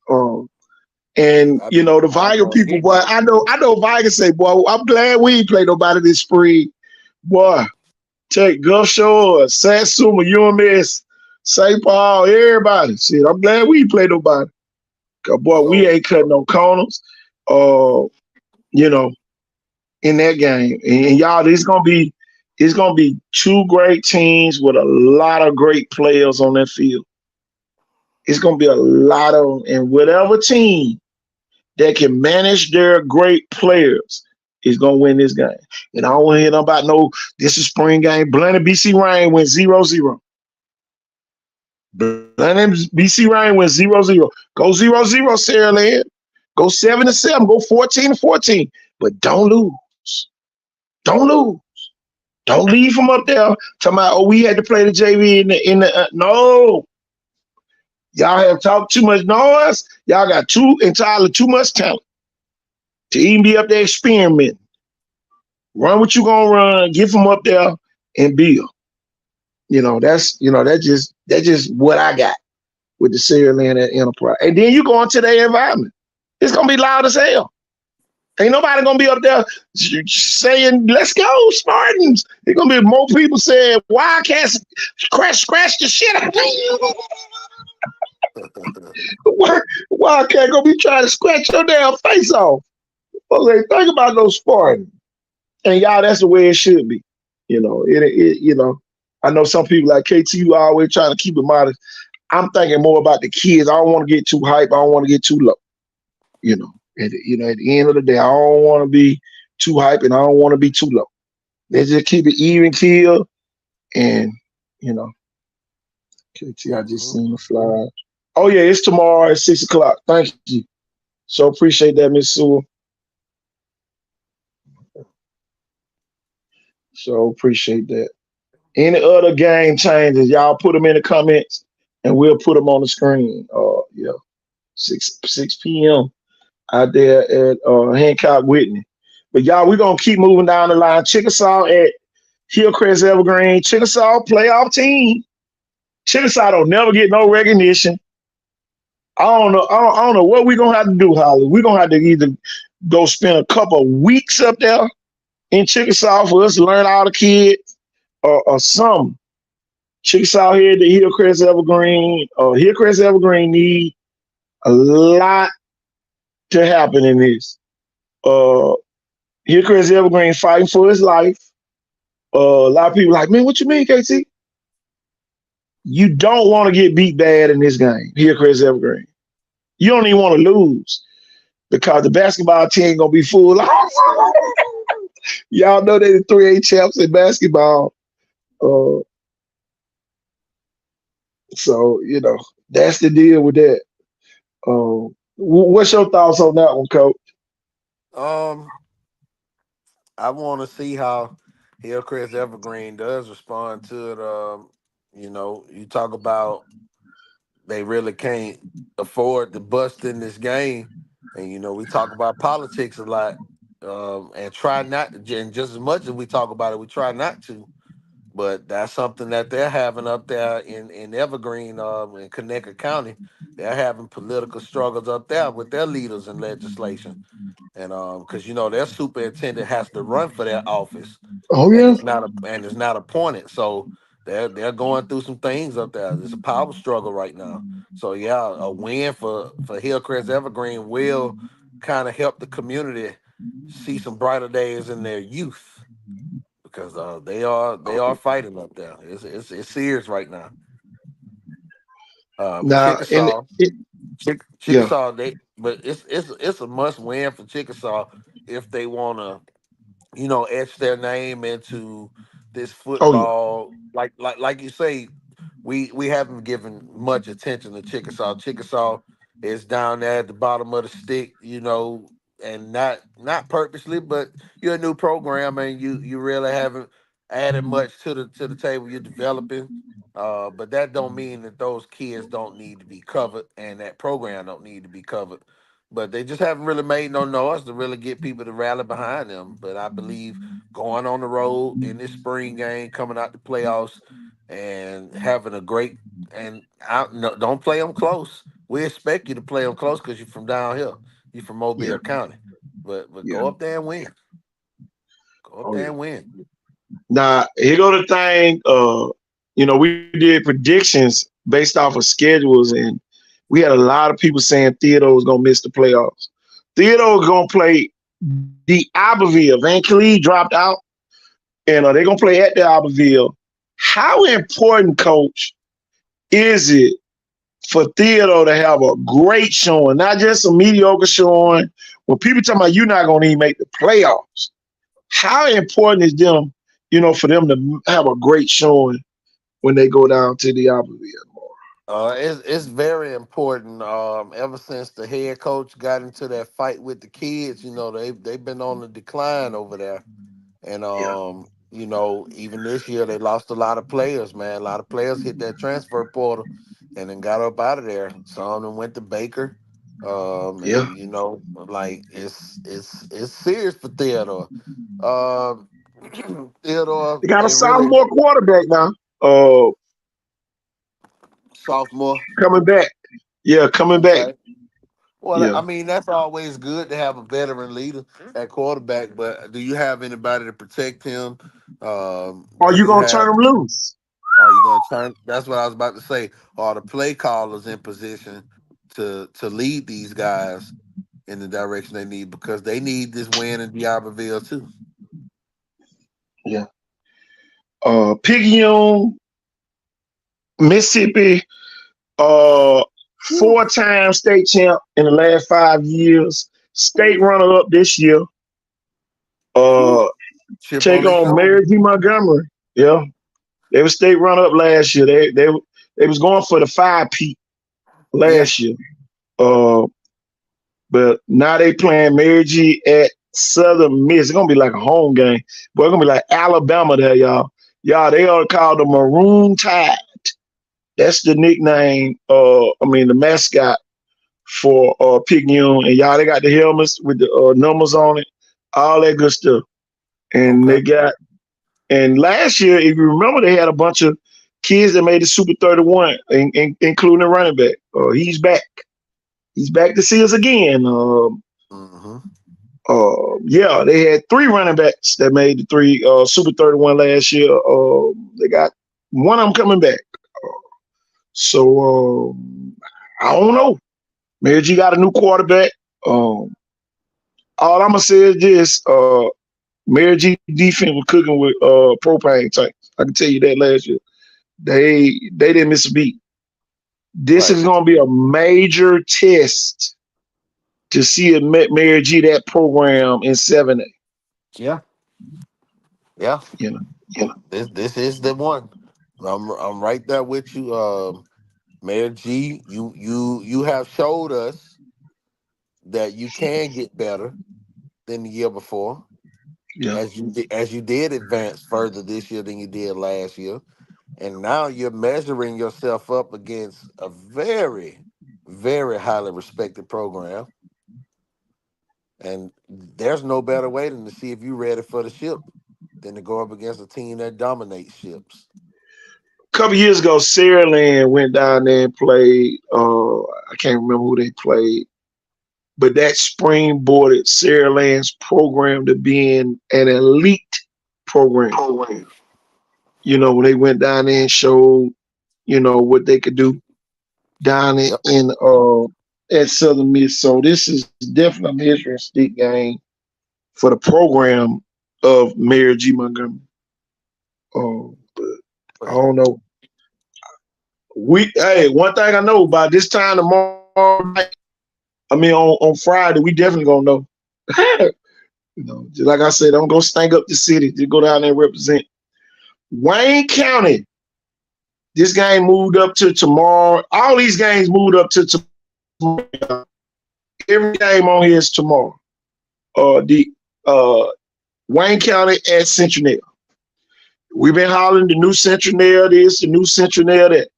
And the Viger people, boy, I know Viger say, boy, I'm glad we ain't play nobody this spring. Boy, take Gulf Shores, Satsuma, UMS, St. Paul, everybody. Shit, I'm glad we ain't play nobody. Cause boy, we ain't cutting no corners. In that game. And y'all, it's gonna be two great teams with a lot of great players on that field. It's gonna be a lot of them, and whatever team that can manage their great players is gonna win this game. And I don't want to hear about this is spring game. Blenheim BC Rain went 0-0. Blenheim BC Rain went 0-0. Go 0-0, Saraland. Go 7-7. Go 14-14. But don't lose. Don't lose. Don't leave from up there talking about, we had to play the JV in the no. Y'all have talked too much noise. Y'all got entirely too much talent to even be up there experimenting. Run what you gonna run, get from up there and build. That's just what I got with the Saraland and Enterprise. And then you go into their environment. It's gonna be loud as hell. Ain't nobody gonna be up there saying, let's go, Spartans. There's gonna be more people saying, Wildcats scratch the shit out of you. Wildcat gonna be trying to scratch your damn face off. Okay, think about those Spartans. And y'all, that's the way it should be. I know some people like KT, you always trying to keep it modest. I'm thinking more about the kids. I don't want to get too hype. I don't want to get too low. At the end of the day, I don't want to be too hype and I don't want to be too low. Let's just keep it even kill. And, you know, KT, I just Hmm. seen the fly. Oh, yeah, it's tomorrow at 6 o'clock. Thank you. So appreciate that, Miss Sewell. So appreciate that. Any other game changes, y'all put them in the comments and we'll put them on the screen. Yeah, 6 p.m. out there at Hancock Whitney. But y'all, we're gonna keep moving down the line. Chickasaw at Hillcrest Evergreen. Chickasaw playoff team. Chickasaw don't never get no recognition. I don't know what we're gonna have to do, Holly. We're gonna have to either go spend a couple of weeks up there in Chickasaw for us to learn all the kids or some. Chickasaw here, the Hillcrest Evergreen. Hillcrest Evergreen need a lot to happen in this. Uh, Hillcrest Evergreen fighting for his life. A lot of people like, man, what you mean, KT? You don't want to get beat bad in this game, Hillcrest Evergreen. You don't even want to lose because the basketball team gonna be full. Y'all know they the 3A champs in basketball. Uh, so that's the deal with that. What's your thoughts on that one, Coach? Um, I want to see how Hillcrest Evergreen does respond to it. You talk about they really can't afford to bust in this game, and we talk about politics a lot, and try not. And just as much as we talk about it, we try not to. But that's something that they're having up there in Evergreen, in Connecticut County. They're having political struggles up there with their leaders in legislation, and because their superintendent has to run for that office, Oh and yeah, it's not appointed. So they're going through some things up there. There's a power struggle right now. So yeah, a win for Hillcrest Evergreen will kind of help the community see some brighter days in their youth because they are fighting up there. It's serious right now. now and Chickasaw, it, yeah, Chickasaw, but it's a must win for Chickasaw if they want to etch their name into this oh yeah, football. Like you say, we haven't given much attention to Chickasaw. Chickasaw is down there at the bottom of the stick, and not purposely, but you're a new program and you really haven't added much to the table. You're developing. But that don't mean that those kids don't need to be covered and that program don't need to be covered. But they just haven't really made no noise to really get people to rally behind them. But I believe going on the road in this spring game, coming out the playoffs, and having a great no, don't play them close. We expect you to play them close because you're from down here. You're from yeah, Mobile County. But yeah, go up there and win. Go up oh there yeah. and win. Now here go the thing. We did predictions based off of schedules, and we had a lot of people saying Theodore was gonna miss the playoffs. Theodore was gonna play the Abbeville. Van Cleve dropped out, and they're gonna play at the Abbeville. How important, Coach, is it for Theodore to have a great showing, not just a mediocre showing? When people talking about you're not gonna even make the playoffs, how important is for them to have a great showing when they go down to the Abbeville? It's very important. Ever since the head coach got into that fight with the kids, they've been on the decline over there. And Yeah, even this year they lost a lot of players, man. A lot of players hit that transfer portal and then got up out of there. Some of them went to Baker. yeah. And like it's serious for Theodore. Um Theodore, They got a they really sophomore quarterback now. Uh, sophomore. coming back. Yeah, coming back. Okay. Well, Yeah. I mean, that's always good to have a veteran leader at quarterback, but do you have anybody to protect him? Are Do you you gonna turn have them loose? Are you going to turn? That's what I was about to say. Are the play callers in position to lead these guys in the direction they need because they need this win in D'Iberville too. Yeah. Picayune, Mississippi, 4-time state champ in the last 5 years. State runner up this year. Chip Take their on shoulder. Mary G. Montgomery. Yeah. They were state runner up last year. They was going for the 5-peat last year. But now they playing Mary G at Southern Miss. It's gonna be like a home game, but it's gonna be like Alabama there, y'all. Y'all, they are called the Maroon Tide. That's the nickname. The mascot for Picayune. And y'all, they got the helmets with the numbers on it, all that good stuff. And Okay. they got. And last year, if you remember, they had a bunch of kids that made the Super 31, including the running back. He's back. He's back to see us again. Yeah, they had 3 running backs that made the 3 Super 31 last year. They got one of them coming back. So I don't know. Mary G got a new quarterback. All I'm gonna say is this: Mary G defense was cooking with propane tanks. I can tell you that last year. They didn't miss a beat. This is gonna be a major test to see if Mary G that program in 7A. Yeah. You know. This is the one. I'm right there with you. Mayor G, you have showed us that you can get better than the year before. Yeah. As you did advance further this year than you did last year. And now you're measuring yourself up against a very, very highly respected program. And there's no better way than to see if you're ready for the ship than to go up against a team that dominates ships. A couple years ago, Saraland went down there and played. I can't remember who they played, but that springboarded Saraland's program to being an elite program. You know, when they went down there and showed, what they could do down in at Southern Miss. So this is definitely a measuring stick game for the program of Mary G. Montgomery. But I don't know. One thing I know about this time tomorrow night, on Friday, we definitely gonna know. Just like I said, don't go stank up the city. Just go down there and represent. Wayne County. This game moved up to tomorrow. All these games moved up to tomorrow. Every game on here is tomorrow. Wayne County at Central. We've been hollering the new Central this, the new Central that.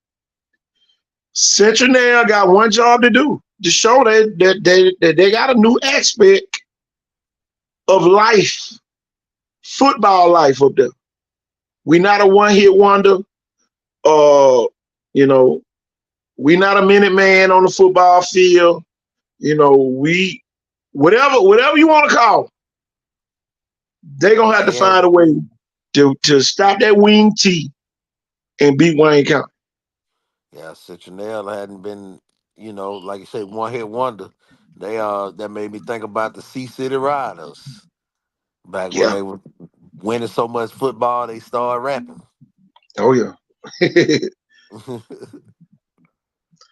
Central got one job to do to show that they got a new aspect of life, football life up there. We're not a one-hit wonder. We're not a minute man on the football field. We whatever you want to call, they're gonna have to find a way to stop that wing T and beat Wayne County. Yeah, Citronelle hadn't been, like you said, one hit wonder. They that made me think about the Sea City Riders back when they were winning so much football they started rapping. Oh yeah.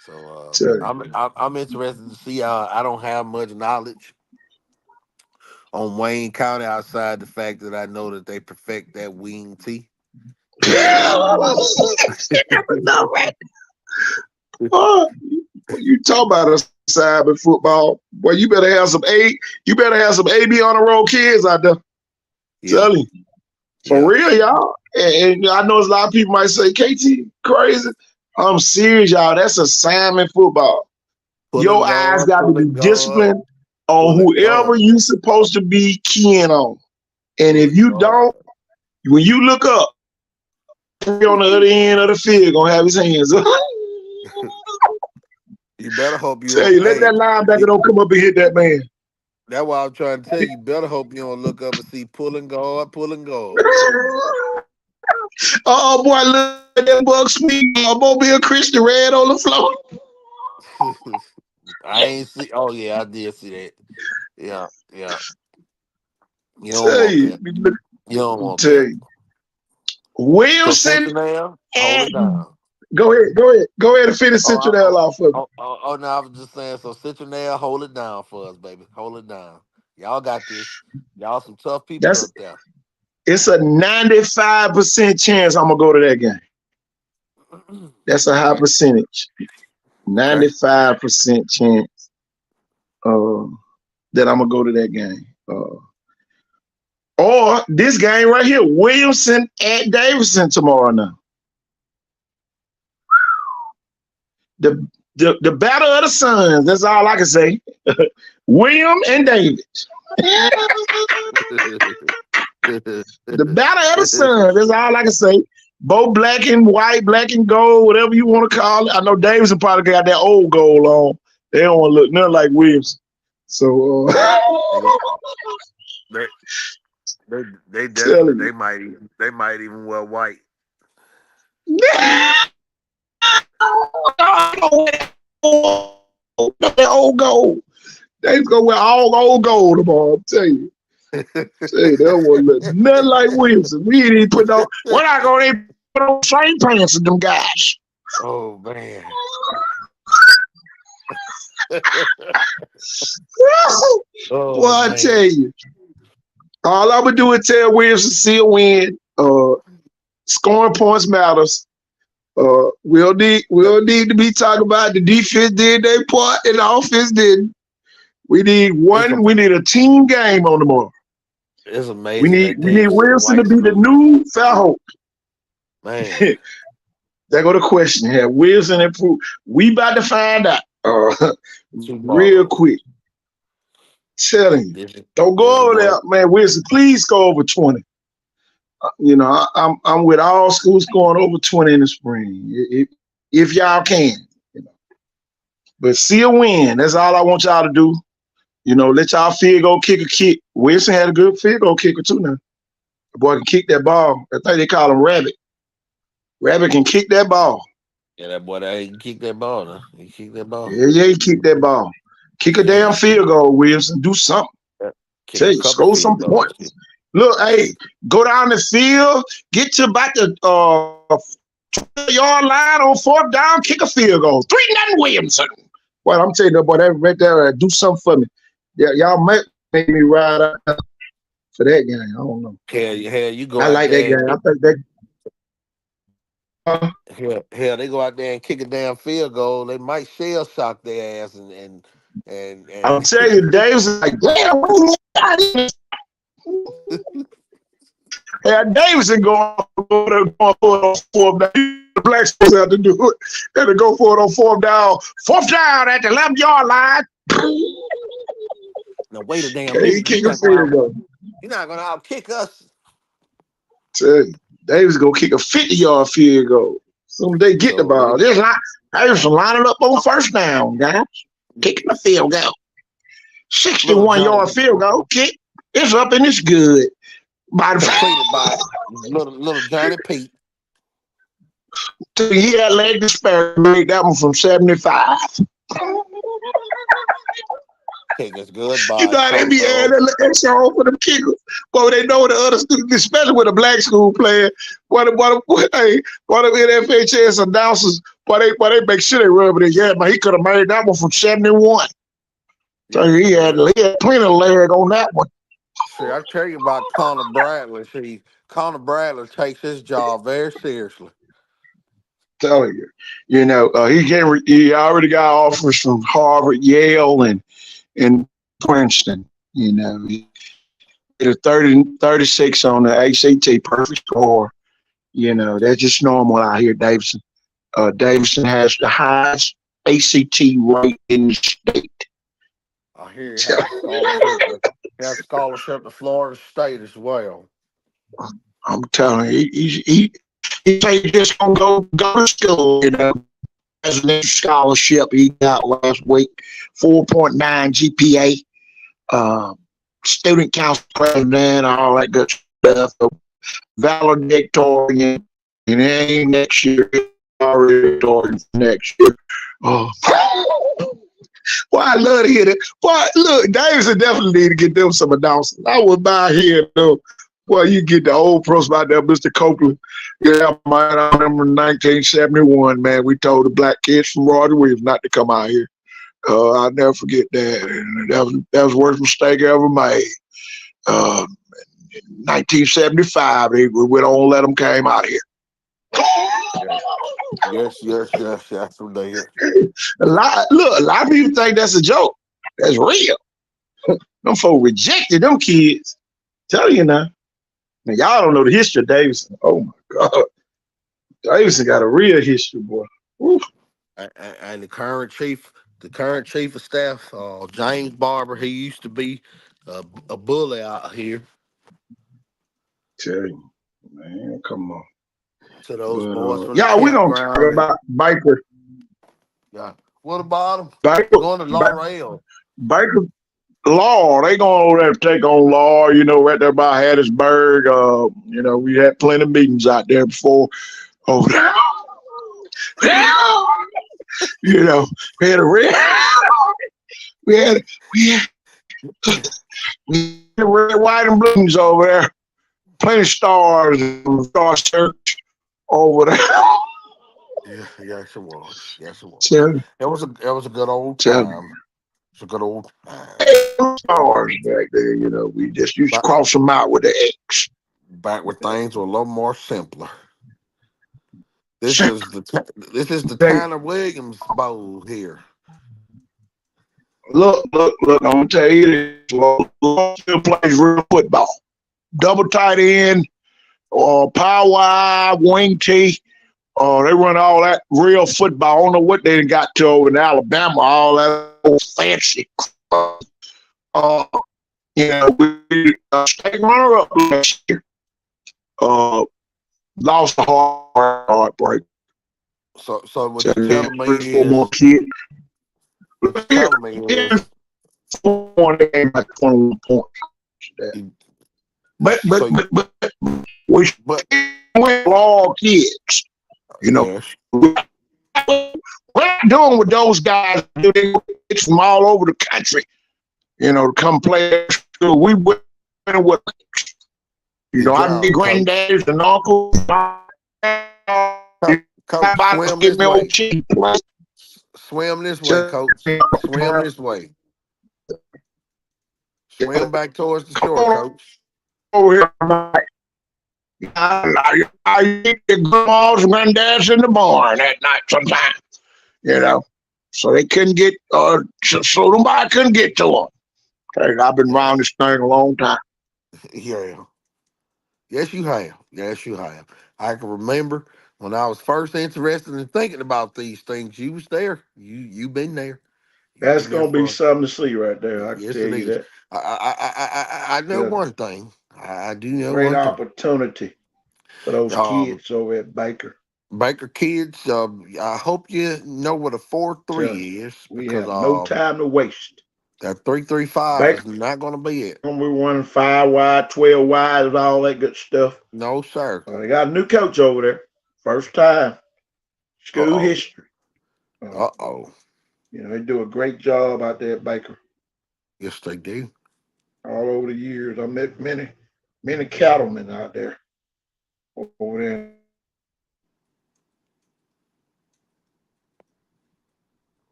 So I'm interested to see. I don't have much knowledge on Wayne County outside the fact that I know that they perfect that wing T. No, right. You talk about a side of football, boy. You better have some AB on the road kids out there. Tell you. For real, y'all. And I know a lot of people might say, KT, crazy. I'm serious, y'all. That's assignment football. Your eyes got to be disciplined on whoever you supposed to be keying on. And if you don't, when you look up, on the other end of the field gonna have his hands up. You better hope you let that linebacker don't come up and hit that man. That's why I'm trying to tell you. You better hope you don't look up and see pulling guard. Oh boy, look at that Buck Sweet. Mobile Christian red on the floor. I ain't see. Oh yeah, I did see that. Yeah, yeah. You don't Tell want you, that. You don't want tell that. you. So Wilson Cincinnati, hold it and down. go ahead and finish Oh, Cincinnati off for me. no, I was just saying. So Cincinnati, hold it down for us, baby. Hold it down. Y'all got this. Y'all some tough people That's up there. it's a 95% chance I'm gonna go to that game. That's a high Okay. percentage. Okay. 95% chance uh, that I'm gonna go to that game. Or this game right here, Williamson at Davidson tomorrow now. The battle of the sons. That's all I can say. William and David. The battle of the sons. That's all I can say. Both black and white, black and gold, whatever you want to call it. I know Davidson probably got that old gold on. They don't want to look nothing like Williams. So they, they definitely telling they might even wear white. you. That old gold. They go wear all old gold tomorrow. I'm telling you. Say that one look nothing like Wilson. We ain't even put on. We're not gonna even put on same pants with them guys. Oh man. Well, Oh I man. tell you, all I would do is tell Wilson see a win. Scoring points matters. We'll need to be talking about the defense did their part and the offense didn't. We need We need a team game on tomorrow. It's We amazing need that Davidson Wilson to White be the School. new Fairhope. Man. There go the question here. Wilson improved. We about to find out real Tomorrow. quick. Telling you, This is don't this is go over there, what man. Wilson, please go over 20. I'm with all schools going over 20 in the spring, if y'all can. But see a win. That's all I want y'all to do. Let y'all field goal kicker kick. Wilson had a good field goal kicker too now. The boy can kick that ball. I think they call him Rabbit. Rabbit can kick that ball. yeah, that boy that he can kick that ball now. He kick that ball. Yeah, he kick that ball. Kick a Yeah, damn field goal, Wilson. Do something. yeah. Kick Tell a you, couple score some field goals. points. Look, hey, go down the field, get to about the 20-yard line on fourth down, kick a field goal. 3-0 Williamson. Well, I'm telling you, boy, that right there, do something for me. Yeah, y'all might make me ride out for that game. I don't know. Hell, you go I out like that there game. and I think that. hell, they go out there and kick a damn field goal. They might shell shock their ass and I'm telling you, Dave's like, damn, Davidson going for it on fourth down. The Blacks supposed to have to do it. They had to go for it on fourth down. Fourth down at the 11-yard line. now wait a damn Okay, he minute. kick a field goal. You're not gonna out kick us. Tell you, Davis gonna kick a 50-yard field goal. Soon they get the So ball. Davidson lining up on first down, guys. Kicking the field goal. 61-yard field goal kick. It's up and it's good. completed by little Johnny Pete. He had leg to spare. Made that one from 75. Kick is good by You know how they be adding that extra on for them kickers. But they know the other students, especially with a black school player, what them NFHS announcers, they make sure they rub it in. Yeah, but he could have made that one from 71. So he had plenty of leg on that one. See, I tell you about Connor Bradley. See, Connor Bradley takes his job very seriously. Telling you, he already got offers from Harvard, Yale, and Princeton. He did a 36 on the ACT, perfect score. That's just normal out here, Davidson. Davidson has the highest ACT rate in the state. I hear he has scholarship to Florida State as well. I'm telling you, he just gonna go to school. As an scholarship he got last week, 4.9 GPA, student council president, all that good stuff. Valedictorian, and it ain't next year. Valedictorian next year. Boy, I love to hear that. Boy, look, Davidson definitely need to get them some announcements. I was by here, though. Boy, you get the old pros out there, Mr. Copeland. Yeah, man, I remember in 1971, man, we told the black kids from Roger Williams not to come out here. I'll never forget that. And that was the worst mistake I ever made. In 1975, we went on and let them came out here. Yes. Absolutely. A lot of people think that's a joke. That's real. Them folks rejected them kids. Tell you now. Now, y'all don't know the history of Davidson. Oh my God. Davidson got a real history, boy. Woo. And the current chief of staff, James Barber, he used to be a bully out here. Tell you, man, come on. To those But, boys from yeah, the we're gonna campground. talk about Baker. Yeah. What about him? Baker, Going to Laurel. Baker Law, they going over there to take on Law, right there by Hattiesburg. We had plenty of meetings out there before over there. We had red, white, and blues over there. Plenty of stars and Star Church over there. Yes, it was. Tell me. It was a good old Tell time. It's a good old time. Stars back there, we just used to cross them out with the X. Back when things were a little more simpler. This is the Tanner Williams Bowl here. Look, I'm gonna tell you this. Law still plays real football. Double tight end, power wide, wing tee. They run all that real football. I don't know what they got to over in Alabama, all that old fancy. We state runner up last year. Lost a heartbreak. So what you're telling me is, four more kids. what you're telling me is, 21 points. But we went all kids. yes. What I'm doing with those guys, it's from all over the country, to come play. We went with, I be granddaddies and uncles. Coach, swim this way, Coach. Swim this way. Swim back towards the shore, Coach. Over here, I eat the grandmas and granddads in the barn at night sometimes, so they couldn't get, so nobody couldn't get to them. I've been around this thing a long time. Yeah. Yes, you have. I can remember when I was first interested in thinking about these things. You was there. You been there. That's gonna be something to see right there. I can tell you that. I know one thing. I do know great one opportunity for those kids over at Baker. Baker kids, I hope you know what a 4-3 is. We have no time to waste. That 3-3-5 is not going to be it. We won 5 wide, 12 wide, and all that good stuff. No, sir. They got a new coach over there. First time. School history. They do a great job out there at Baker. Yes, they do. All over the years, I met many cattlemen out there over there.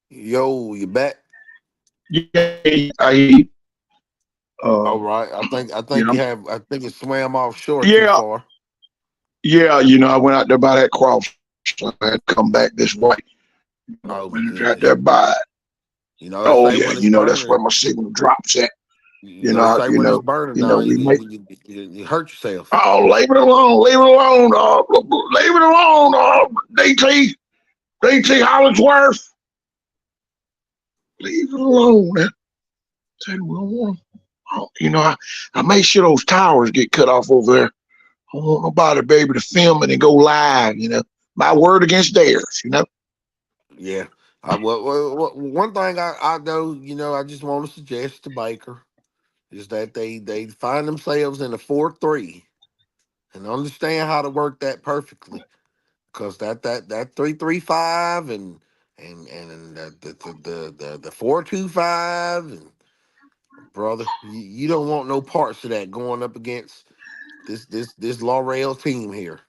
Yo, you back? Yeah, all right. I think I think it swam offshore too far. Yeah, I went out there by that cross. So I had to come back this way. Right there by it. That's where my signal drops at. When it's burning, you hurt yourself. Oh, leave it alone. DT Hollingsworth. Leave it alone. Man. Said we don't want. You know, I made sure those towers get cut off over there. I don't want nobody to be able to film it and go live. You know, my word against theirs. You know. Yeah. One thing I know, you know, I just want to suggest to Baker is that they find themselves in a 4-3 and understand how to work that perfectly. Because that 3-3-5 and the 4-2-5 and brother, you don't want no parts of that going up against this Laurel team here.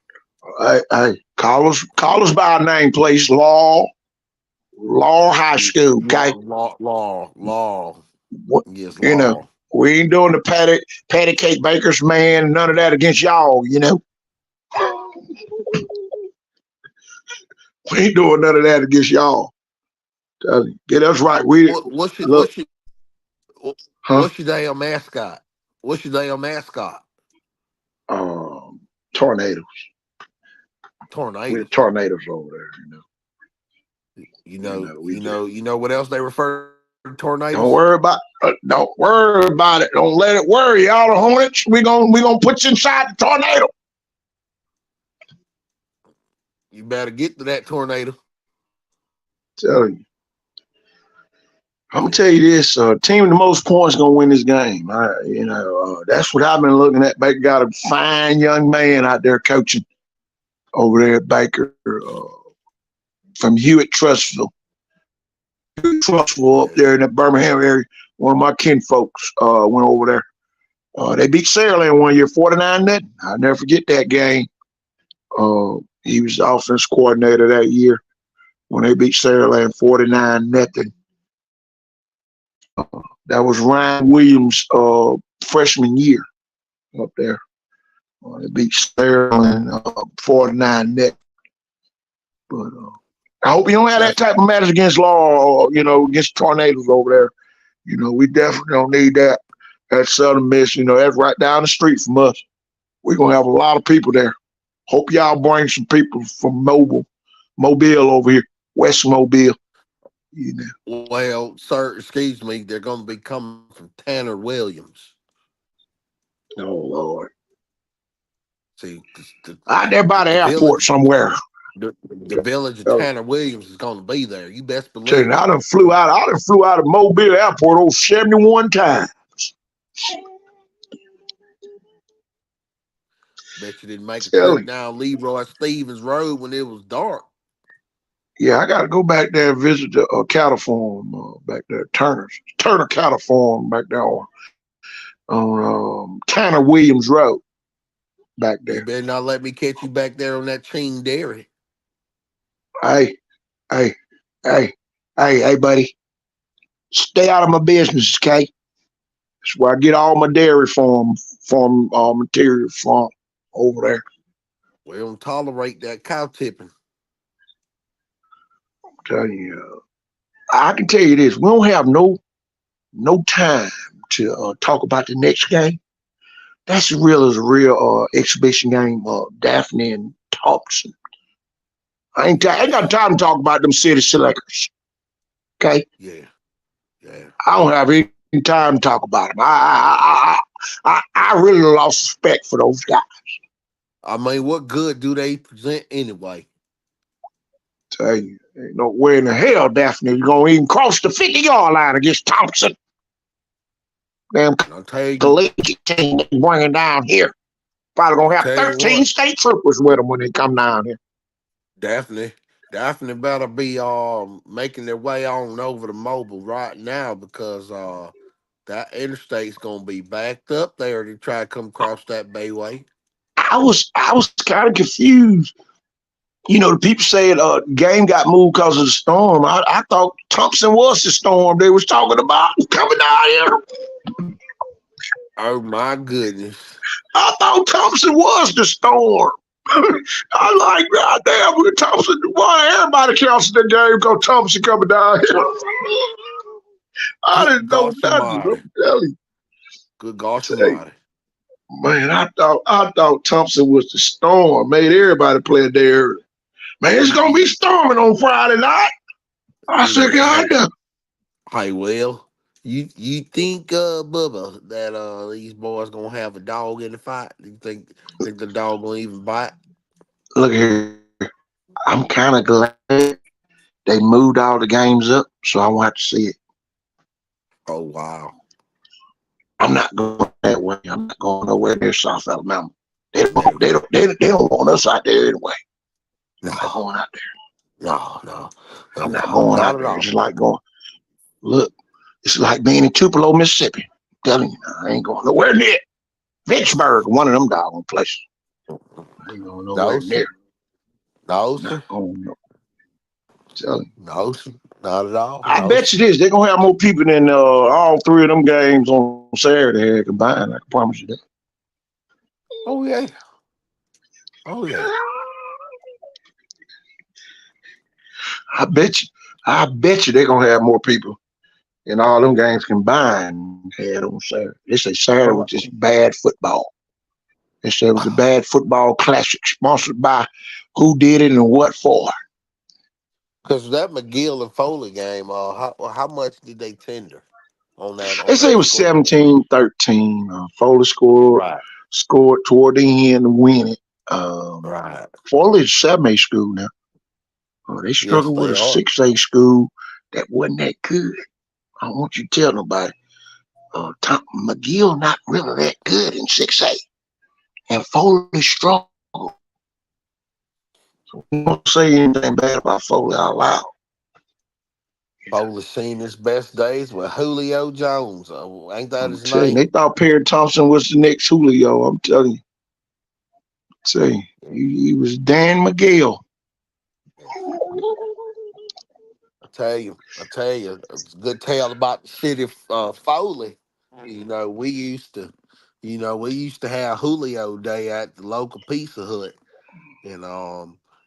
Hey, call us by our name, please. Law High School. Okay. Law. What, Yes, you know, Law. we ain't doing the patty cake bakers, man. None of that against y'all. You know. We ain't doing none of that against y'all. Get us right. What's Look, huh? your damn mascot? What's your damn mascot? Tornadoes. Tornadoes. We're tornadoes over there. You know what else they refer to tornadoes? Don't worry about it. Don't let it worry y'all. The Hornets. We gonna put you inside the tornado. You better get to that tornado. Tell you. I'm gonna tell you this: team with the most points gonna win this game. That's what I've been looking at. Baker got a fine young man out there coaching over there at Baker from Hewitt Trustville. Trustville up there in the Birmingham area. One of my kin folks went over there. They beat Saraland one year, 49-0. I'll never forget that game. He was the offense coordinator that year when they beat Saraland 49-0. That was Ryan Williams' freshman year up there. They beat Saraland 49-0. But I hope you don't have that type of matches against Law, against tornadoes over there. We definitely don't need that at Southern Miss. That's right down the street from us. We're going to have a lot of people there. Hope y'all bring some people from Mobile over here, West Mobile. Well, sir, excuse me, they're going to be coming from Tanner Williams. Oh, Lord. See, out there by the airport somewhere. The village of Tanner Williams is going to be there. You best believe it. I done flew out of Mobile Airport over 71 times. Bet you didn't make a trip down Leroy Stevens Road when it was dark. Yeah, I got to go back there and visit the cattle farm back there, Turner Cattle Farm back there on Tanner Williams Road back there. You better not let me catch you back there on that Ching Dairy. Hey, buddy. Stay out of my business, okay? That's where I get all my dairy farm material from over there. We don't tolerate that cow tipping. I'm telling you, I can tell you this: we don't have no time to talk about the next game. That's a real exhibition game. Daphne and Thompson. I ain't got time to talk about them city selectors. Okay. Yeah. I don't have any time to talk about them. I really lost respect for those guys. I mean, what good do they present anyway? Tell you, ain't no way in the hell Daphne is gonna even cross the 50-yard line against Thompson. Damn collegiate team they bringing down here. Probably gonna have 13 state troopers with them when they come down here. Daphne better be making their way on over to Mobile right now because that interstate's gonna be backed up there to try to come across that Bayway. I was kind of confused. The people said game got moved because of the storm. I thought Thompson was the storm they was talking about coming down here. Oh my goodness! I thought Thompson was the storm. I like that. Damn, with Thompson. Why everybody canceled the game because Thompson coming down here? I didn't know nothing. I'm telling you. Good gosh almighty. Man, I thought Thompson was the storm. Made everybody play a day early. Man, it's gonna be storming on Friday night. I said, God damn. Hey, well, you think, Bubba, that these boys gonna have a dog in the fight? Do you think the dog gonna even bite? Look here, I'm kind of glad they moved all the games up, so I won't have to see it. Oh wow. I'm not going that way. I'm not going nowhere near South Alabama. No, They don't want us out there anyway. I'm not no, going out there. no, no, I'm not no, going not out at there. It's all. like going. Look, it's like being in Tupelo, Mississippi. I'm telling you, I ain't going nowhere near Vicksburg, one of them doggone places. I ain't going nowhere No, near. sir. No, Not sir. going. No, telling you. No, sir. Not at all. I No, bet sir. you this. They're gonna have more people than all three of them games on Saturday had combined. I can promise you that. Oh yeah. Oh yeah. I bet you. I bet you they're gonna have more people than all them games combined had on Saturday. They say Saturday was Well, just bad football. They said it was a bad football classic sponsored by who did it and what for. because that McGill and Foley game, how much did they tender They on say that it was score? 17-13. Foley Right. scored toward the end to win it. Right. Foley is 7A school now. They Yes, struggled with they a are. 6A school that wasn't that good. I don't want you to tell nobody. McGill not really that good in 6A. And Foley struggled. We don't say anything bad about Foley out loud. Foley seen his best days with Julio Jones. Ain't that I'm his telling you, they name? thought Perry Thompson was the next Julio. I'm telling you. Say he was Dan McGill. I tell you, it's a good tale about the city of Foley. You know, we used to have Julio Day at the local Pizza Hut, and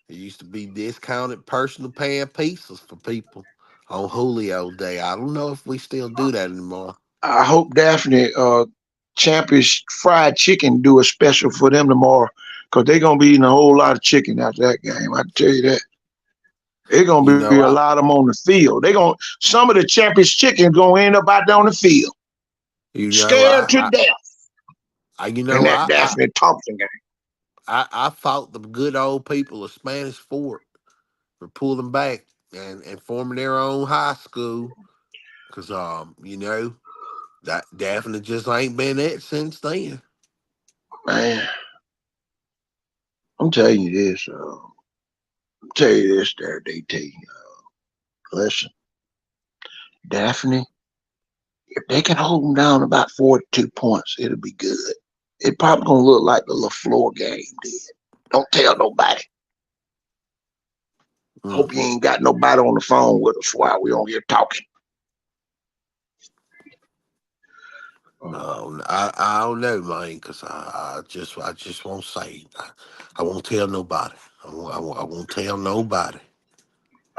it used to be discounted personal pan pizzas for people on Julio Day. I don't know if we still do that anymore. I hope Daphne Champions Fried Chicken do a special for them tomorrow because they're gonna be eating a whole lot of chicken after that game. I tell you that. They're You gonna be know, a lot of them on the field. They gonna some of the Champions chicken gonna end up out there on the field, you know, scared to death you in know, that Daphne Thompson game. I fought the good old people of Spanish Fort for pulling back and forming their own high school. Cause that definitely just ain't been it since then. Man, I'm telling you this. Tell you this, there, DT. Listen, Daphne, if they can hold them down about 42 points, it'll be good. It probably gonna look like the LaFleur game did. Don't tell nobody. Mm. Hope you ain't got nobody on the phone with us while we on here talking. Uh, No, I don't know, man, cause I just won't say. I won't tell nobody. I won't tell nobody.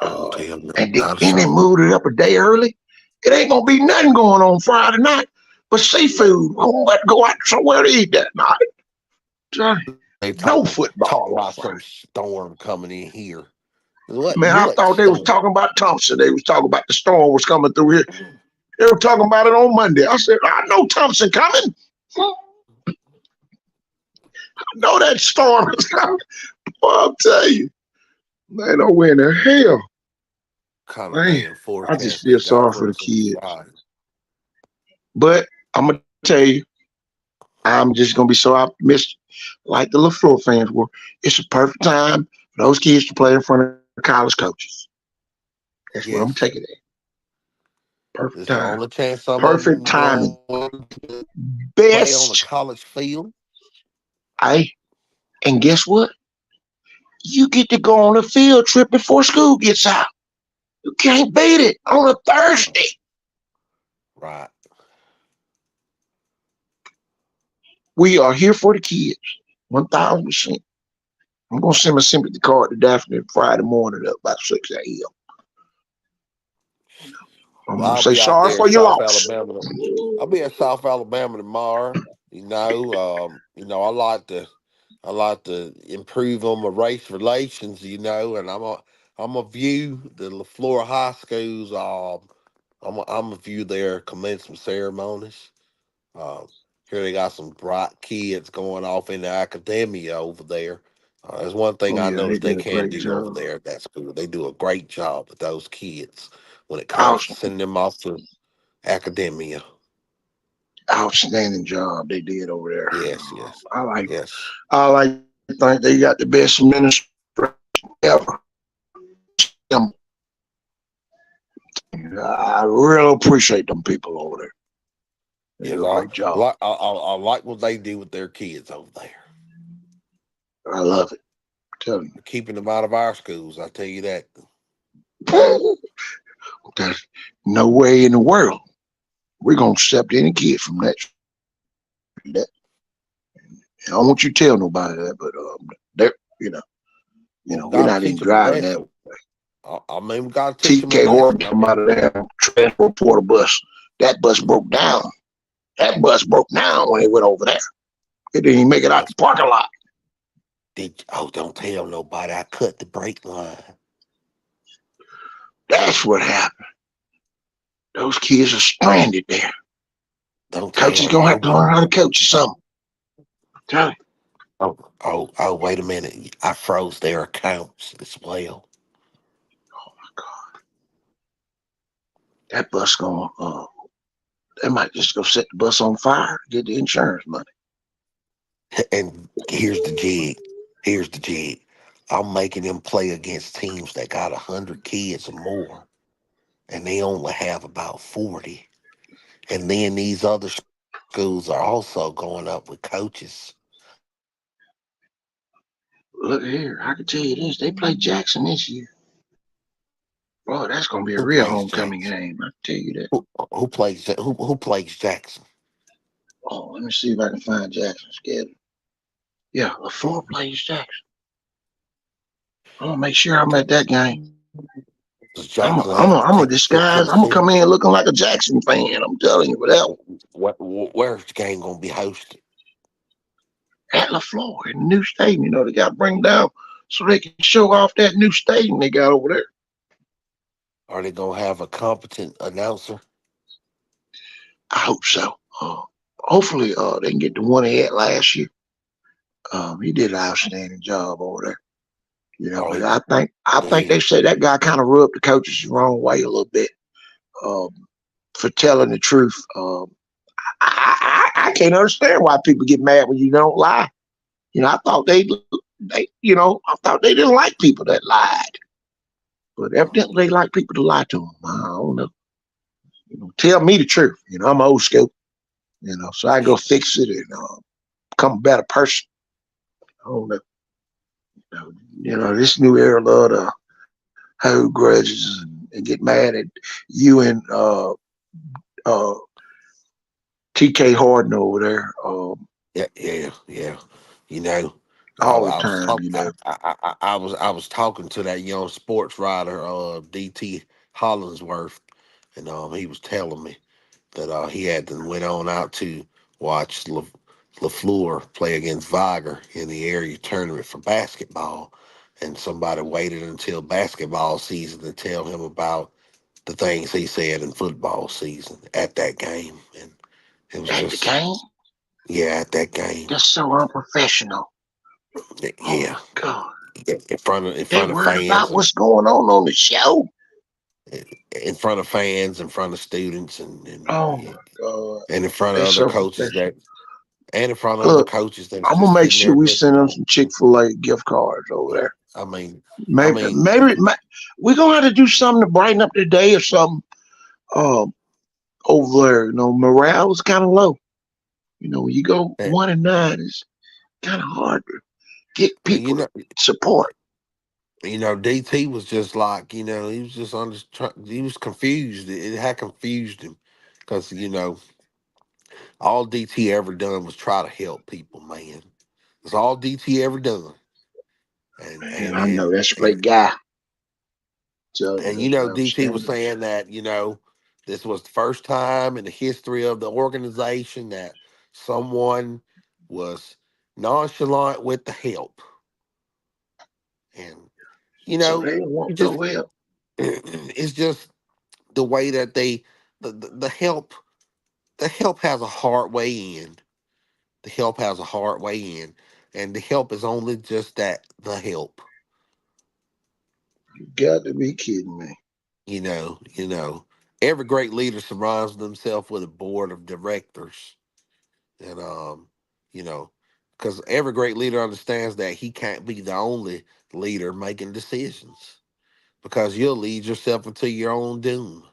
I won't uh, tell and not a then they soul. moved it up a day early. It ain't gonna be nothing going on Friday night but seafood. I'm gonna go out somewhere to eat that night. They No talk football on about some Friday. storm coming in here. What Man, I what thought they was storm? talking about Thompson. They was talking about the storm was coming through here. They were talking about it on Monday. I said, I know Thompson coming. I know that storm is coming. Well, I'll tell you, man, don't win the hell. Kind of Man, rain I just forecast they feel got sorry for for the us on kids. Friday. But I'm gonna tell you, I'm just gonna be so optimistic, like the LaFleur fans were. It's a perfect time for those kids to play in front of college coaches. That's where I'm taking Yes, it. Perfect it's the time. only chance some of Perfect them timing. going to play on a Best. college field. I and guess what? You get to go on a field trip before school gets out. You can't beat it on a Thursday. Right. We are here for the kids. 1,000%. I'm gonna send a sympathy card to Daphne Friday morning at about 6 a.m. I'm Well, gonna I'll say be out sorry there in for your South loss. Alabama. I'll be in South Alabama tomorrow. I like to improve on my race relations. And I'm a view the LaFleur High School's I'm a view their commencement ceremonies. Um, Here they got some bright kids going off in the academia over there. There's one thing Oh I yeah, they noticed they did a can great do over job. there at that school. They do a great job with those kids when it comes to Awesome, sending them off to academia. outstanding job they did over there. Yes, yes, I like, yes. I like to think they got the best administration ever. Them, I really appreciate them people over there. They Yes, do a great job. I like what they do with their kids over there. I love it. Tell Keeping them out of our schools, I tell you that. you, there's no way in the world we're gonna accept any kid from that. I don't want you to tell nobody that, but they're Well, we we're got not to even teach them a driving that. lesson. I mean, we got to teach them a TK Horton lesson. I come out mean, of there transport bus. That bus broke down. That bus broke down when it went over there. It didn't even make it out the that's parking lot. don't tell nobody. I cut the brake line. That's what happened. Those kids are stranded there. Don't Coach is tell gonna have to nobody. learn how to coach or something. Tell you. Oh, wait a minute. I froze their accounts as well. That bus gonna they might just go set the bus on fire, get the insurance money. And here's the jig. Here's the jig. I'm making them play against teams that got 100 kids or more, and they only have about 40. And then these other schools are also going up with coaches. Look here, I can tell you this. They play Jackson this year. Boy, that's gonna be a Who real plays homecoming Jackson? game. I can tell you that. Who plays Jackson? Oh, let me see if I can find Jackson's schedule. Yeah, LaFleur plays Jackson. I'm gonna make sure I'm Okay. at that game. Does I'm Jackson a, I'm have a, to I'm a take a trip to disguise. the I'm gonna city? come in looking like a Jackson fan. I'm telling you, whatever. Where's the game going to be hosted? At LaFleur in the new stadium, they got to bring down so they can show off that new stadium they got over there. Are they going to have a competent announcer? I hope so. Hopefully, they can get the one they had last year. He did an outstanding job over there. Are But they, I think they said that guy kind of rubbed the coaches the wrong way a little bit um, for telling the truth. I can't understand why people get mad when you don't lie. I thought I thought they didn't like people that lied, but evidently they like people to lie to them. I don't know. Tell me the truth. I'm old school. So I go fix it and become a better person. I don't know. This new era love to hold grudges and get mad at you and uh, TK Harden over there yeah. You know, all the time. I was talking to that young sports writer, DT Hollingsworth, and he was telling me that he had to went on out to watch LaFleur play against Viger in the area tournament for basketball, and somebody waited until basketball season to tell him about the things he said in football season at that game, and it was At the just game, yeah, at that game, that's so unprofessional. Oh yeah, my God. in They front of worried fans about and what's going on the show. in front of fans, in front of students, Oh my God. and in front of They other so coaches professional. that and in front of other Look, coaches that's I'm gonna just make sitting sure there we looking send them on. some Chick-fil-A gift cards over there. I mean, I Maybe, mean, maybe, we're gonna have to do something to brighten up the day or something. Um, Over there, morale is kind of low. When you go eh, 1-9, it's kind of hard to get you people to know, support. DT was just like, he was just he was confused. It had confused him because all DT ever done was try to help people, man. That's all DT ever done, and Man, and I know and that's and, Flake guy. Tell you and that's DT was outstanding. saying that this was the first time in the history of the organization that someone was nonchalant with the help, and you So know, they don't want it no just help. it's just the way that they the help, the help has a hard way in. The help has a hard way in, and the help is only just that, the help. You got to be kidding me. You know, every great leader surrounds themselves with a board of directors, and you know, because every great leader understands that he can't be the only leader making decisions, because you'll lead yourself into your own doom.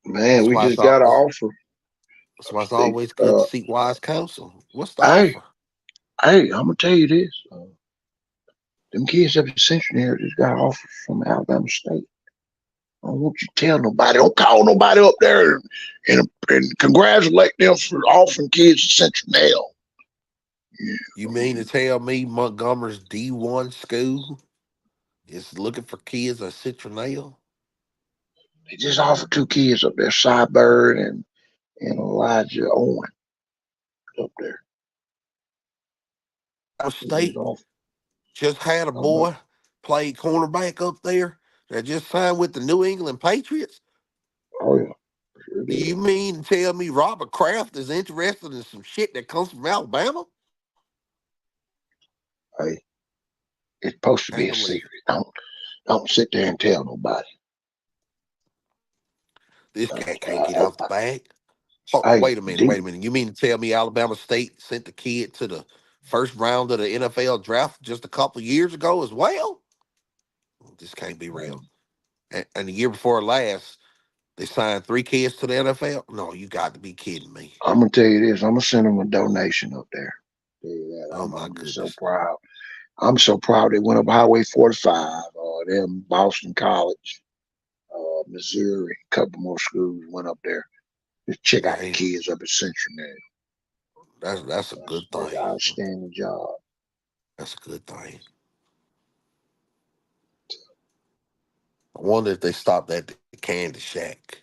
Man, That's we why just got an offer. it's They, always good to seek wise counsel. What's the hey, offer? hey, I'm gonna tell you this. Them kids up at Central here just got offers from Alabama State. I don't want you to tell nobody. Don't call nobody up there and congratulate them for offering kids at Central now. You mean to tell me Montgomery's D1 school is looking for kids at Citronelle? They just offered two kids up there, Cybird and Elijah Owen up there. Our They just state offered. just had a I don't know. boy play cornerback up there that just signed with the New England Patriots. Oh yeah, sure Do did. you mean to tell me Robert Kraft is interested in some shit that comes from Alabama? Hey, it's supposed to be Can't a believe secret. it. Don't sit there and tell nobody. This Uh, cat can't get out the bag. Oh, Hey, wait a minute, wait a minute. You mean to tell me Alabama State sent the kid to the first round of the NFL draft just a couple years ago as well? This can't be real. And the year before last, they signed three kids to the NFL? No, you got to be kidding me. I'm gonna tell you this. I'm gonna send them a donation up there. Tell you that. Oh, my I'm just so goodness. proud. I'm so proud they went up Highway 45. Them Boston College, Missouri, a couple more schools went up there. Just check out the Hey, kids up at Central now. that's a good That's an thing. outstanding job. That's a good thing. I wonder if they stopped at the Candy Shack.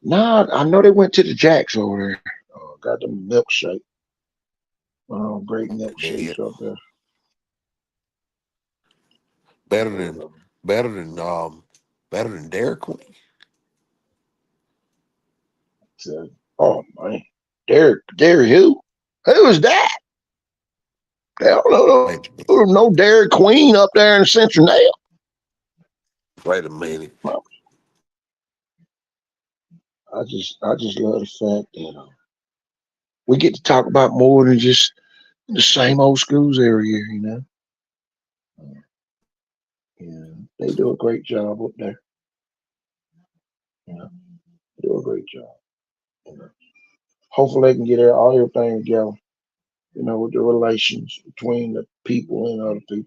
Nah, I know they went to the Jacks over there. Got them milkshake. Great They milkshakes did up there. better Both than of them. better than um better than Dairy Queen. So, oh man, Dairy who? Who is that? Hell Wait a no, minute. no Dairy Queen up there in Central now. Wait a minute. Well, I just love the fact that we get to talk about more than just the same old schools every year. Uh, yeah, they do a great job up there. You know, they do a great job. You know. Hopefully, they can get all everything together. With the relations between the people and other people.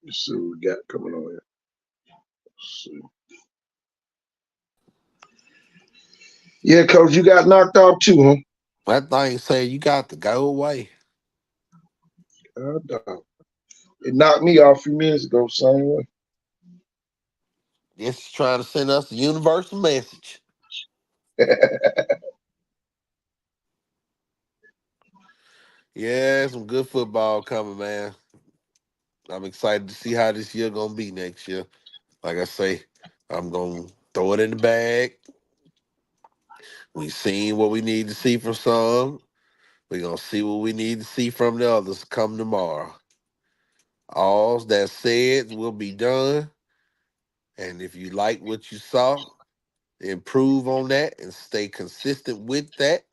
Let's see what we got coming on here. Let's see. Yeah, coach, you got knocked off too, huh? That thing said you got to go away. Dog. It knocked me off a few minutes ago, same way. It's trying to send us a universal message. Yeah, some good football coming, man. I'm excited to see how this year gonna be next year. Like I say, I'm gonna throw it in the bag. We seen what we need to see from some. We're gonna see what we need to see from the others come tomorrow. All that said will be done. And if you like what you saw, improve on that and stay consistent with that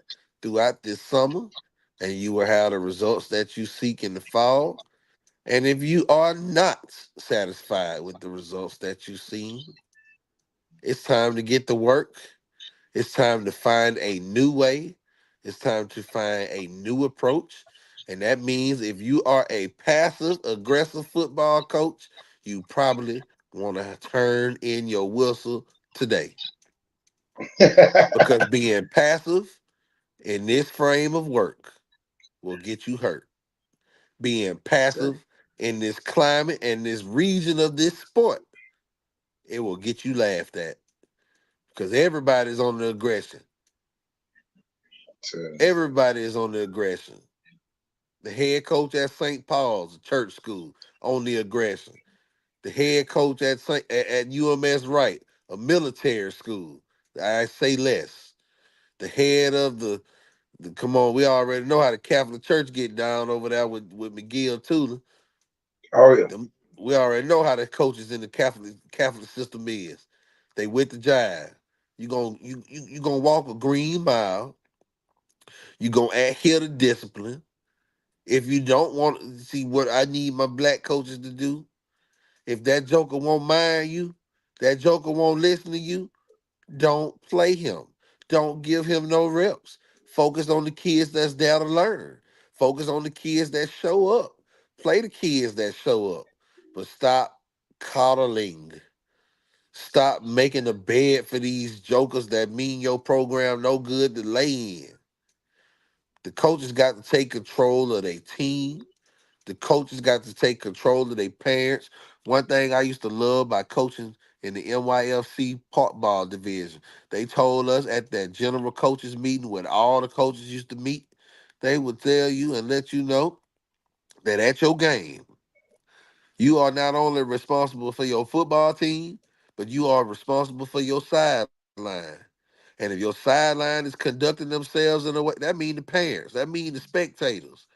throughout this summer, and you will have the results that you seek in the fall. And if you are not satisfied with the results that you've seen, it's time to get to work. It's time to find a new way. It's time to find a new approach. And that means if you are a passive aggressive football coach, you probably want to turn in your whistle today. Because being passive in this frame of work will get you hurt. Being passive in this climate and this region of this sport, it will get you laughed at. Because everybody's on the aggression. Everybody is on the aggression. The head coach at St. Paul's, a church school, on the aggression. The head coach at UMS Wright, a military school. I say less. The head of the come on, we already know how the Catholic Church get down over there with McGill Tudor. Oh yeah. We already know how the coaches in the Catholic system is. They with the jive. You gonna walk a green mile. You gonna adhere to discipline. If you don't want to see what I need my black coaches to do, if that joker won't mind you, that joker won't listen to you, don't play him. Don't give him no reps. Focus on the kids that's there to learn. Focus on the kids that show up. Play the kids that show up. But stop coddling. Stop making a bed for these jokers that mean your program no good to lay in. The coaches got to take control of their team. The coaches got to take control of their parents. One thing I used to love by coaching in the NYFC park ball division, they told us at that general coaches meeting when all the coaches used to meet, they would tell you and let you know that at your game, you are not only responsible for your football team, but you are responsible for your sideline. And if your sideline is conducting themselves in a way, that means the parents, that means the spectators.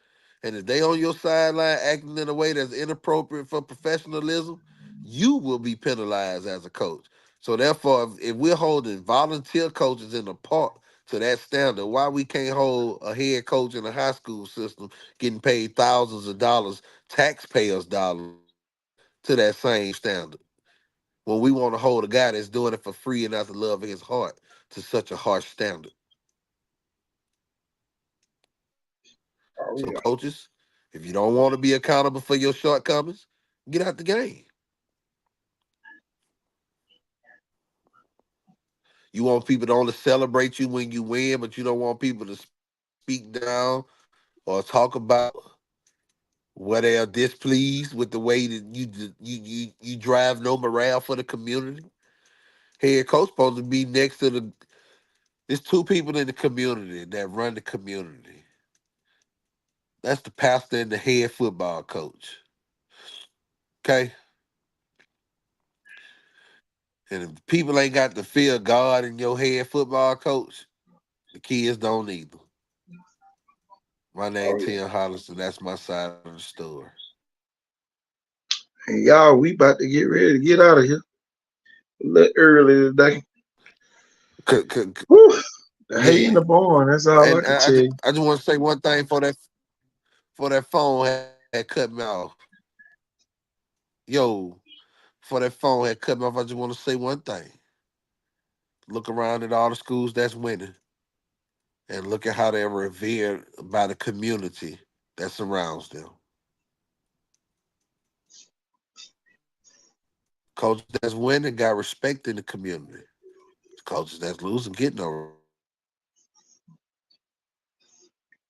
And if they on your sideline acting in a way that's inappropriate for professionalism, you will be penalized as a coach. So therefore, if we're holding volunteer coaches in the park to that standard, why we can't hold a head coach in a high school system getting paid thousands of dollars, taxpayers' dollars, to that same standard? When we want to hold a guy that's doing it for free and out the love of his heart to such a harsh standard. Oh So yeah. coaches, if you don't want to be accountable for your shortcomings, get out the game. You want people to only celebrate you when you win, but you don't want people to speak down or talk about where they are displeased with the way that you drive no morale for the community. Head coach supposed to be next to the. There's two people in the community that run the community. That's the pastor and the head football coach. Okay, and if people ain't got the fear of God in your head football coach, the kids don't either. My name Oh yeah. Tim Hollister. That's my side of the story. And y'all, we about to get ready to get out of here. A little early today. C- c- c- Whew. The hay in yeah, the barn. That's all I and can tell you. I just want to say one thing for that phone had cut me off. Yo, for that phone had cut me off. I just want to say one thing. Look around at all the schools that's winning, and look at how they're revered by the community that surrounds them. Coaches that's winning got respect in the community. Coaches that's losing get no.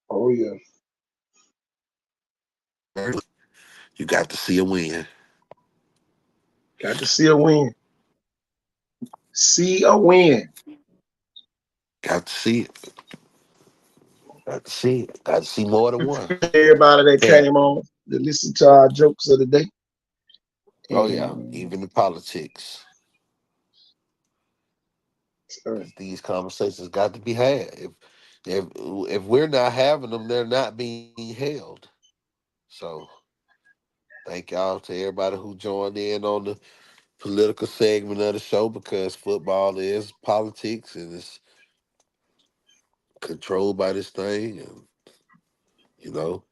Oh yeah. You got to see a win. Got to see a win. See a win. Got to see it. Got to see it. Got to see more than one. Everybody that Yeah. came on to listen to our jokes of the day. Oh yeah. And Even the politics. uh, These conversations got to be had. If we're not having them, they're not being held. So thank y'all to everybody who joined in on the political segment of the show, because football is politics and it's controlled by this thing. And you know,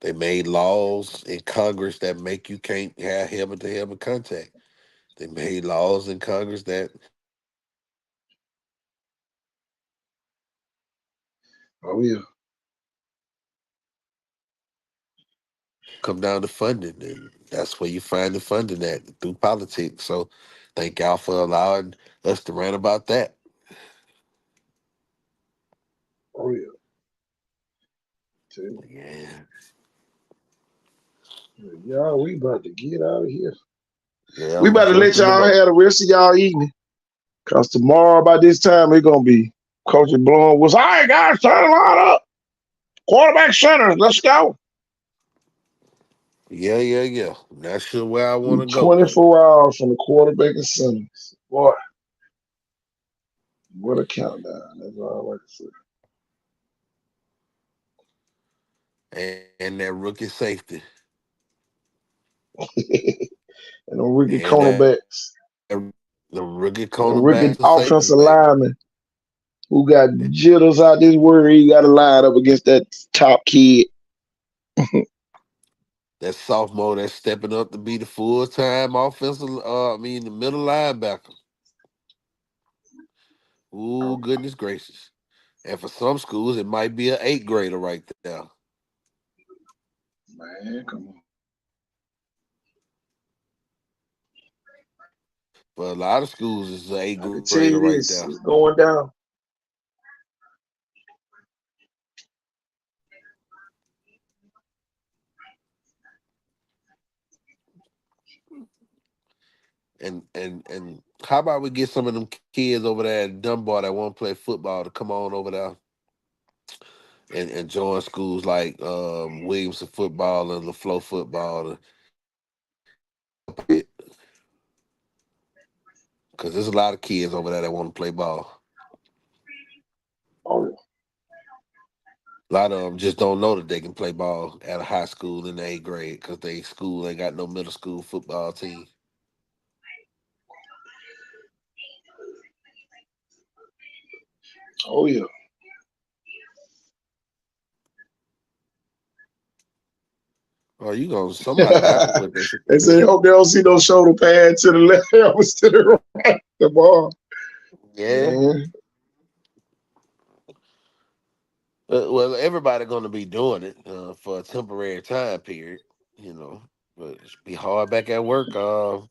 they made laws in Congress that make you can't have helmet to helmet contact. They made laws in Congress that oh yeah. come down to funding, and that's where you find the funding at, through politics. So thank y'all for allowing us to rant about that. Oh yeah. Tell you. Yeah. Y'all, we about to get out of here. Yeah, We I'm about to let just y'all have the rest of y'all evening. Cause tomorrow by this time it's gonna be Coach blowing was all right, guys, turn the line up. Quarterback center, let's go. Yeah. Not sure where I want We to go though. 24 hours from the quarterback and Simmons. Boy, what a countdown. That's all And that rookie safety I can say. And them rookie and that cornerbacks the rookie and rookie cornerbacks and safeties, offensive baby. linemen who got jitters out this word. He got to line up against that top kid. That sophomore that's stepping up to be the full time offensive. The middle linebacker. Ooh, goodness gracious! And for some schools, it might be an eighth grader right there. Man, come on. For a lot of schools, it's an eighth I can tell grader you right this. there. It's going down. And how about we get some of them kids over there at Dunbar that want to play football to come on over there and join schools like Williamson football and LaFleur football, because there's a lot of kids over there that want to play ball. Oh, A lot of them just don't know that they can play ball at a high school in the eighth grade because they school ain't got no middle school football team. oh yeah. Oh, somebody got to put that shit. They say, hope they don't see no shoulder pad to the left, elbows to the right. The ball. Yeah. Man. Well, everybody going to be doing it for a temporary time period, but it's be hard back at work. All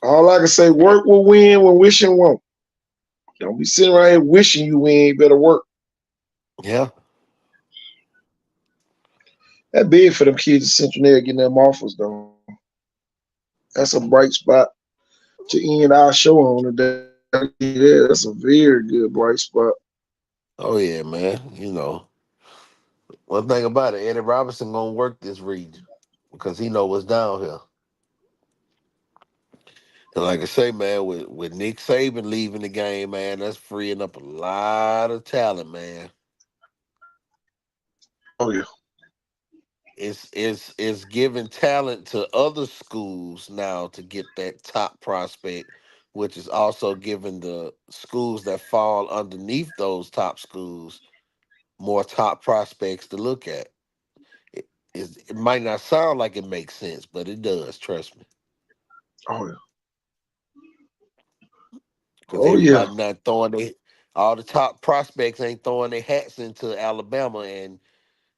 I can say, work will win when wishing won't. Don't be sitting around here wishing you win. You better work. Yeah. That big for them kids at Central Air getting them offers, though. That's a bright spot to end our show on today. Yeah, that's a very good bright spot. Oh yeah, man. One thing about it, Eddie Robinson gonna work this region because he know what's down here. And like I say, man, with Nick Saban leaving the game, man, that's freeing up a lot of talent, man. Oh yeah. It's giving talent to other schools now to get that top prospect, which is also giving the schools that fall underneath those top schools more top prospects to look at. It might not sound like it makes sense, but it does. Trust me, Oh yeah. because Oh yeah. everybody not all the top prospects ain't throwing their hats into Alabama, and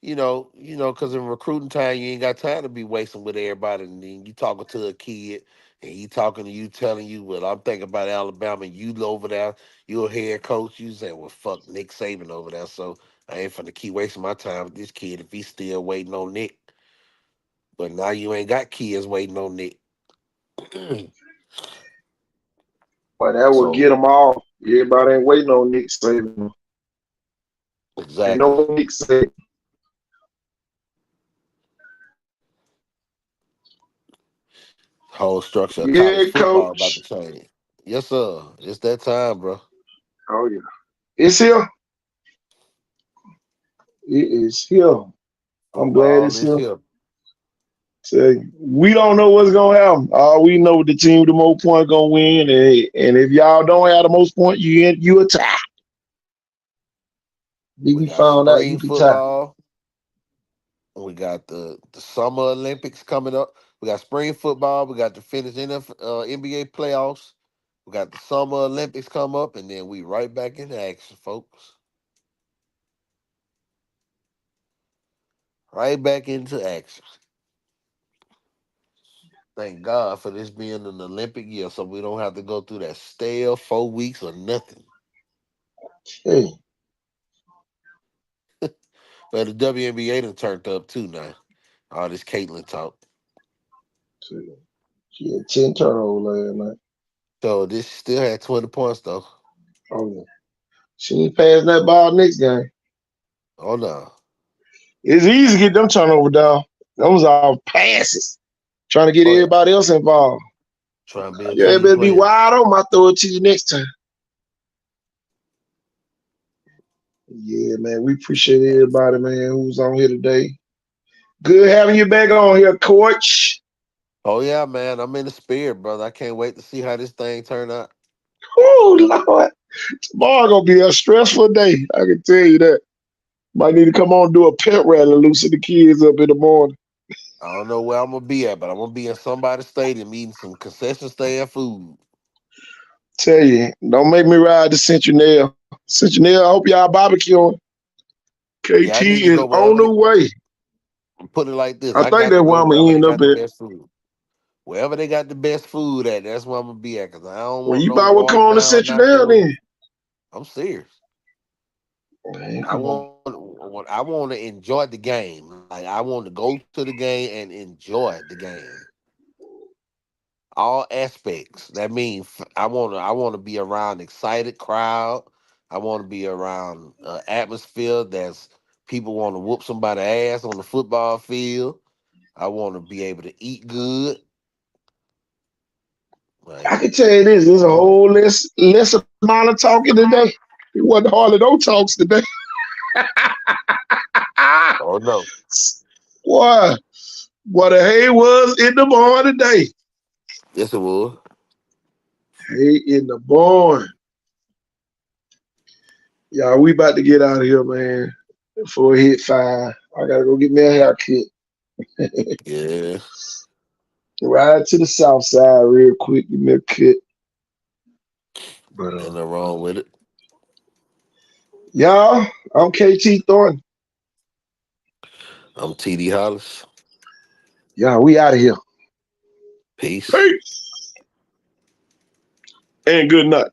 because in recruiting time, you ain't got time to be wasting with everybody. And then you talking to a kid, and he talking to you, telling you, "Well, I'm thinking about Alabama." And you over there, you a head coach. You say, "Well, fuck Nick Saban over there." So I ain't finna keep wasting my time with this kid if he's still waiting on Nick. But now you ain't got kids waiting on Nick. But that would So get them all. Everybody ain't waiting on Nick Saban. They exactly, know Nick Saban. whole structure of college Yeah, football about to coach. change. Yes, sir. It's that time, bro. Oh yeah. It's here. It is here. I'm glad Football it's is here. here. Say, we don't know what's gonna happen. All we know the team with the most points gonna win, and if y'all don't have the most points, you a tie. Then We you got found out you spring can tie. football. We got the Summer Olympics coming up. We got spring football. We got the finished NBA playoffs. We got the Summer Olympics come up, and then we right back into action, folks. Right back into action. Thank God for this being an Olympic year, so we don't have to go through that stale 4 weeks or nothing. Hey, But the WNBA done turned up too now. All this Caitlin talk. see, she had 10 turnovers last night. So this still had 20 points though. Oh yeah. She ain't passing that ball next game. Oh no. It's easy to get them turnover down. Those are passes. Trying to get Oh, yeah. everybody else involved. Trying to be a Yeah, it team better be player. wide open. I'll throw it to you next time. Yeah, man. We appreciate everybody, man, who's on here today. Good having you back on here, Coach. Oh yeah, man. I'm in the spirit, brother. I can't wait to see how this thing turn out. Oh, Lord. Tomorrow gonna be a stressful day. I can tell you that. Might need to come on and do a pep rally, loosen the kids up in the morning. I don't know where I'm gonna be at, but I'm gonna be in somebody's stadium eating some concession stand food. Tell you, don't make me ride to Centennial. Centennial, I hope y'all barbecuing. Yeah, I KT need to is go on wherever the they way. put it like this. I I think got to that's where go I'm wherever gonna they end got up the at. best food. Wherever they got the best food at, that's where I'm gonna be at. Cause I don't Well, want you no might well come watered on to down Centennial nachos. then. I'm serious. Man, I come on. want to enjoy the game. Like I want to go to the game and enjoy the game. All aspects. That means I want to be around excited crowd. I want to be around atmosphere that's people want to whoop somebody ass on the football field. I want to be able to eat good. I Like, can tell you this, there's a oh, whole less amount of talking today. It wasn't hardly no talks today. oh no. Boy, what the hay was in the barn today. Yes, it was. Hay in the barn. Y'all, we about to get out of here, man. Before it hit 5. I gotta go get me a haircut. Yeah. Ride to the south side real quick, give me a cut. But Ain't nothing wrong with it. y'all, I'm KT Thornton. I'm TD Hollis. Y'all, we out of here. Peace. Peace. And good night.